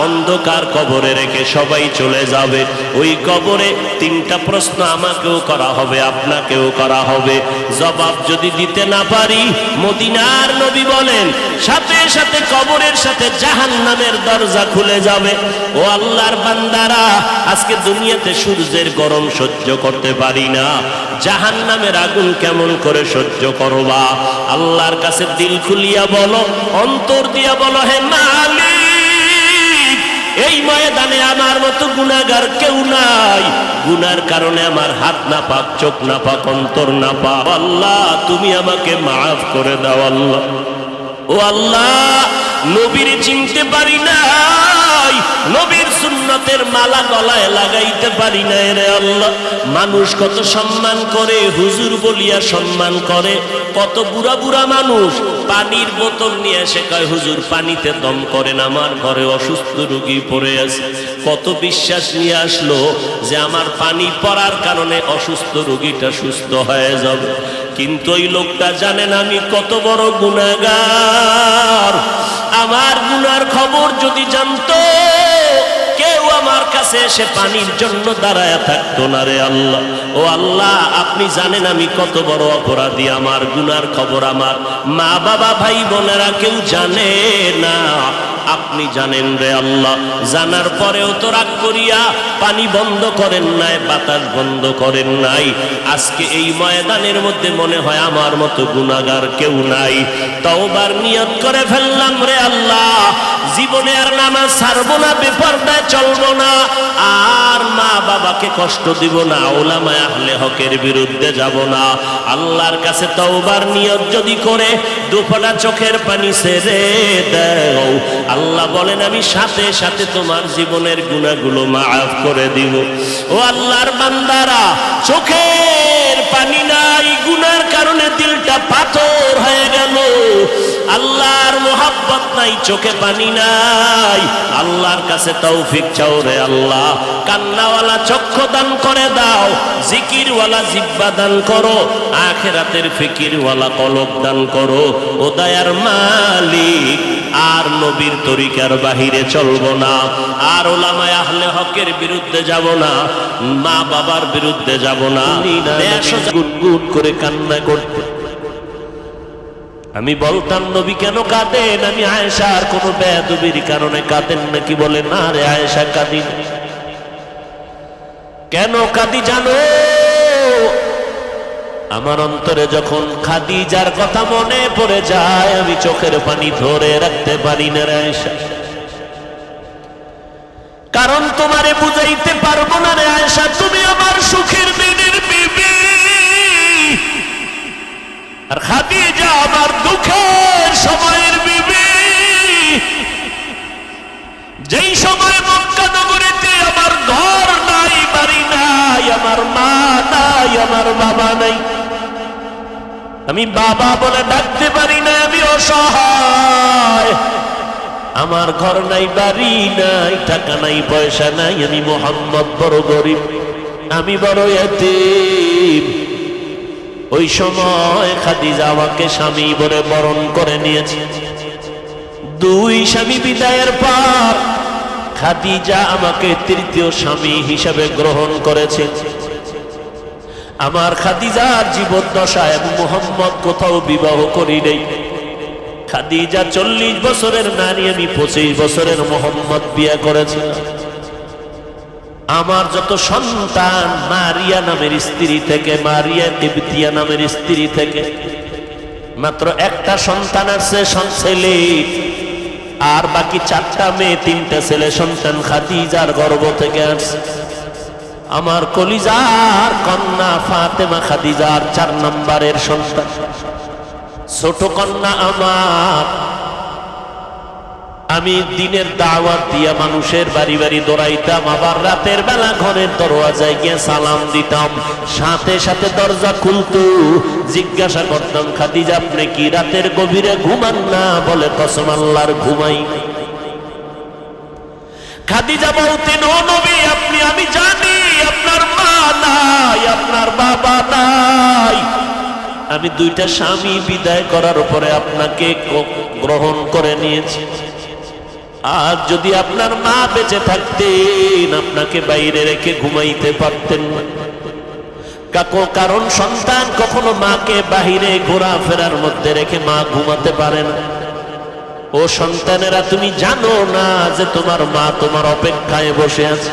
Speaker 1: অন্ধকার কবরে রেখে সবাই চলে যাবে। ওই কবরে তিনটা প্রশ্ন আমাকেও করা হবে, আপনাকেও করা হবে। জবাব যদি দিতে না পারি, মদিনার নবী বলেন সাথে সাথে কবরের সাথে জাহান্নামের দরজা খুলে যাবে। ও আল্লাহর বান্দারা, আজকে দুনিয়াতে সূর্যের গরম সহ্য করতে পারি না, জাহান্নামের আগুন কেমন করে সহ্য করবা? আল্লাহর কাছে দিল খুলিয়া বলো, অন্তর দিয়া বলো, হে মালিক, এই ময়দানে আমার মতো গুনাহগার কেউ নাই। গুনার কারণে আমার হাত না পাক, চোখ না পাক, অন্তর না পাক। আল্লাহ, তুমি আমাকে মাফ করে দাও। আল্লাহ, ও আল্লাহ, নবীর চিনতে পারি নাই, নবীর সুন্নতের মালা গলায় লাগাইতে পারি নাই রে আল্লাহ। মানুষ কত সম্মান করে, হুজুর বলিয়া সম্মান করে। কত বুড়া বুড়া মানুষ পানির বোতল নিয়ে এসে কয়, হুজুর পানিতে দম করেন, আমার ঘরে অসুস্থ রোগী পড়ে আছে। কত বিশ্বাস নিয়ে আসলো যে আমার পানি পড়ার কারণে অসুস্থ রোগীটা সুস্থ হয়ে যাবে। কিন্তু ওই লোকটা জানেন আমি কত বড় গুনাহগার। আমার গুনার খবর যদি জানতো, কেউ আমার কাছে এসে পানির জন্য দাঁড়ায় থাকতো না রে আল্লাহ। ও আল্লাহ, আপনি জানেন আমি কত বড় অপরাধী। আমার গুনার খবর আমার মা বাবা ভাই বোনেরা কেউ জানে না, আপনি জানেন রে আল্লাহ। জানার পরেও তো রাগ করিয়া পানি বন্ধ করেন নাই, বাতাস বন্ধ করেন নাই। আজকে এই ময়দানের মধ্যে মনে হয় আমার মতো গুনাহগার কেউ নাই। তওবার নিয়ত করে ফেললাম রে আল্লাহ, জীবনে আর নামাজ ছাড়বো না, বেপরদায় চলবো না, আর মা বাবাকে কষ্ট দিব না, উলামায়ে আহলে হকের বিরুদ্ধে যাব না। আল্লাহর কাছে তওবার নিয়ত যদি করে দুফোঁটা চোখের পানি ছেড়ে দাও, আল্লাহ বলেন আমি সাথে সাথে তোমার জীবনের গুনাহগুলো মাফ করে দিব। ও আল্লাহর বান্দারা, চোখের পানি নাই, গুনার কারণে দিলটা পাথর হয়ে গেল। আল্লাহর মোহাব্বত নাই, চোখে পানি নাই। আল্লাহর কাছে তৌফিক চাও রে আল্লাহ। কান্নাওয়ালা চক্ষু দান করে দাও, জিকিরওয়ালা জিহ্বা দান করো, আখিরাতের ফিকিরওয়ালা কলব দান করো। ও দয়ার মালিক, আর নবীর তরিকার বাহিরে চলবো না, আর উলামায়ে আহলে হকের বিরুদ্ধে যাব না, মা বাবার বিরুদ্ধে যাব না। গুনগুন করে কান্না করতে আমি বলতাম, নবী কেন কাঁদেন? আমি আয়েশার কোনো বেয়াদবির কারণে কাঁদেন নাকি? বলে না রে আয়েশা, কাঁদি না। কেন কাঁদি জানো? আমার অন্তরে যখন খাদিজার কথা মনে পড়ে যায়, আমি চোখের পানি ধরে রাখতে পারি না রে আয়েশা। কারণ তোমারে বুঝাইতে পারবো না রে আয়েশা, তুমি আমার সুখের দিনের বিবি, আর খাদিজা আমার দুঃখের সময়ের বিবি। যেই সময় মক্কা নগরীতে আমার ঘর নাই, বাড়ি নাই, আমার মা নাই, আমার বাবা নাই, আমি বাবা বলে ডাকতে পারি না, আমি অসহায়। আমার ঘর নাই, বাড়ি নাই, টাকা নাই, পয়সা নাই, আমি মুহাম্মদ বড় গরিব, আমি বড় এতিম। ওই সময় খাদিজা আমাকে স্বামী বলে বরণ করে নিয়েছে। দুই স্বামী বিদায়ের পর খাদিজা আমাকে তৃতীয় স্বামী হিসাবে গ্রহণ করেছে। আমার খাদিজার জীবদ্দশায় মুহাম্মদ কোথাও বিবাহ করি নাই। খাদিজা 40 বছরের নারী, আমি 25 বছরের মুহাম্মদ বিয়ে করেছিলাম। আমার যত সন্তান মারিয়া নামের স্ত্রী থেকে, মারিয়া কিবতিয়া নামের স্ত্রী থেকে মাত্র একটা সন্তান আছে, ছেলে, আর বাকি 4টা মেয়ে, 3টা ছেলে সন্তান খাদিজার গর্ভ থেকে আসছে। আমার কলিজার কন্যা ফাতেমা খাদিজার 4 নম্বরের সন্তান, ছোট কন্যা আমার। আমি দিনের দাওয়াত দিয়া মানুষের বাড়ি বাড়ি দৌড়াইতাম, আবার রাতের বেলা ঘরের দরওয়াজায় গিয়ে সালাম দিতাম, সাথে সাথে দরজা খুলতো। জিজ্ঞাসা করতাম, খাদিজা আপনি কি রাতের গভীরে ঘুমান না? বলে কসম আল্লাহর ঘুমাই। খাদিজা বলতেন, ও নবী আপনি, আমি জানি আপনার মা নাই, আপনার বাবা নাই, আমি 2টা স্বামী বিদায় করার পরে আপনাকে গ্রহণ করে নিয়েছি। আর যদি আপনার মা বেঁচে থাকতেন আপনাকে বাইরে রেখে ঘুমাইতে পারতেন না। কারণ সন্তান কখনো মাকে বাহিরে ঘোরাফেরার মধ্যে রেখে মা ঘুমাতে পারে না। ও সন্তানেরা, তুমি জানো না যে তোমার মা তোমার অপেক্ষায় বসে আছে?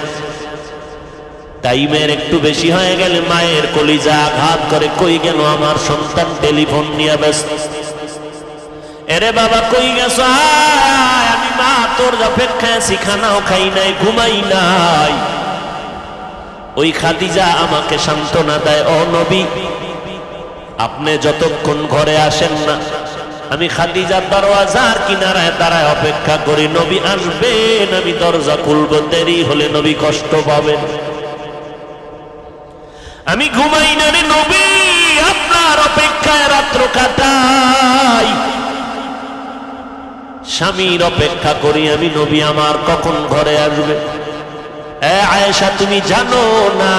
Speaker 1: টাইমের একটু বেশি হয়ে গেলে মায়ের কলিজা আঘাত করে, কই গেল আমার সন্তান? টেলিফোন নিয়ে ব্যস্ত। এরে বাবা কই গেছ? আমি মা তোর অপেক্ষায় আছি, খানাও খাই নাই, ঘুমাই নাই। ওই খাদিজা আমাকে সান্ত্বনা দেয়, ও নবী আপনি যতক্ষণ ঘরে আসেন না, আমি খাদিজার দরওয়াজার কিনারায় দাঁড়ায় অপেক্ষা করি। নবী আসবেন, আমি দরজা খুলব, দেরি হলে নবী কষ্ট পাবেন। আমি ঘুমাই না রে নবী, আপনার অপেক্ষায় রাত্র কাটাই, স্বামীর অপেক্ষা করি আমি। নবী আমার কখন ঘরে আসবে? আয়েশা তুমি জানো না,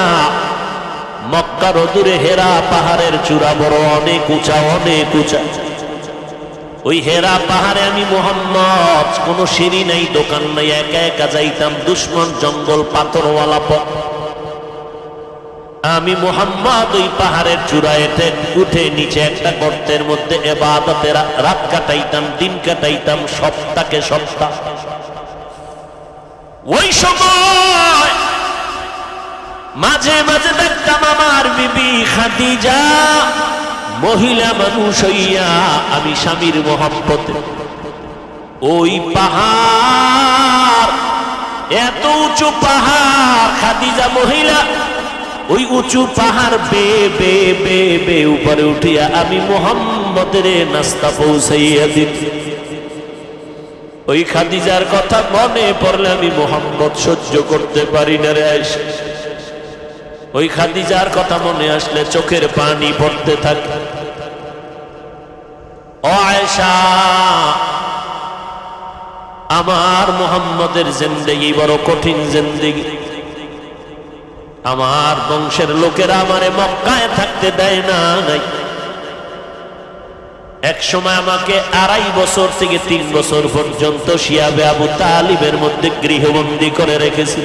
Speaker 1: মক্কার অদূরে হেরা পাহাড়ের চূড়া বড় অনেক উঁচা, অনেক উঁচা। ওই হেরা পাহাড়ে আমি মুহাম্মদ, কোনো সিঁড়ি নাই, দোকান নাই, একা একা যাইতাম। দুশ্মন জঙ্গল, পাথরওয়ালা পথ। আমি মুহাম্মদ ওই পাহাড়ের চূড়ায় উঠে নিচে একটা গর্তের মধ্যে ইবাদতে রাত কাটাইতাম, দিন কাটাইতাম, সপ্তাহে সপ্তাহ। ওই সময় মাঝে মাঝে দেখতাম আমার বিবি খাদিজা মহিলা মানুষ হইয়া, আমি স্বামীর মহব্বতে ওই পাহাড়, এত উঁচু পাহাড়, খাদিজা মহিলা ওই উঁচু পাহাড় বে বে বে বে উপরে উঠিয়া আমি মুহাম্মদের নাস্তা পৌঁছাইয়া দিত। ওই খাদিজার কথা মনে পড়লে আমি মুহাম্মদ সহ্য করতে পারি না রে আয়েশা। ওই খাদিজার কথা মনে আসলে চোখের পানি পড়তে থাকে। ও আয়েশা, আমার মুহাম্মদের জিন্দেগি বড় কঠিন জিন্দেগি। আমার বংশের লোকেরা আমারে মক্কায় থাকতে দেয় না। এক সময় আমাকে 2.5 বছর থেকে 3 বছর পর্যন্ত শিয়াবে আবু তালিবের মধ্যে গৃহবন্দী করে রেখেছি।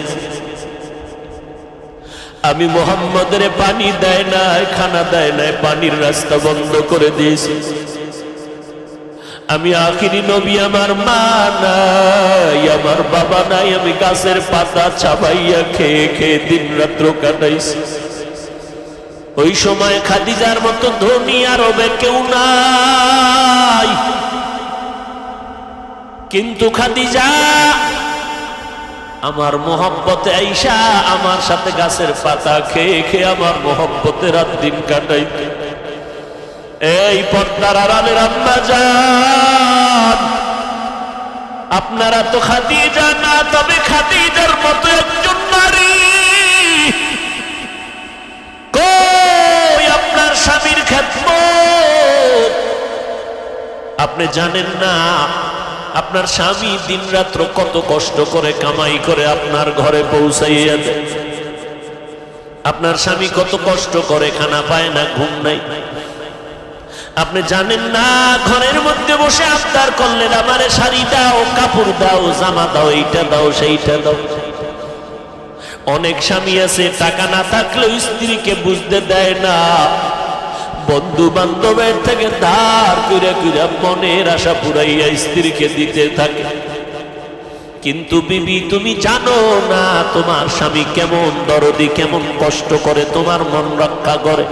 Speaker 1: আমি মুহাম্মদের পানি দেয় নাই, খানা দেয় নাই, পানির রাস্তা বন্ধ করে দিয়েছি। আমি আখিরি নবী, আমার মা নাই, আমার বাবা নাই, আমি গাছের পাতা চাবাইয়া খেয়ে খেয়ে দিন রাত্র কাটাইছি। ওই সময় খাদিজার মতো ধনী আরবে কেউ নাই, কিন্তু খাদিজা আমার মোহব্বতে আইসা আমার সাথে গাছের পাতা খেয়ে খেয়ে আমার মোহব্বতে রাত দিন কাটাইতে। এই পর্দার আড়ালের আম্মা জান, আপনারা তো খাদিজা না, তবে খাদিজার মতো একজন নারী কই আপনার স্বামীর খেদমত? আপনি জানেন না আপনার স্বামী দিন রাত্র কত কষ্ট করে কামাই করে আপনার ঘরে পৌঁছাইয়া দেয়। আপনার স্বামী কত কষ্ট করে, খানা পায় না, ঘুম নাই। আপনি জানেন না, ঘরের মধ্যে বসে আবদার করলেন আমারে শাড়ি দাও, কাপড় দাও, জামা দাও, এইটা দাও, সেইটা দাও। অনেক স্বামী আছে টাকা না থাকলেও স্ত্রীকে বুঝতে দেয় না, বন্ধু বান্ধবের থেকে ধার কইরা কইরা মনের আশা পুরাইয়া স্ত্রীকে দিতে থাকে। কিন্তু বিবি, তুমি জানো না তোমার স্বামী কেমন দরদি, কেমন কষ্ট করে তোমার মন রক্ষা করে।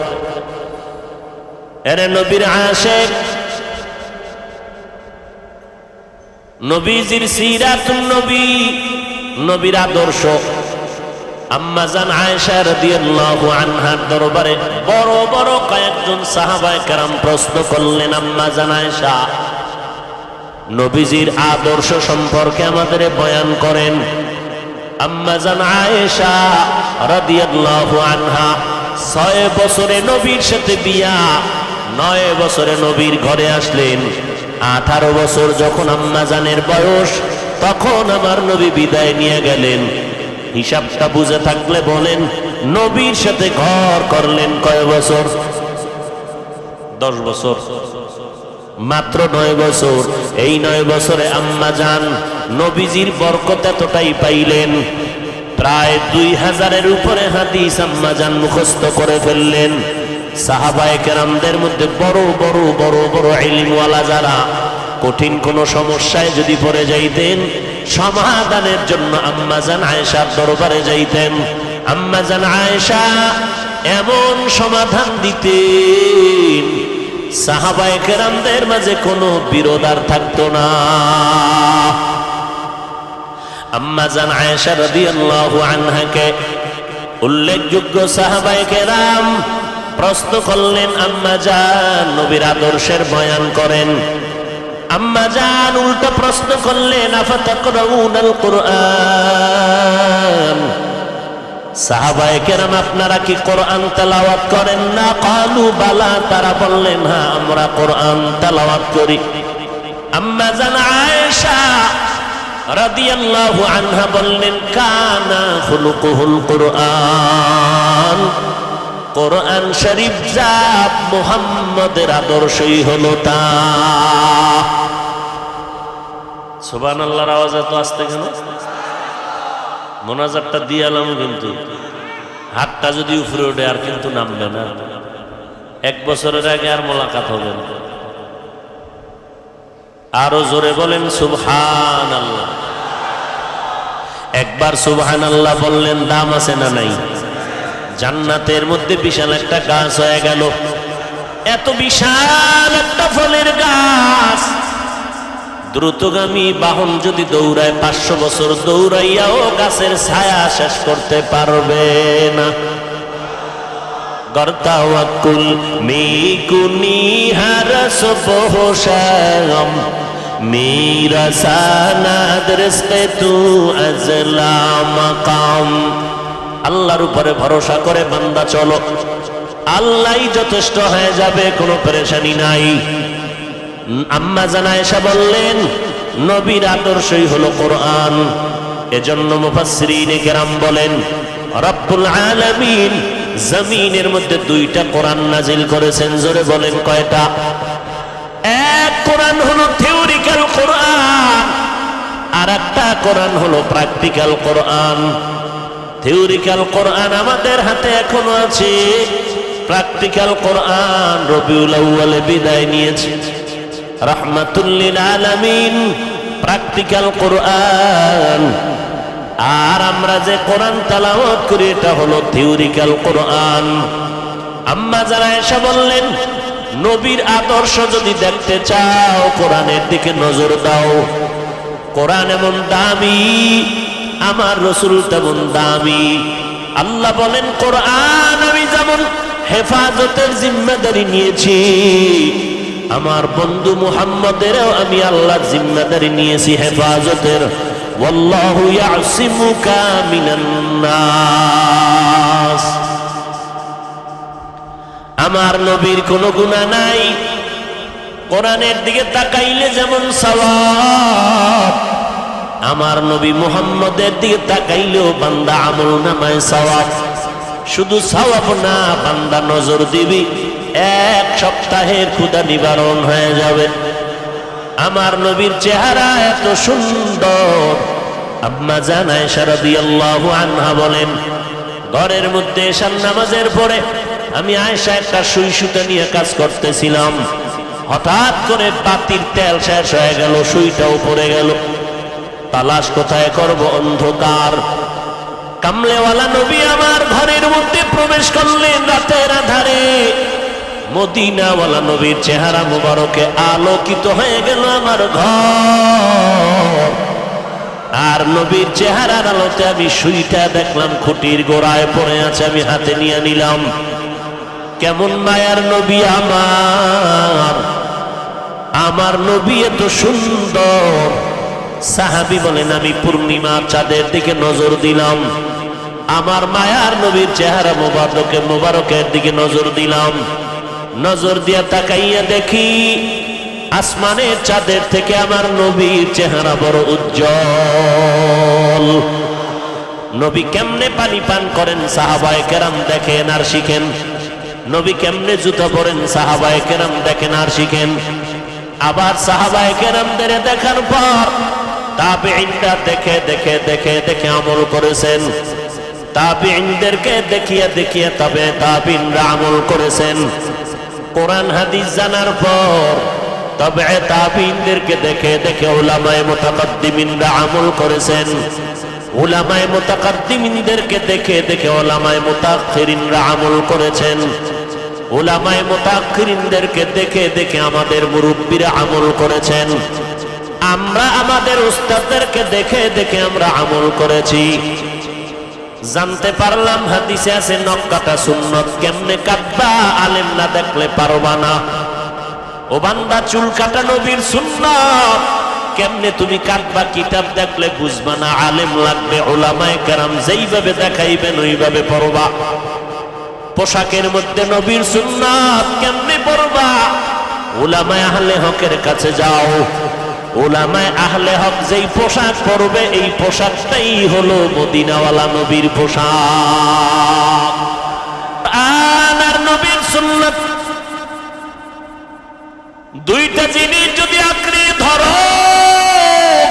Speaker 1: এরে নবীর আশিক, নবীজির সিরাতুন নবী, নবীর আদর্শ। আম্মা জান আয়েশা রাদিয়াল্লাহু আনহার দরবারে বড় বড় কয়েকজন সাহাবায়ে কেরাম প্রশ্ন করলেন, আম্মা জান আয়েশা, নবীজির আদর্শ সম্পর্কে আমাদের বয়ান করেন। আম্মা জান আয়েশা রাদিয়াল্লাহু আনহা 6 বছরে নবীর সাথে বিয়া, 9 বছরে নবীর ঘরে আসলেন। 18 বছর যখন আম্মা জানের বয়স, তখন আমার নবী বিদায় নিয়ে গেলেন। হিসাবটা বুঝে থাকলে বলেন, নবীর সাথে ঘর করলেন কয় বছর? 10 বছর, মাত্র 9 বছর। এই 9 বছরে আম্মা জান নবীজির বরকত এতটাই পাইলেন, প্রায় 2000-এর উপরে হাদিস আম্মা জান মুখস্থ করে ফেললেন। সাহাবায়ে কেরামদের মধ্যে বড় বড় বড় বড় ইলমওয়ালা যারা, কঠিন কোন সমস্যায় যদি পড়ে যাইতেন, সমাধানের জন্য আম্মা জান আয়েশার দরবারে যাইতেন। আম্মা জান আয়েশা এমন সমাধান দিতেন, সাহাবায়ে কেরামদের মাঝে কোনো বিরোধ আর থাকতো না। আম্মা জান আয়েশা রাদিয়াল্লাহু আনহাকে উল্লেখযোগ্য সাহাবায়ে কেরাম প্রশ্ন করলেন, আম্মা জান নবীর আদর্শের বয়ান করেন। আম্মা জান উল্টো প্রশ্ন করলেন, আফাতাকরাউনাল কুরআন, সাহাবায়ে কেরাম আপনারা কি কোরআন তেলাওয়াত করেন না? ক্বালু বালা, তারা বললেন হ্যাঁ আমরা কোরআন তেলাওয়াত করি। আম্মা জান আয়েশা রাদিয়াল্লাহু আনহা বললেন, কানা খুলুকুহুল কুরআন, কোরআন শরীফ যা মুহাম্মাদের আদর্শই হলো তা। সুবহানাল্লাহর আওয়াজ এত আসতে কেন? মোনাজাতটা দিয়ালাম, কিন্তু হাতটা যদি উপরে ওঠে আর কিন্তু নামবে না। 1 বছরের আগে আর মোলাকাত হবে না। আরো জোরে বলেন সুবহানাল্লাহ। একবার সুবহানাল্লাহ বললেন, দাম আছে না নাই? জান্নাতের মধ্যে বিশাল একটা গাছ হয়ে গেল। এত বিশাল একটা ফলের গাছ, দ্রুতগামী বাহন যদি দৌড়ায় 500 বছর দৌড়াইয়াও গাছের ছায়া শেষ করতে পারবে না। গর্তাওয়াকুল মিকুনি হারস বহশাম মেরা সানাদ রিজকে তু আজলা মাকাম। আল্লাহর উপরে ভরসা করে বান্দা চলো, আল্লাহই যথেষ্ট হয়ে যাবে, কোনো পেরেশানি নাই। আম্মা জান আয়েশা বললেন, নবীর আদর্শই হলো কোরআন। এজন্য মুফাসসিরিনে কেরাম বলেন, রব্বুল আলামিন জমিনের মধ্যে 2টা কোরআন নাজিল করেছেন। জোরে বলেন কয়টা? এক কোরআন হলো থিওরিক্যাল কোরআন, আর একটা কোরআন হলো প্র্যাকটিক্যাল কোরআন। থিওরিক্যাল কোরআন আমাদের হাতে এখনো আছে, প্র্যাকটিক্যাল কোরআন রবিউল আউয়ালে বিদায় নিয়েছে। রাহমাতুল লিল আলামিন প্র্যাকটিক্যাল কোরআন, আর আমরা যে কোরআন তেলাওয়াত করি এটা হলো থিওরিক্যাল কোরআন। আম্মা জান আয়েশা বললেন, নবীর আদর্শ যদি দেখতে চাও কোরআনের দিকে নজর দাও। কোরআন এমন দামি, আমার রাসূল তেমন দামি। আল্লাহ বলেন, কোরআন আমি যেমন হেফাজতের জিম্মাদারি নিয়েছি, আমার বন্ধু মুহাম্মদেরও আমি আল্লাহর জিম্মাদারি নিয়েছি হেফাজতের। ওয়াল্লাহু ইয়াসিমুকা মিনান নাস। আমার নবীর কোনো গুনাহ নাই, কোরআনের দিকে তাকাইলে যেমন সওয়াব, আমার নবী মুহাম্মদের দিকে তাকাইলেও বান্দা আমল নামায় সওয়াব। শুধু সওয়াব না, বান্দা নজর দিবি, এক সপ্তাহের ক্ষুধা নিবারণ হয়ে যাবে। আমার নবীর চেহারা এত সুন্দর, আম্মা জান আয়েশা রাদিয়াল্লাহু আনহা বলেন, ঘরের মধ্যে এশার নামাজের পরে আমি আয়েশা একটা সুই সুতা নিয়ে কাজ করতেছিলাম। হঠাৎ করে বাতির তেল শেষ হয়ে গেল, সুইটাও পড়ে গেল। তালাশ কোথায় করব, অন্ধকার। কামলেওয়ালা নবী আমার ঘরের মধ্যে প্রবেশ করলেন রাতের আধারে। মদিনাওয়ালা নবীর চেহারা মুবারকে আলোকিত হয়ে গেল আমার ঘর। আর নবীর চেহারার আলোতে আমি সুইটা দেখলাম খুঁটির গোড়ায় পড়ে আছে, আমি হাতে নিয়ে নিলাম। কেমন মায়ার নবী আমার, আমার নবী এত সুন্দর। সাহাবী বলেন, আমি পূর্ণিমা চাঁদের দিকে নজর দিলাম, আমার মায়ার নবীর চেহারা মুবারকের দিকে নজর দিলাম। নজর দিয়া তাকাইয়া দেখি আসমানের চাঁদের থেকে আমার নবীর চেহারা বড় উজ্জ্বল। নবী কেমনে পানি পান করেন সাহাবায়ে কেরাম দেখেন আর শিখেন। নবী কেমনে জুতো পরেন সাহাবায়ে কেরাম দেখেন আর শিখেন। আবার সাহাবায়ে কেরামদের দেখার পর তাবেঈনরা দেখে দেখে দেখে দেখে আমল করেছেন। তাবেঈনদেরকে দেখিয়ে দেখিয়ে তাবেঈনরা আমল করেছেন। কোরআন হাদিস জানার পর তাবেঈনদেরকে দেখে দেখে উলামায়ে মুতাকাদ্দিমিনরা আমল করেছেন। উলামায়ে মুতাকাদ্দিমিনদেরকে দেখে দেখে উলামায়ে মুতাআখিরিনরা আমল করেছেন। উলামায়ে মুতাআখিরিনদেরকে দেখে দেখে আমাদের মুরব্বিরা আমল করেছেন। আমরা আমাদের উস্তাদদেরকে দেখে দেখে আমরা আমল করেছি। জানতে পারলাম হাদিসে আছে নখ কাটা সুন্নত। কেমনে কাটবা, আলেম না দেখলে পারবা না। ও বান্দা, চুল কাটা নবীর সুন্নত, কেমনে তুমি কাটবা, কিতাব দেখলে বুঝবা না, আলেম লাগবে। উলামায়ে কেরাম যেইভাবে দেখাইবেন ওইভাবে পড়বা। পোশাকের মধ্যে নবীর সুন্নাত কেমনে পড়বা, উলামায়ে আহলে হকের কাছে যাও। উলামায়ে আহলে হক যেই পোশাক পরবে, এই পোশাকটাই হলো মদিনাওয়ালা নবীর পোশাক। আর নবীর সুন্নাত দুইটা জিনিস যদি আঁকড়ে ধরো,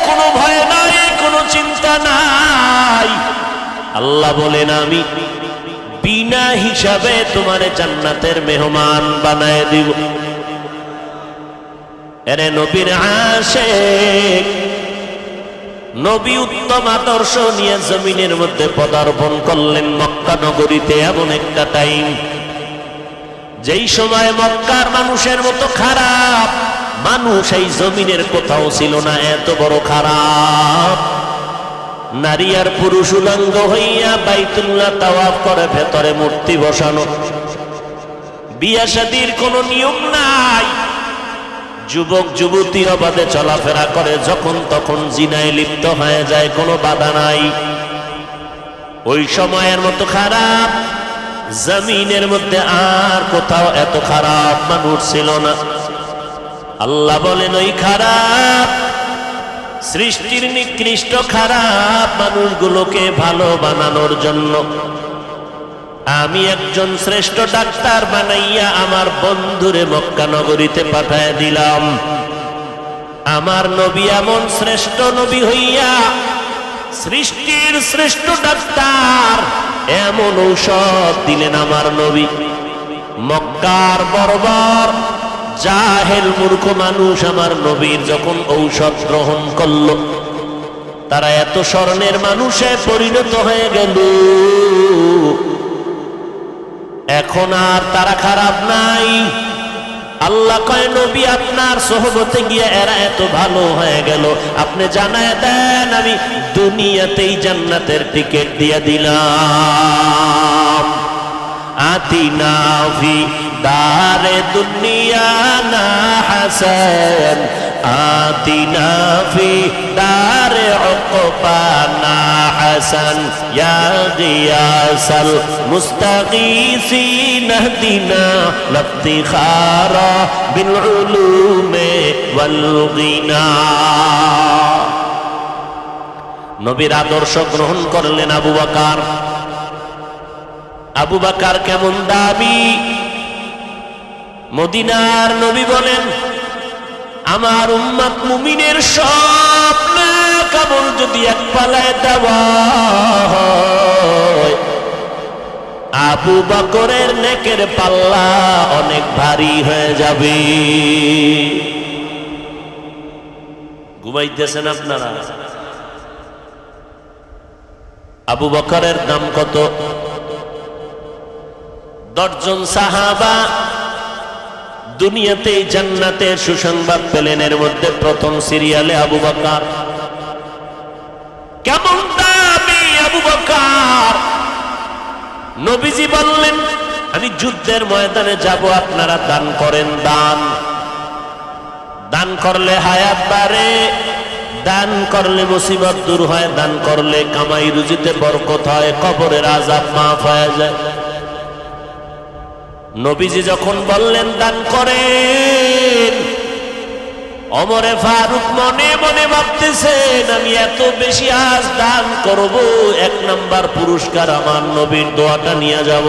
Speaker 1: কোনো ভয় নাই, কোনো চিন্তা নাই। আল্লাহ বলেন, আমি বিনা হিসাবে তোমারে জান্নাতের মেহমান বানায় দিব। এরে নবীর আশিক, নবী উত্তম আদর্শ নিয়ে জমিনের মধ্যে পদার্পণ করলেন মক্কা নগরীতে। এমন একটা টাইম, যেই সময় মক্কার মানুষের মতো খারাপ মানুষ এই জমিনের কোথাও ছিল না। এত বড় খারাপ, নারী আর পুরুষ উলঙ্গ হইয়া বাইতুল্লাহ তাওয়াফ করে, ভেতরে মূর্তি বসানো। বিয়া শাদীর কোনো নিয়ম নাই। যুবক যুবতী অবাধে চলাফেরা করে, যখন তখন জিনায় লিপ্ত হয়ে যায়, কোনো বাধা নাই। ওই সময়ের মতো খারাপ জমিনের মধ্যে আর কোথাও এত খারাপ মানুষ ছিল না। আল্লাহ বলেন, ওই খারাপ সৃষ্টির নিকৃষ্ট খারাপ মানুষগুলোকে ভালো বানানোর জন্য আমি একজন শ্রেষ্ঠ ডাক্তার বানাইয়া আমার বন্ধুরে মক্কা নগরীতে পাঠায় দিলাম। আমার নবী এমন শ্রেষ্ঠ নবী হইয়া সৃষ্টির শ্রেষ্ঠ ডাক্তার, এমন ঔষধ দিলেন আমার নবী। মক্কার বর্বর জাহেল মূর্খ মানুষ আমার নবীর যখন ঔষধ গ্রহণ করল, তারা এত স্বর্ণের মানুষে পরিণত হয়ে গেল। এখন আর তারা খারাপ নাই। আল্লাহ কয়, নবী আপনার সোহবতে গিয়ে এরা এত ভালো হয়ে গেল, আপনি জানায় দেন আমি দুনিয়াতেই জান্নাতের টিকিট দিয়ে দিলাম। আতিনা ফি দারে দুনিয়া না হাসান আতিনা ফি দারে উকবানা হাসান ইয়া গিয়াসাল মুস্তাগীসিন ইহদিনা লাফতিখারা বিল উলুমে ওয়াল গিনা। নবীর আদর্শ গ্রহণ করলেন আবু বকর। আবু বকর কেমন দামি! মদিনার নবী বলেন, আমার উম্মত মুমিনের সব নেক আমল যদি এক পাল্লায় দেওয়া হয়, আবু বকরের নেকের পাল্লা অনেক ভারী হয়ে যাবে। ঘুমাইতেছেন আপনারা? আবু বকরের দাম কত? 10 জন সাহাবা দুনিয়াতে জান্নাতের সুসংবাদ পেলেন, এর মধ্যে প্রথম সিরিয়ালে আবু বকর। কেমন দামি আবু বকর! নবীজি বললেন, আমি যুদ্ধের ময়দানে যাব, আপনারা দান করেন। দান করলে হায়াত বাড়ে, দান করলে মুসিবত দূর হয়, দান করলে কামাই রুজিতে বরকত হয়, কবরের আযাব মাফ হয়ে যায়। নবীজি যখন বললেন দান করেন, ওমরে ফারুক মনে মনে ভাবতেছেন, আমি এত বেশি আজ দান করব, 1 নাম্বার পুরস্কার আমার নবীর দোয়াটা নিয়ে যাব।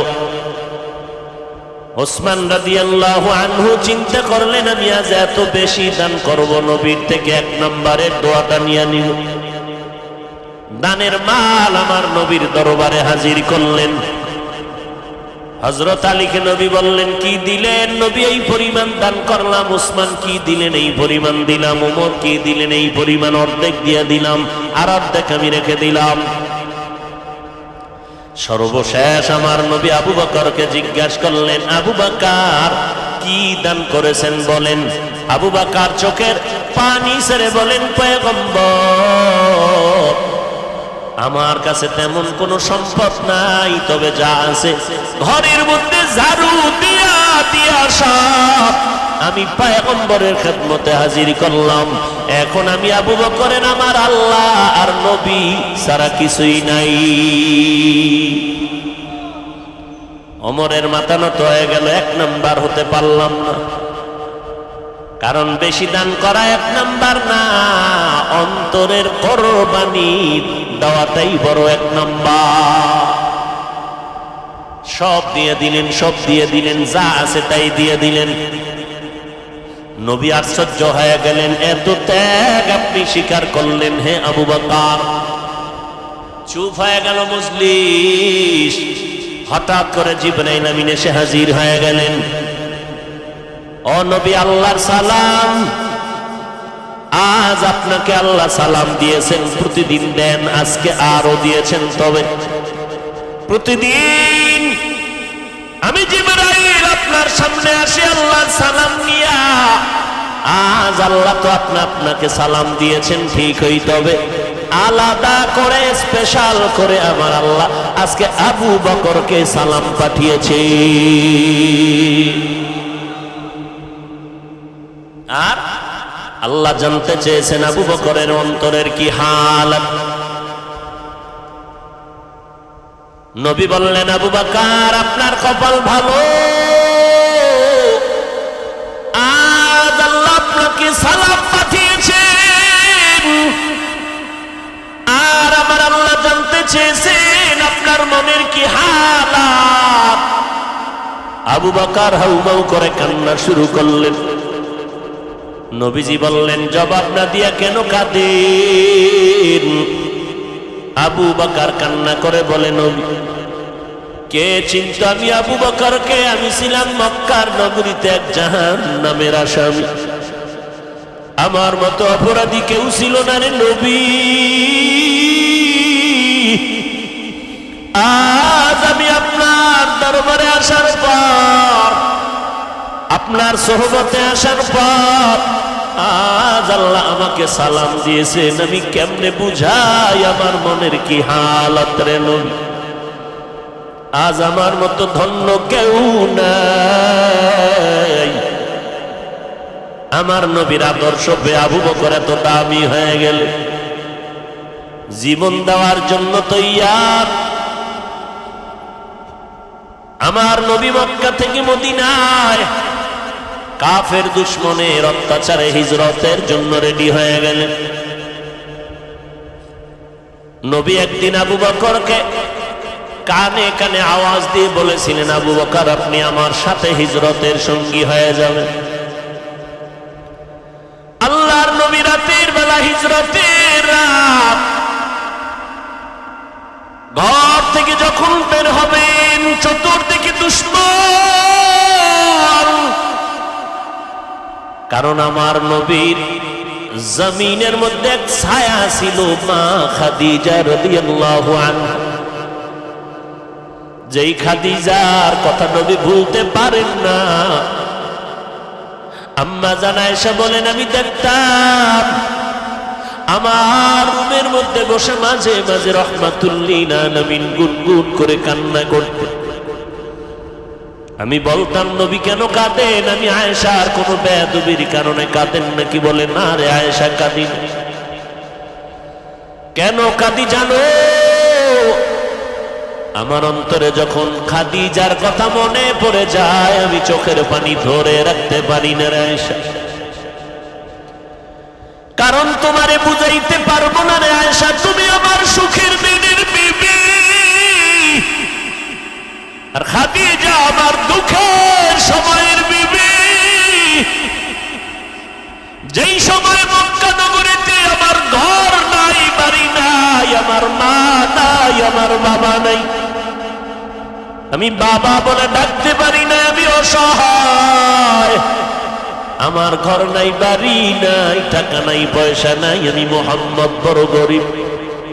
Speaker 1: ওসমান রাদিয়াল্লাহু আনহু চিন্তা করলেন, আমি আজ এত বেশি দান করব, নবীর থেকে 1 নাম্বারের দোয়াটা নিয়ে নিব। দানের মাল আমার নবীর দরবারে হাজির করলেন। হযরত আলীকে নবী বললেন, কি দিলেন? নবী, এই পরিমাণ দান করলাম। ওসমান, কি দিলেন? এই পরিমাণ দিলাম। ওমর, কি দিলেন? এই পরিমাণ, অর্ধেক দিয়ে দিলাম, আর অর্ধেক আমি রেখে দিলাম। সর্বশেষ আমার নবী আবু বকরকে জিজ্ঞাসা করলেন, আবু বকর, কি দান করেছেন বলেন? আবু বকর চোখের পানি ছেড়ে বলেন, পয়গম্বর, আমার কাছে তেমন কোনো সম্পদ নাই, তবে যা আছে ঘরের মধ্যে ঝাড়ু দিয়া দিয়া সব আমি পয়গম্বরের খেদমতে হাজির করলাম। এখন আমি আবু বকরের আমার আল্লাহ আর নবী ছাড়া কিছুই নাই। ওমরের মাথা নত হয়ে গেল, 1 নাম্বার হতে পারলাম না। কারণ বেশি দান করা 1 নাম্বার না, অন্তরের কোরবানি দেওয়াটাই বড় 1 নাম্বার। সব দিয়ে দিলেন, সব দিয়ে দিলেন, যা আছে তাই দিয়ে দিলেন। নবী আশ্চর্য হয়ে গেলেন, এত ত্যাগ আপনি স্বীকার করলেন হে আবু বকর? চুপ হয়ে গেল মজলিস। হঠাৎ করে জিবরাইল আমিন এসে হাজির হয়ে গেলেন। ও নবী, আল্লাহর সালাম। আজ আপনাকে আল্লাহ সালাম দিয়েছেন, প্রতিদিন দেন, আজকে আরো দিয়েছেন। তবে প্রতিদিন আমি জিবরাইল আপনার সামনে আসি আল্লাহর সালাম নিয়া। আজ আল্লাহ তো আপনাকে সালাম দিয়েছেন ঠিকই, তবে আলাদা করে স্পেশাল করে আমার আল্লাহ আজকে আবু বকরকে সালাম পাঠিয়েছে। আর আল্লাহ জানতে চেয়েছেন আবু বকরের অন্তরের কি হালত। নবী বললেন, আবু বকর, আপনার কপাল ভালো, আজ আল্লাহ আপনাকে সালাম পাঠিয়েছেন। আর আমার আল্লাহ জানতে চেয়েছেন আপনার মনের কি হালত। আবু বকর হাউমাউ করে কান্না শুরু করলেন। নবীজি বললেন, জবাব না দিয়া কেন কাঁদেন? আবু বকর কান্না করে বলে, নবী, কে চিনত আমি আবু বকরকে? আমি ছিলাম মক্কার নগরীতে এক জাহান্নামের আসামি। আমার মতো অপরাধী কেউ ছিল না রে নবী। আজ আমি আপনার দরবারে আসার পর, আপনার সোহবতে আসার পর আজ আল্লাহ আমাকে সালাম দিয়েছেন। আমি কেমনে বুঝাই আমার মনের কি হালত রে নবী? আজ আমার মতো ধন্য কেউ নাই। আমার নবীর আদর্শ পেয়ে আবু বকর এত দামি হয়ে গেল, জীবন দেওয়ার জন্য তৈয়ার। আমার নবী মক্কা থেকে মদিনায় কাফের দুশমনের অত্যাচারে হিজরতের জন্য রেডি হয়ে গেলেন। নবী একদিন আবু বকরকে কানে কানে আওয়াজ দিয়ে বলেছিলেন, আবু বকর আপনি আমার সাথে হিজরতের সঙ্গী হয়ে যাবেন। আল্লাহর নবী রাতের বেলা হিজরতের রাত ঘর থেকে যখন বের হবেন, চতুর্দিকে দুশমন। কারণ আমার নবীর জমিনের মধ্যে এক ছায়া ছিল, মা খাদিজা রাদিয়াল্লাহু আনহা। যেই খাদিজার কথা নবী ভুলতে পারেন না। আম্মা জান আয়েশা বলেন, আমি দেখতাম আমার রুমের মধ্যে বসে মাঝে মাঝে রহমাতুল্লিল আলামিন গুনগুন করে কান্না করতেন। আমি বলতাম, নবী কেন কাঁদেন? আমি আয়েশার কোনো বেয়াদবির কারণে কাঁদেন নাকি? বলে, না রে আয়েশা, কাঁদি না। কেন কাঁদি জানো? আমার অন্তরে যখন খাদিজার কথা মনে পড়ে যায়, আমি চোখের পানি ধরে রাখতে পারি না রে আয়েশা। কারণ তোমারে বুঝাইতে পারবো না রে আয়েশা, তুমি আমার সুখের দিনের বিবি, আর খাদিজা আমার দুঃখের সময়ের বিবি। যেই সময় মক্কা নগরীতে আমার ঘর নাই, বাড়ি নাই, আমার মা নাই, আমার বাবা নাই, আমি বাবা বলে ডাকতে পারি না, আমি অসহায়। আমার ঘর নাই, বাড়ি নাই, টাকা নাই, পয়সা নাই, আমি মুহাম্মদ বড় গরিব,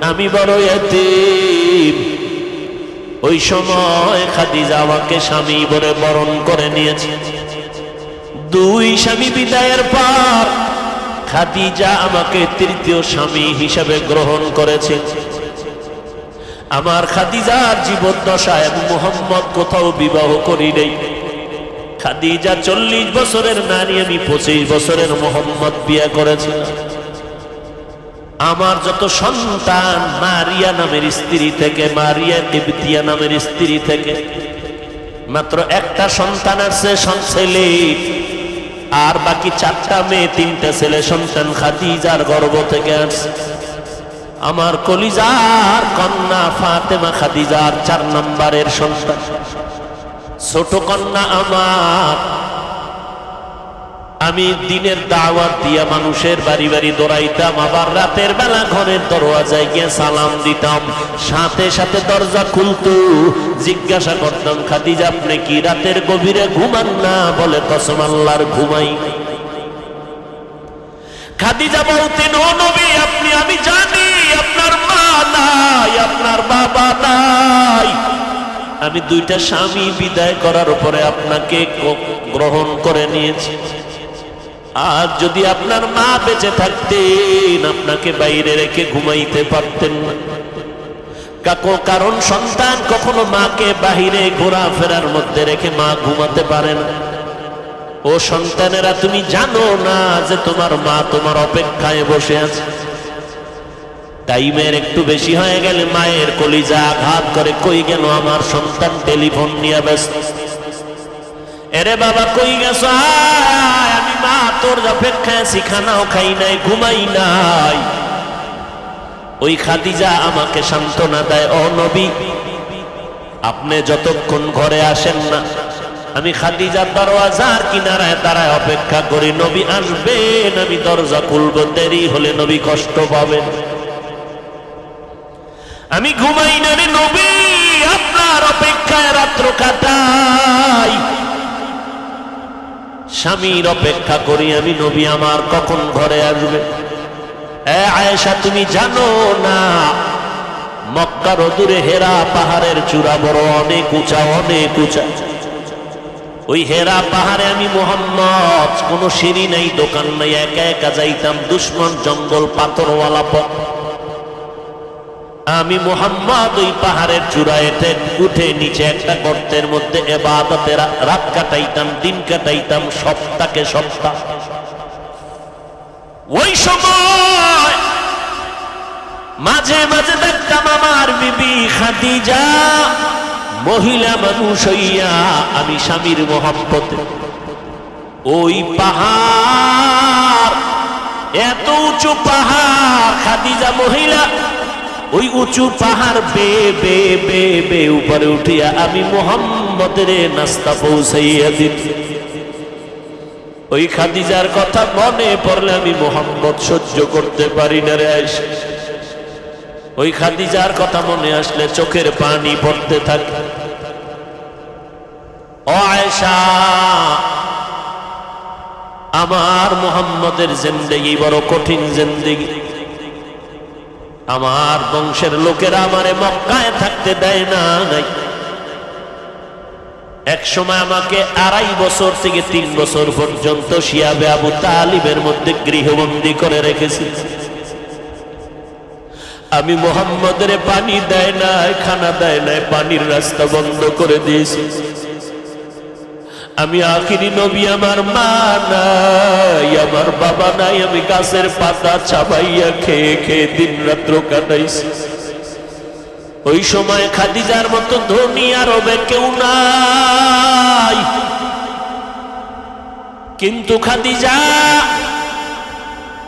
Speaker 1: আমি বড় এতিম। ওই সময় খাদিজা আমাকে স্বামী বলে বরণ করে নিয়েছে। দুই স্বামী বিদায়ের পর খাদিজা আমাকে তৃতীয় স্বামী হিসেবে গ্রহণ করেছে। আমার খাদিজার জীবদ্দশায় মুহাম্মদ কোথাও বিবাহ করি নেই। খাদিজা 40 বছরের নারী, আমি 25 বছরের মুহাম্মদ বিয়ে করেছি। আমার যত সন্তান মারিয়া নামের স্ত্রী থেকে, মারিয়া কিবতিয়া নামের স্ত্রী থেকে মাত্র একটা সন্তান আছে, ছেলে, আর বাকি 4টা মেয়ে, 3টা ছেলে সন্তান খাদিজার গর্ভ থেকে আসছে। আমার কলিজার কন্যা ফাতেমা খাদিজার 4 নম্বরের সন্তান, ছোট কন্যা আমার। আমি দিনের দাওয়াত দিয়া মানুষের বাড়ি বাড়ি দৌড়াইতাম, আবার রাতের বেলা ঘরের দরওয়াজায় গিয়ে সালাম দিতাম, সাথে সাথে দরজা খুলতো। জিজ্ঞাসা করতাম, খাদিজা আপনি কি রাতের গভীরে ঘুমান না? বলে, কসম আল্লাহর ঘুমাই। খাদিজা বলতেন, ও নবী আপনি, আমি জানি আপনার মা নাই, আপনার বাবা নাই, আমি 2টা স্বামী বিদায় করার উপরে আপনাকে গ্রহণ করে নিয়েছি। আর যদি আপনার মা বেঁচে থাকতেন, আপনাকে বাইরে রেখে ঘুমাইতে পারতেন না। কারণ সন্তান কখনো মাকে বাহিরে ঘোরাফেরার মধ্যে রেখে মা ঘুমাতে পারে না। ও সন্তানেরা, তুমি জানো না যে তোমার মা তোমার অপেক্ষায় বসে আছে? টাইমের একটু বেশি হয়ে গেলে মায়ের কলিজা আঘাত করে, কই গেল আমার সন্তান? টেলিফোন নিয়ে ব্যস্ত। এরে বাবা কই গেছ? আমি মা তোর অপেক্ষায় আছি, খানাও খাই নাই, ঘুমাই নাই। ওই খাদিজা আমাকে সান্ত্বনা দেয়, ও নবী আপনি যতক্ষণ ঘরে আসেন না, আমি খাদিজার দরওয়াজার কিনারায় দাঁড়ায় অপেক্ষা করি। নবী আসবেন, আমি দরজা খুলব, দেরি হলে নবী কষ্ট পাবেন। আমি ঘুমাই না রে নবী, আপনার অপেক্ষায় রাত্র কাটাই, স্বামীর অপেক্ষা করি আমি। নবী আমার কখন ঘরে আসবে? আয়েশা তুমি জানো না, মক্কার দূরে হেরা পাহাড়ের চূড়া বড় অনেক উঁচা, অনেক উঁচা। ওই হেরা পাহাড়ে আমি মুহাম্মদ, কোনো সিঁড়ি নাই, দোকান নাই, একা একা যাইতাম। দুশমন জঙ্গল, পাথরওয়ালা পথ। আমি মুহাম্মদ ওই পাহাড়ের চূড়ায় উঠে নিচে একটা গর্তের মধ্যে ইবাদতে রাত কাটাইতাম, দিন কাটাইতাম, সপ্তাহে সপ্তাহ। ওই সময় মাঝে মাঝে দেখতাম আমার বিবি খাদিজা মহিলা মানুষ হইয়া আমি স্বামীর মহব্বতে ওই পাহাড়, এত উঁচু পাহাড়, খাদিজা মহিলা ওই উঁচু পাহাড় বেয়ে বেয়ে বেয়ে বেয়ে উপরে উঠিয়া আমি মুহাম্মদের নাস্তা পৌঁছাইয়া দিত। ওই খাদিজার কথা মনে পড়লে আমি মুহাম্মদ সহ্য করতে পারি না রে আয়েশা। ওই খাদিজার কথা মনে আসলে চোখের পানি পড়তে থাকে। ও আয়েশা, আমার মুহাম্মদের জিন্দেগি বড় কঠিন জিন্দেগি। আমার বংশের লোকেরা আমারে মক্কায় থাকতে দেয় না নাই। এক সময় আমাকে 2.5 বছর থেকে 3 বছর পর্যন্ত শিয়াবে আবু তালিবের মধ্যে গৃহবন্দী করে রেখেছি। আমি মুহাম্মদের পানি দেয় নাই, খানা দেয় নাই, পানির রাস্তা বন্ধ করে দিয়েছি। আমি আখিরি নবী, আমার মা নাই, আমার বাবা নাই, আমি গাছের পাতা চাবাইয়া খেয়ে খেয়ে দিন রাত্র কাটাইছি। ওই সময় খাদিজার মতো ধনী আরবে কেউ নাই, কিন্তু খাদিজা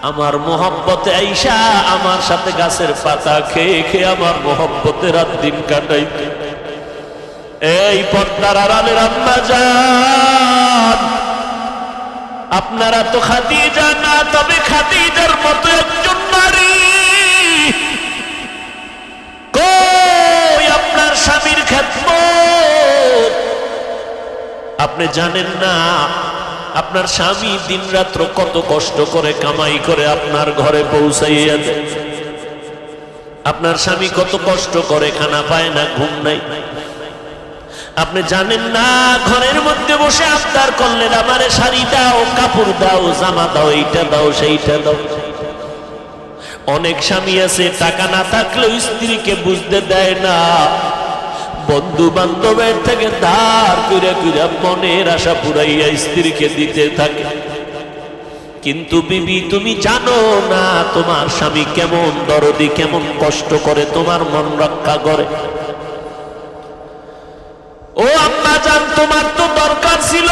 Speaker 1: আমার মোহব্বতে আইসা আমার সাথে গাছের পাতা খেয়ে খেয়ে আমার মোহব্বতে রাত দিন কাটাইতে। এই পর্দার আড়ালের আম্মা জান, আপনারা তো খাদিজা না, তবে খাদিজার মতো একজন নারী কই আপনার স্বামীর খেদমত? আপনি জানেন না আপনার স্বামী দিন রাত্র কত কষ্ট করে কামাই করে আপনার ঘরে পৌঁছাইয়া দেয়। আপনার স্বামী কত কষ্ট করে, খানা পায় না, ঘুম নাই। আপনি জানেন না ঘরের মধ্যে বসে আবদার করলেন আমারে শাড়ি দাও, কাপড় দাও, জামা দাও, এইটা দাও, সেইটা দাও। অনেক স্বামী আছে টাকা না থাকলেও স্ত্রীকে বুঝতে দেয় না, বন্ধু বান্ধবের থেকে ধার করে করে মনের আশা পুরাইয়া স্ত্রীকে দিতে থাকে। কিন্তু বিবি তুমি জানো না তোমার স্বামী কেমন দরদি, কেমন কষ্ট করে তোমার মন রক্ষা করে। ও আম্মা জান, তোমার তো দরকার ছিল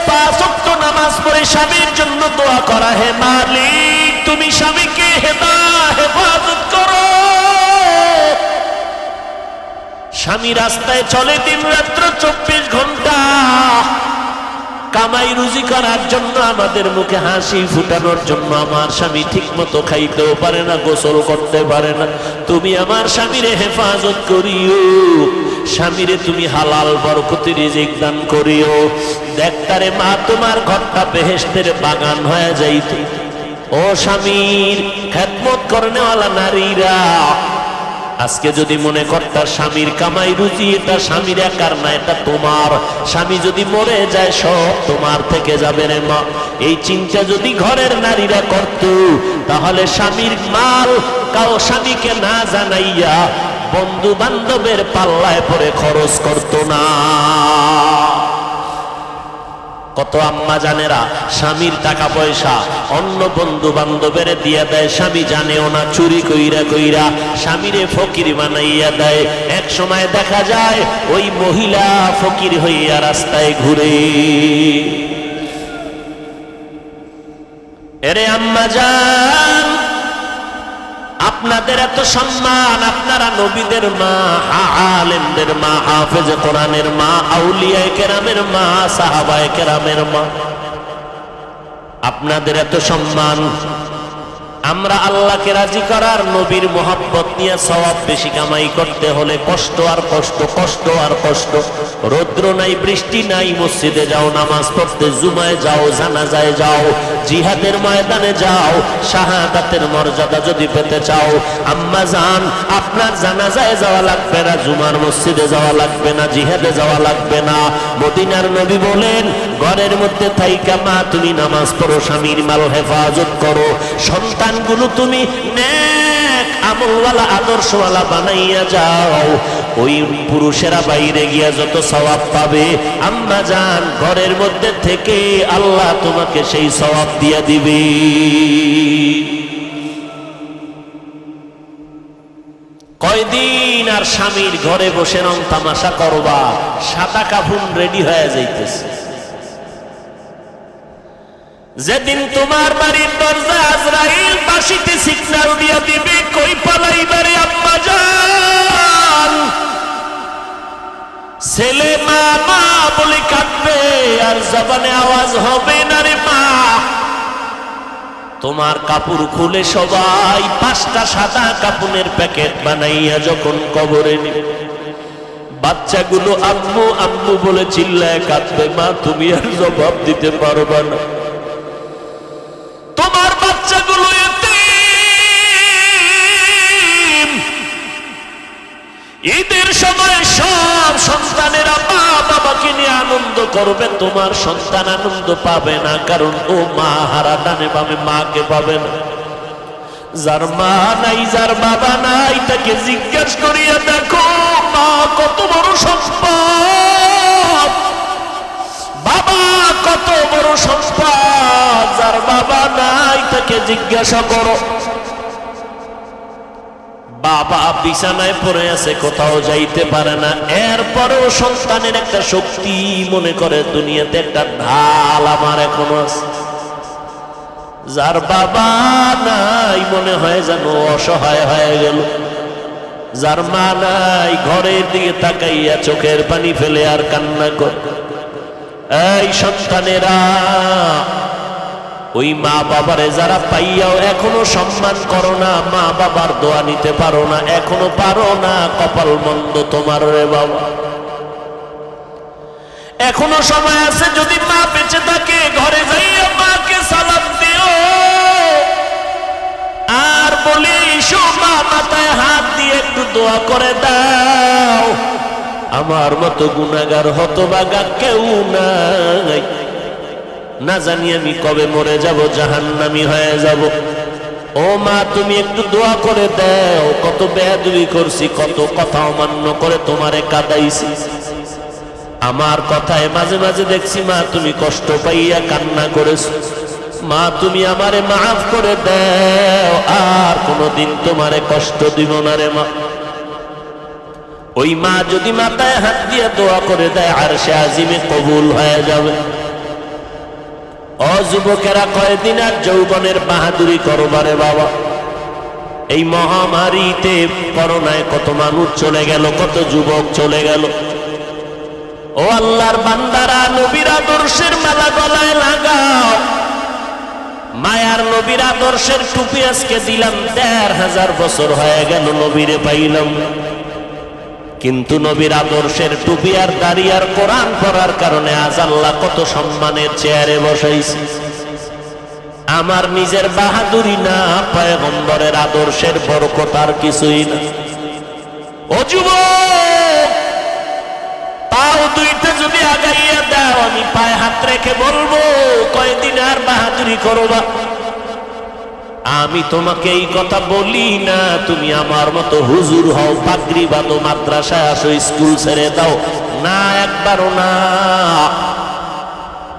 Speaker 1: 5 ওয়াক্ত নামাজ পড়ে স্বামীর জন্য দোয়া করা। হে মালিক, তুমি স্বামীকে হেফাজত করো। স্বামী রাস্তায় চলে দিন রাত্র 24 ঘন্টা কামাই রুজি করার জন্য, আমাদের মুখে হাসি ফুটানোর জন্য। আমার স্বামী ঠিক মতো খাইতেও পারে না, গোসল করতে পারে না। তুমি আমার স্বামীরে হেফাজত করিও, স্বামীরে তুমি হালাল বরকতি রিজিক দান করিও। দেখতারে মা, তোমার ঘরটা বেহেশতের বাগান হয়ে যাইত। ও স্বামীর খেদমত করনেওয়ালা নারীরা, আজকে যদি মনে করতা স্বামীর কামাই রুজি এটা স্বামীর একার না, এটা তোমার। স্বামী যদি মরে যায় সব তোমার থেকে যাবে রে মা। এই চিন্তা যদি ঘরের নারীরা করত, তাহলে স্বামীর মাল কাও স্বামীকে না জানাইয়া বন্ধু বান্ধবের পাল্লায় পরে খরচ করত না। কত আম্মা জানেরা স্বামীর টাকা পয়সা অন্য বন্ধু বান্ধবের দিয়া দেয়, স্বামী জানেও না, চুরি কইরা কইরা স্বামীরে ফকির বানাইয়া দেয়। এক সময় দেখা যায় ওই মহিলা ফকির হইয়া রাস্তায় ঘুরে। এরে আম্মা জান, আপনাদের এত সম্মান, আপনারা নবীদের মা, আলেমদের মা, হাফেজ কোরআনের মা, আউলিয়ায়ে কেরামের মা, সাহাবায়ে কেরামের মা, আপনাদের এত সম্মান। আমরা আল্লাহকে রাজি করার, নবীর মোহাব্বত নিয়ে সওয়াব বেশি কামাই করতে হলে কষ্ট আর কষ্ট, কষ্ট আর কষ্ট। রৌদ্র নাই, বৃষ্টি নাই, মসজিদে যাও নামাজ পড়তে, জুমায় যাও, জানাজায় যাও, জিহাদের ময়দানে যাও। শাহাদাতের মর্যাদা যদি পেতে চাও, আম্মা জান, আপনার জানাজায় যাওয়া লাগবে না, জুমার মসজিদে যাওয়া লাগবে না, জিহাদে যাওয়া লাগবে না। মদিনার নবী বলেন, ঘরের মধ্যে থাইকা মা তুমি নামাজ পড়ো, স্বামীর মাল হেফাজত করো, সন্তানগুলো তুমি নেক আমলওয়ালা আদর্শওয়ালা বানাইয়া যাও, ওই পুরুষেরা বাইরে গিয়া যত সওয়াব পাবে, আম্মা জান ঘরের মধ্যে থেকে আল্লাহ তোমাকে সেই সওয়াব দিয়া দিবে। কয়দিন আর স্বামীর ঘরে বসে রং তামাশা করবা, সাদা কাফন রেডি হয়ে যাইতেছে। যেদিন তোমার বাড়ির দরজা আজরাইল বাঁশিতে সিগন্যাল দিয়া দিবে, কই পালাইবারে আম্মা জান, ছেলে মা মা বলে কাঁদবে আর জবানে আওয়াজ হবে না রে মা। তোমার কাপড় খুলে সবাই 5টা সাদা কাপড়ের প্যাকেট বানাইয়া যখন কবরে নিবে, বাচ্চাগুলো আম্মু আম্মু বলে চিল্লায় কাঁদবে, মা তুমি আর জবাব দিতে পারবা না। তোমার বাচ্চাগুলো এতিম, ঈদের সময় সব সন্তানেরা মা বাবাকে নিয়ে আনন্দ করবে, তোমার সন্তান আনন্দ পাবে না, কারণ ও মা হারা, ডানে বামে মাকে পাবে না। যার মা নাই, যার বাবা নাই, তাকে জিজ্ঞেস করিয়া দেখো মা কত বড় সম্পদ, বাবা কত বড় সম্পদ। যার বাবা নাই তাকে জিজ্ঞাসা করো, বাবা বিছানায় পড়ে আছে, কোথাও যাইতে পারে না, এরপরেও সন্তানের একটা শক্তি মনে করে দুনিয়াতে একটা ঢাল আমার এখনো আছে। যার বাবা নাই মনে হয় যেন অসহায় হয়ে গেল। যার মা নাই ঘরের দিকে তাকাইয়া চোখের পানি ফেলে আর কান্না করে। এই সন্তানেরা, ওই মা বাবারে যারা পাইয়াও এখনো সম্মান করো না, মা বাবার দোয়া নিতে পারো না, এখনো পারো না, কপাল মন্দ তোমার রে বাবা। এখনো সময় আছে, যদি মা বেঁচে থাকে ঘরে যাইয়া মাকে সালাম দিও আর বলে এসো মা, মাথায় হাত দিয়ে একটু দোয়া করে দাও। আমার মতো গুনাহগার হতভাগা কেউ নাই, না জানি আমি কবে মরে যাব, জাহান্নামী হয়ে যাব। ও মা তুমি একটু দোয়া করে দাও, কত বেয়াদবি করছি, কত কথা অমান্য করে তোমারে কাঁদাইছি। আমার কথায় মাঝে মাঝে দেখছি মা তুমি কষ্ট পাইয়া কান্না করেছো, মা তুমি আমারে মাফ করে দাও, আর কোনোদিন তোমারে কষ্ট দিব না রে মা। ওই মা যদি মাথায় হাত দিয়ে দোয়া করে দেয়, আরশে আজিমে কবুল হয়ে যাবে। অযুবকেরা কয়দিন আর যৌবনের বাহাদুরি করবারে বাবা। এই মহামারীতে করোনায় কত মানুষ চলে গেল, কত যুবক চলে গেল। ও আল্লাহর বান্দারা, নবীর আদর্শের মালা গলায় লাগাও। মায়ার নবীর আদর্শের টুপি আজকে দিলাম, ১৫০০ বছর হয়ে গেল নবীরে পাইলাম, কিন্তু নবীর আদর্শের টুপি আর দাড়ি আর কোরআন পড়ার কারণে আজ আল্লাহ কত সম্মানের চেয়ারে বসাইছি। আমার নিজের বাহাদুরি না, পয়গম্বরের আদর্শের বরকত আর কিছুই না। ও যুবক, পাও দুইটা যদি আগাইয়া দাও, আমি পায়ে হাত রেখে বলবো কয়দিন আর বাহাদুরি করবা। আমি তোমাকে এই কথা বলি না তুমি আমার মতো হুজুর হও, পাগড়ি বাঁধো, মাদ্রাসায় আসো, স্কুল ছেড়ে দাও, না একবারও না।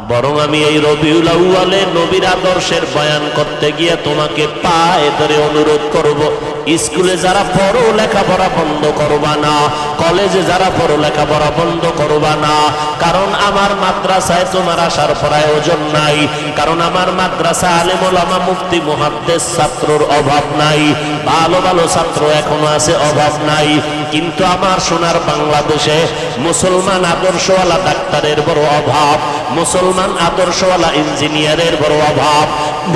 Speaker 1: বরং আমি এই রবিউল আউয়ালে নবীর আদর্শের বয়ান করতে গিয়ে তোমাকে পায়ে ধরে অনুরোধ করব, স্কুলে যারা পড়ো লেখাপড়া বন্ধ করবা না, কলেজে যারা পড়ো লেখাপড়া বন্ধ করবা না। কারণ আমার মাদ্রাসায় তোমার আসার প্রয়োজন নাই, কারণ আমার মাদ্রাসা আলেম ওলামা মুফতি মুহাদ্দিস ছাত্রর অভাব নাই, ভালো ভালো ছাত্র এখনো আছে, অভাব নাই। কিন্তু আমার সোনার বাংলাদেশে মুসলমান আদর্শওয়ালা ডাক্তারের বড় অভাব, মুসলমান আদর্শওয়ালা ইঞ্জিনিয়ারের বড় অভাব,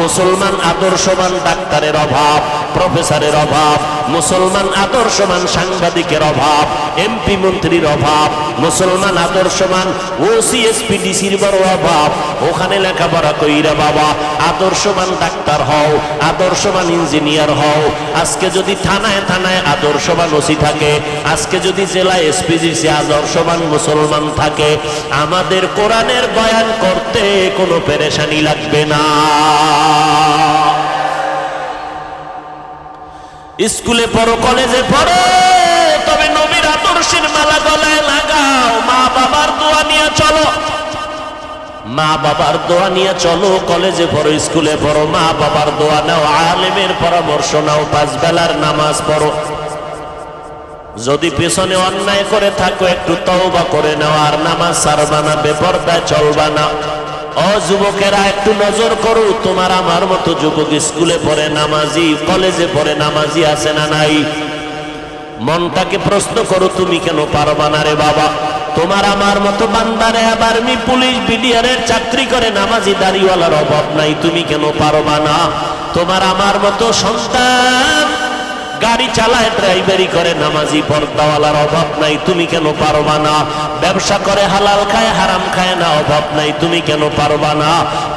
Speaker 1: মুসলমান আদর্শবান ডাক্তারের অভাব, প্রফেসরের অভাব, মুসলমান আদর্শবান সাংবাদিকের অভাব, এমপি মন্ত্রীর অভাব, মুসলমান আদর্শবান ওসিএসপিডিসির বড় অভাব। ওখানে লেখাপড়া কইরা বাবা আদর্শবান ডাক্তার হও, আদর্শবান ইঞ্জিনিয়ার হও। আজকে যদি থানায় থানায় আদর্শবান ওসি থাকে, আজকে যদি জেলায় এসপিডিসি আদর্শবান মুসলমান থাকে, আমাদের কোরআনের বয়ান করতে কোনো পেরেশানি লাগবে না। স্কুলে পড়ো, কলেজে পড়ো, তবে নবীর আদর্শের মালা গলায় লাগাও। মা বাবার দোয়া নিয়ে চলো, মা বাবার দোয়া নিয়ে চলো। কলেজে পড়ো, স্কুলে পড়ো, মা বাবার দোয়া নাও, আলেমের পরামর্শ নাও, 5 বেলার নামাজ পড়ো। যদি পেছনে অন্যায় করে থাকো একটু তওবা করে নাও, আর নামাজ ছাড়বা না, বেপরদায় চলবা না। ও যুবকেরা, একটু নজর করো, তোমার আমার মতো যুবক স্কুলে পড়ে নামাজি, কলেজে পড়ে নামাজি আছে না নাই? মনটাকে প্রশ্ন করো, তুমি কেন পারবা না রে বাবা? তোমার আমার মতো বান্দারে আবার আর্মি, পুলিশ, বিডিআরের চাকরি করে নামাজি দাড়িওয়ালার অভাব নাই, তুমি কেন পারবা না? তোমার আমার মতো সন্তান গাড়ি চালায়, ড্রাইভারি করে নামাজি পর্দাওয়ালার অভাব নাই, তুমি কেন পারবা না? ব্যবসা করে হালাল খায় হারাম খায় না, অভাব নাই, তুমি কেন পারবা না?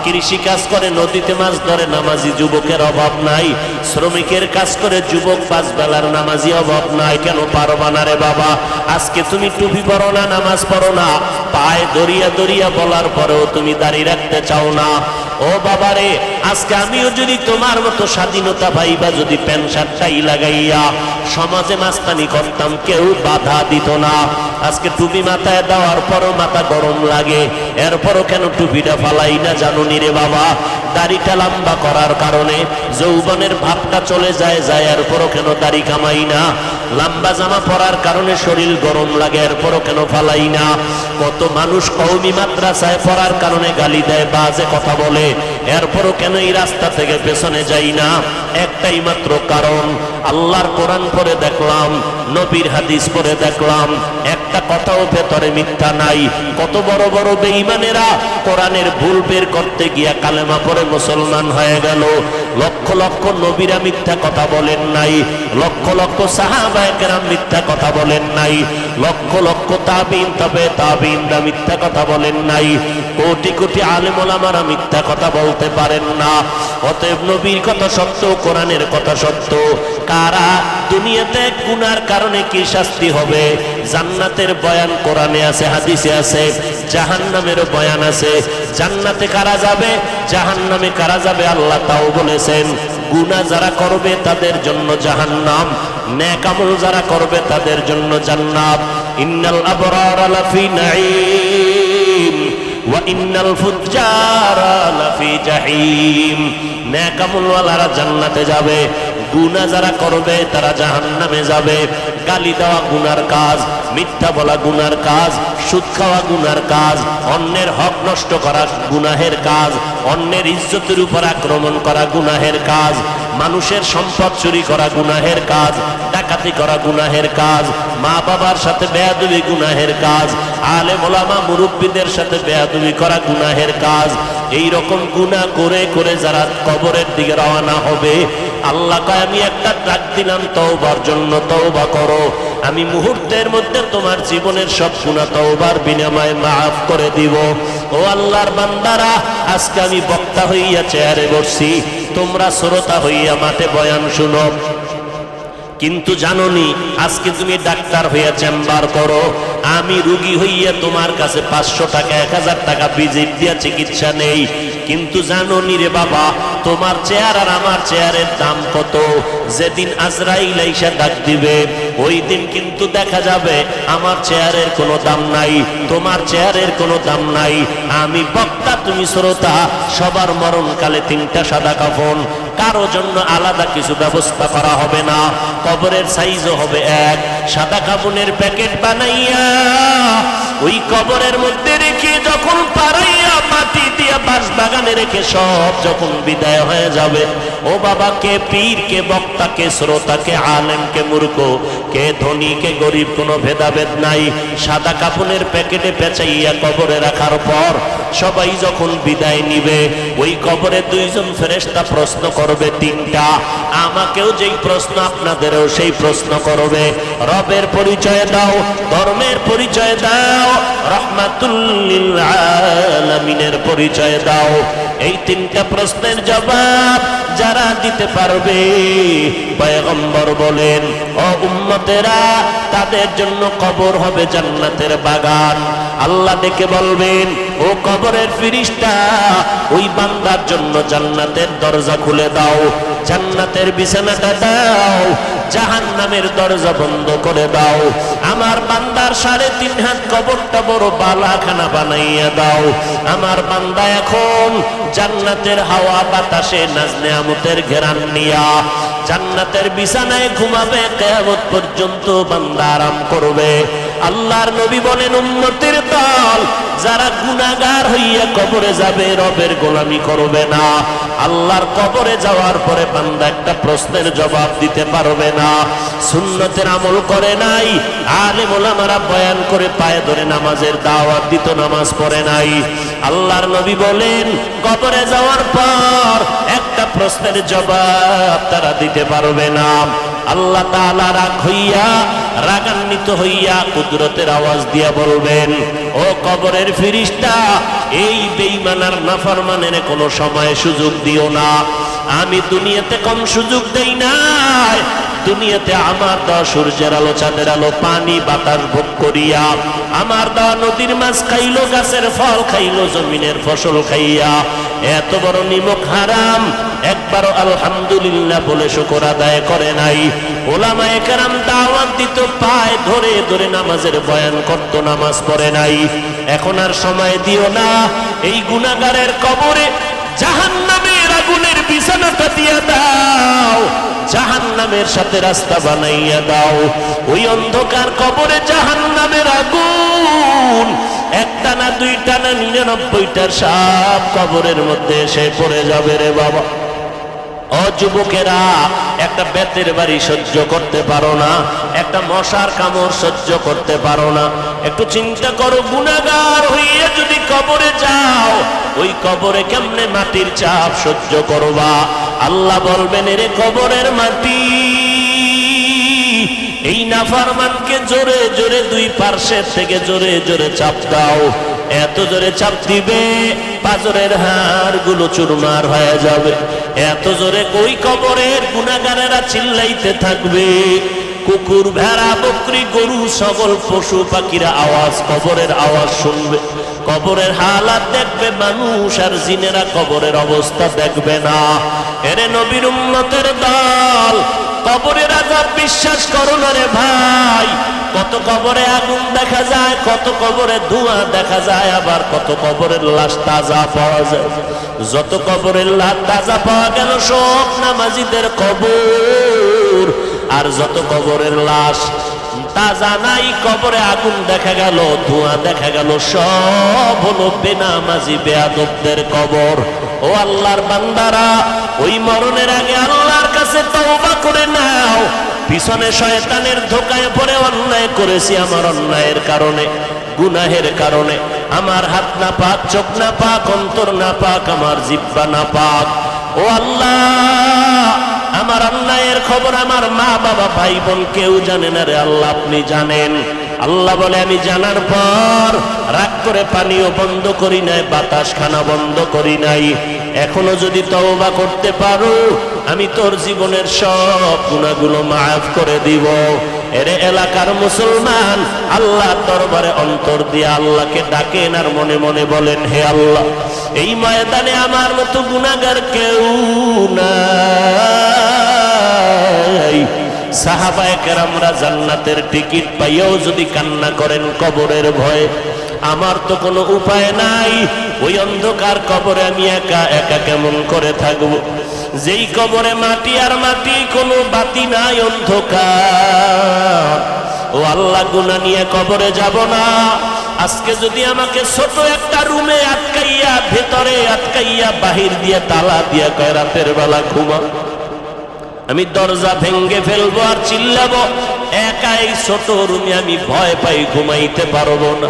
Speaker 1: কৃষি কাজ করে নদীতে মাছ ধরে নামাজি যুবকের অভাব নাই, শ্রমিকের কাজ করে যুবক 5 বেলার নামাজি অভাব নাই, কেন পারবা না রে বাবা? আজকে তুমি টুপি পরো না, নামাজ পড়ো না, পায়ে দরিয়া দরিয়া বলার পরেও তুমি দাঁড়িয়ে রাখতে চাও না। ও বাবারে, আজকে আমিও যদি তোমার মতো স্বাধীনতা পাইবা, যদি প্যান্ট শার্ট টাই লাগাইয়া সমাজে মাস্তানি করতাম, কেউ বাধা দিত না। আজকে টুপি মাথায় দেওয়ার পরও মাথা গরম লাগে, এরপরও কেন টুপিটা ফালাই না জানো নি রে বাবা? দাড়িটা লম্বা করার কারণে যৌবনের ভাবটা চলে যায়, এরপরও কেন দাড়ি কামাই না? লম্বা জামা পরার কারণে শরীর গরম লাগে, এরপরও কেন ফালাই না? কত মানুষ কওমি মাদ্রাসায় পড়ার কারণে গালি দেয়, বাজে কথা বলে, এরপরও কেন এই রাস্তা থেকে পেছনে যাই না? একটাই মাত্র কারণ, আল্লাহর কোরআন পড়ে দেখলাম, নবীর হাদিস পড়ে দেখলাম, একটা কথাও ভেতরে মিথ্যা নাই। কত বড় বড় বেঈমানেরা কোরআনের ভুল বের করতে গিয়া কালেমা পড়ে মুসলমান হয়ে গেল। লক্ষ লক্ষ নবীরা মিথ্যা কথা বলেন নাই, লক্ষ লক্ষ সাহাবায়ে কেরাম মিথ্যা কথা বলেন নাই, লক্ষ লক্ষ তাবিঈন, তবে তাবিঈনরা মিথ্যা কথা বলেন নাই, কোটি কোটি আলেম ওলামারা মিথ্যা কথা বলতে পারেন না। অতএব নবীর কথা সত্য, কোরআনের কথা সত্য। কারা দুনিয়াতে গুনার কারণে কি শাস্তি হবে, জান্নাতের বয়ান কোরআনে আছে, হাদিসে আছে, জাহান্নামের বয়ান আছে। জান্নাতে কারা যাবে, জাহান্নামে কারা যাবে, আল্লাহ তাও বলেছেন। গুনাহ যারা করবে তাদের জন্য জাহান্নাম, নেক আমল যারা করবে তাদের জন্য জান্নাত। ইন্নাল আবরারা লাফি নাঈম ওয়া ইন্নাল ফুজ্জারা লাফি জাহিম। নেক আমলওয়ালারা জান্নাতে যাবে, গুনাহ যারা করবে তারা জাহান্নামে যাবে। গালি দেওয়া গুনার কাজ, মিথ্যা বলা গুনার কাজ, সুদ খাওয়া গুনার কাজ, অন্যের হক নষ্ট করা গুনাহের কাজ, অন্যের ইজ্জতের উপর আক্রমণ করা গুনাহের কাজ, মানুষের সম্পদ চুরি করা গুনাহের কাজ, ডাকাতি করা গুনাহের কাজ, মা বাবার সাথে বেয়াদবি গুনাহের কাজ, আলেম ওলামা মুরব্বীদের সাথে বেয়াদবি করা গুনাহের কাজ। এই রকম গুনাহ করে করে যারা কবরের দিকে রওনা হবে, আল্লাহ কয় আমি একটা ডাক দিলাম তওবার জন্য, তওবা করো, আমি মুহূর্তের মধ্যে তোমার জীবনের সব গুনাহ তওবার বিনিময়ে মাফ করে দিব। ও আল্লাহর বান্দারা, আজকে আমি বক্তা হইয়া চেয়ারে বসছি, তোমরা শ্রোতা হইয়া মাঠে বয়ান শুনো। কিন্তু জানোনি, আজকে তুমি ডাক্তার হইয়া চেম্বার করো, আমি রুগী হইয়া তোমার কাছে 500 টাকা 1000 টাকা ভিজিট দিয়া চিকিৎসা নেই। কিন্তু জানোনি রে বাবা, তোমার চেয়ার আর আমার চেয়ারের দাম কত? যেদিন আজরাইল আইসা ডাক দিবে, ওই দিন কিন্তু দেখা যাবে আমার চেয়ারের কোনো দাম নাই, তোমার চেয়ারের কোনো দাম নাই। আমি বক্তা, তুমি শ্রোতা, সবার মরণকালে 3টা সাদা কাফন, কারো জন্য আলাদা কিছু ব্যবস্থা করা হবে না। কবরের সাইজও হবে এক, সাদা কাফনের প্যাকেট বানাইয়া ওই কবরের মধ্যে রেখে যখন পারাইয়া মাটি দিয়া বাঁশ বাগানে রেখে সব যখন বিদায় হয়ে যাবে, ও বাবা, কে পীর, কে বক্তা, কে শ্রোতা, কে আলেম, কে মূর্খ, কে ধনী, কে গরিব, কোনো ভেদাভেদ নাই। সাদা কাফনের প্যাকেটে পেঁচাইয়া কবরে রাখার পর সবাই যখন বিদায় নিবে, ওই কবরে 2 জন ফেরেশতা প্রশ্ন করবে 3টা। আমাকেও যেই প্রশ্ন, আপনাদেরও সেই প্রশ্ন করবে। রবের পরিচয় দাও, ধর্মের পরিচয় দাও, রাহমাতুল লিল আলামিনের পরিচয় দাও। এই 3টা প্রশ্নের জবাব যারা দিতে পারবে, পয়গম্বর বলেন, ও উম্মতেরা, তাদের জন্য কবর হবে জান্নাতের বাগান। আল্লাহ ডেকে বলবেন, ও কবরের ফেরেশতা, ওই বান্দার জন্য জান্নাতের দরজা খুলে দাও। জান্নাতের বিছানাটা দাও, জাহান্নামের দরজা বন্ধ করে দাও। আমার বান্দার 3.5 হাত কবরটা বড় বালাখানা বানাইয়া দাও। আমার বান্দা এখন জান্নাতের হাওয়া বাতাসে নাজ নেয়ামতের ঘেরান নিয়া জান্নাতের বিছানায় ঘুমাবে, কিয়ামত পর্যন্ত বান্দা আরাম করবে। আল্লাহর নবী বলেন, উম্মতের দল যারা গুনাহগার হইয়া কবরে যাবে, রবের গোলামি করবে না, আল্লাহর কবরে যাওয়ার পরে বান্দা একটা প্রশ্নের জবাব দিতে পারবে না। সুন্নতের আমল করে নাই, আলেম ওলামারা বয়ান করে পায়ে ধরে নামাজের দাওয়াত দিত, নামাজ পড়ে নাই। আল্লাহর নবী বলেন, কবরে যাওয়ার পর একটা প্রশ্নের জবাব তারা দিতে পারবে না। আল্লাহ তাআলা রাগান্বিত হইয়া কুদরতের আওয়াজ দিয়া বলবেন, ও কবরের ফেরেশতা, এই বেঈমান আর নাফরমানের কোনো সময় সুযোগ দিও না। আমি দুনিয়াতে কম সুযোগ দেই নাই, দুনিয়াতে আমার দেওয়া সূর্যের আলো, চাঁদের আলো, পানি বাতাস ভোগ করিয়া, আমার দেওয়া নদীর মাছ খাইলো, গাছের ফল খাইলো, জমিনের ফসল খাইয়া এত বড় নিমক হারাম একবারও আলহামদুলিল্লাহ বলে শুকর আদায় করে নাই। ওলামায়ে কেরাম দাওয়াত দিত, পায়ে ধরে ধরে নামাজের বয়ান করত, নামাজ পড়ে নাই। এখন আর সময় দিও না, এই গুনাহগারের কবরে জাহান্নামের আগুনের বিছানাটা দিয়ে দাও, জাহান্নামের সাথে রাস্তা বানাইয়া দাও। ওই অন্ধকার কবরে জাহান্নামের আগুন একটা না, দুইটা না, 99টার সাপ কবরের মধ্যে এসে পড়ে যাবে রে বাবা। ও যুবকেরা, একটা বেতের বাড়ি সহ্য করতে পারো না, একটা মশার কামড় সহ্য করতে পারো না। একটু চিন্তা করো, গুনাহগার হইয়া যদি কবরে যাও, ওই কবরে কেমনে মাটির চাপ সহ্য করবা? আল্লাহ বলবেন, এরে কবরের মাটি, এই নাফরমানকে জোরে জোরে দুই পার্শ্বের থেকে জোরে জোরে চাপ দাও। এত জোরে চাপ দিবে পাজরের হাড়গুলো চুরমার হয়ে যাবে। এত জোরে ওই কবরের গুনাহগারেরা চিল্লাইতে থাকবে। কুকুর, ভেড়া, বকরি, গরু, সকল পশু পাখিরা কবরের আওয়াজ শুনবে, কবরের হালাত দেখবে। মানুষ আর জিনেরা কবরের অবস্থা দেখবে না। এরে নবীর উম্মতের দল, কবরের আযাব বিশ্বাস করো না রে ভাই। কত কবরে আগুন দেখা যায়, কত কবরে ধোঁয়া দেখা যায়, আবার কত কবরের লাশ তাজা পাওয়া যায়। যত কবরের লাশ তাজা পাওয়া গেল সব নামাজীদের কবর, আর যত কবরের লাশ তাজা নাই, কবরে আগুন দেখা গেল, ধোঁয়া দেখা গেল, সব হলো বেনামাজি বেয়াদবদের কবর। ও আল্লাহর বান্দারা, ওই মরণের আগে আল্লাহর কাছে তওবা করে নাও। পিছনে শয়তানের ধোকায় পড়ে অন্যায় করেছি, আমার অন্যায়ের কারণে, গুনাহের কারণে। আমার হাত না পাক, চোখ না পাক, অন্তর না পাক, আমার জিহ্বা না পাক। ও আল্লাহ, আমার অন্যায়ের খবর আমার মা বাবা ভাই বোন কেউ জানে না রে আল্লাহ, আপনি জানেন। আল্লাহ বলে, আমি জানার পর রাগ করে পানিও বন্ধ করি নাই, বাতাস খানা বন্ধ করি নাই। এখনো যদি তওবা করতে পারো, আমি তোর জীবনের সব গুনাহগুলো মাফ করে দিব। এর এলাকার মুসলমান আল্লাহর দরবারে অন্তর দিয়ে আল্লাহকে ডাকেন আর মনে মনে বলেন, হে আল্লাহ, এই ময়দানে আমার মতো গুনাহগার কেউ নাই। সাহাবায়ে কেরামরা জান্নাতের টিকিট পাইয়াও যদি কান্না করেন কবরের ভয়ে, আমার তো কোনো উপায় নাই। ওই অন্ধকার কবরে আমি একা একা কেমন করে থাকবো? যেই কবরে মাটি আর মাটি, কোনো বাতি নাই, অন্ধকার। ও আল্লাহ, গুনাহ নিয়ে কবরে যাব না। আজকে যদি আমাকে ছোট একটা রুমে আটকাইয়া, ভেতরে আটকাইয়া, বাহির দিয়ে তালা দিয়া কয় রাতের বেলা ঘুমা, আমি দরজা ভেঙ্গে ফেলবো আর চিল্লাবো, একা এই ছোট রুমে আমি ভয় পাই, ঘুমাইতে পারবো না।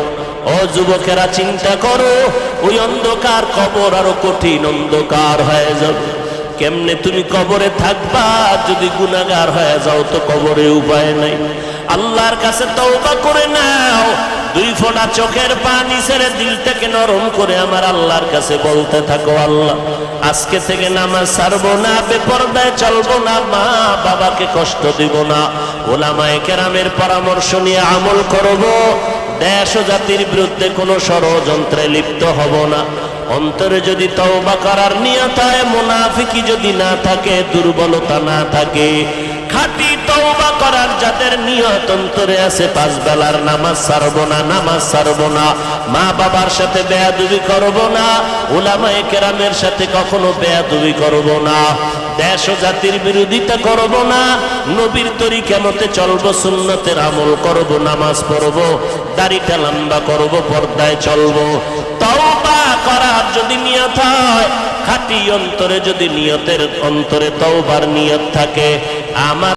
Speaker 1: ও যুবকেরা, চিন্তা করো, ওই অন্ধকার কবর আরো কঠিন অন্ধকার হয়ে যাবে। কেমনে তুমি কবরে থাকবা? যদি গুনাহগার হয়ে যাও তো কবরে উপায় নাই। আল্লাহর কাছে তওবা করে নাও। 2 ফোঁটা চোখের পানি ছেড়ে দিলটাকে নরম করে আমার আল্লাহর কাছে বলতে থাকো, আল্লাহ, আজকে থেকে নামাজ ছাড়বো না, বেপরদায় চলবো না, মা বাবাকে কষ্ট দিব না, ওলামায়ে কেরামের পরামর্শ নিয়ে আমল করব, দেশ ও জাতির বিরুদ্ধে কোনো ষড়যন্ত্রে লিপ্ত হব না। অন্তরে যদি তওবা করার নিয়ত হয়, মুনাফিকি যদি না থাকে, দুর্বলতা না থাকে, খাঁটি তওবা করার যাদের নিয়ত অন্তরে আছে, 5 বেলার নামাজ ছাড়বো না, নামাজ ছাড়বো না, মা বাবার সাথে বেয়াদবি করব না, উলামায়ে কেরামের সাথে কখনো বেয়াদবি করব না, দেশ ও জাতির বিরোধিতা করব না, নবীর তরিকা মতে চলবো, সুন্নতের আমল করব, নামাজ পড়ব, দাড়িটা লম্বা করব, পর্দায় চলবো। তওবা করার যদি নিয়ত হয়, খাঁটি অন্তরে যদি নিয়তের অন্তরে তওবার নিয়ত থাকে, আমার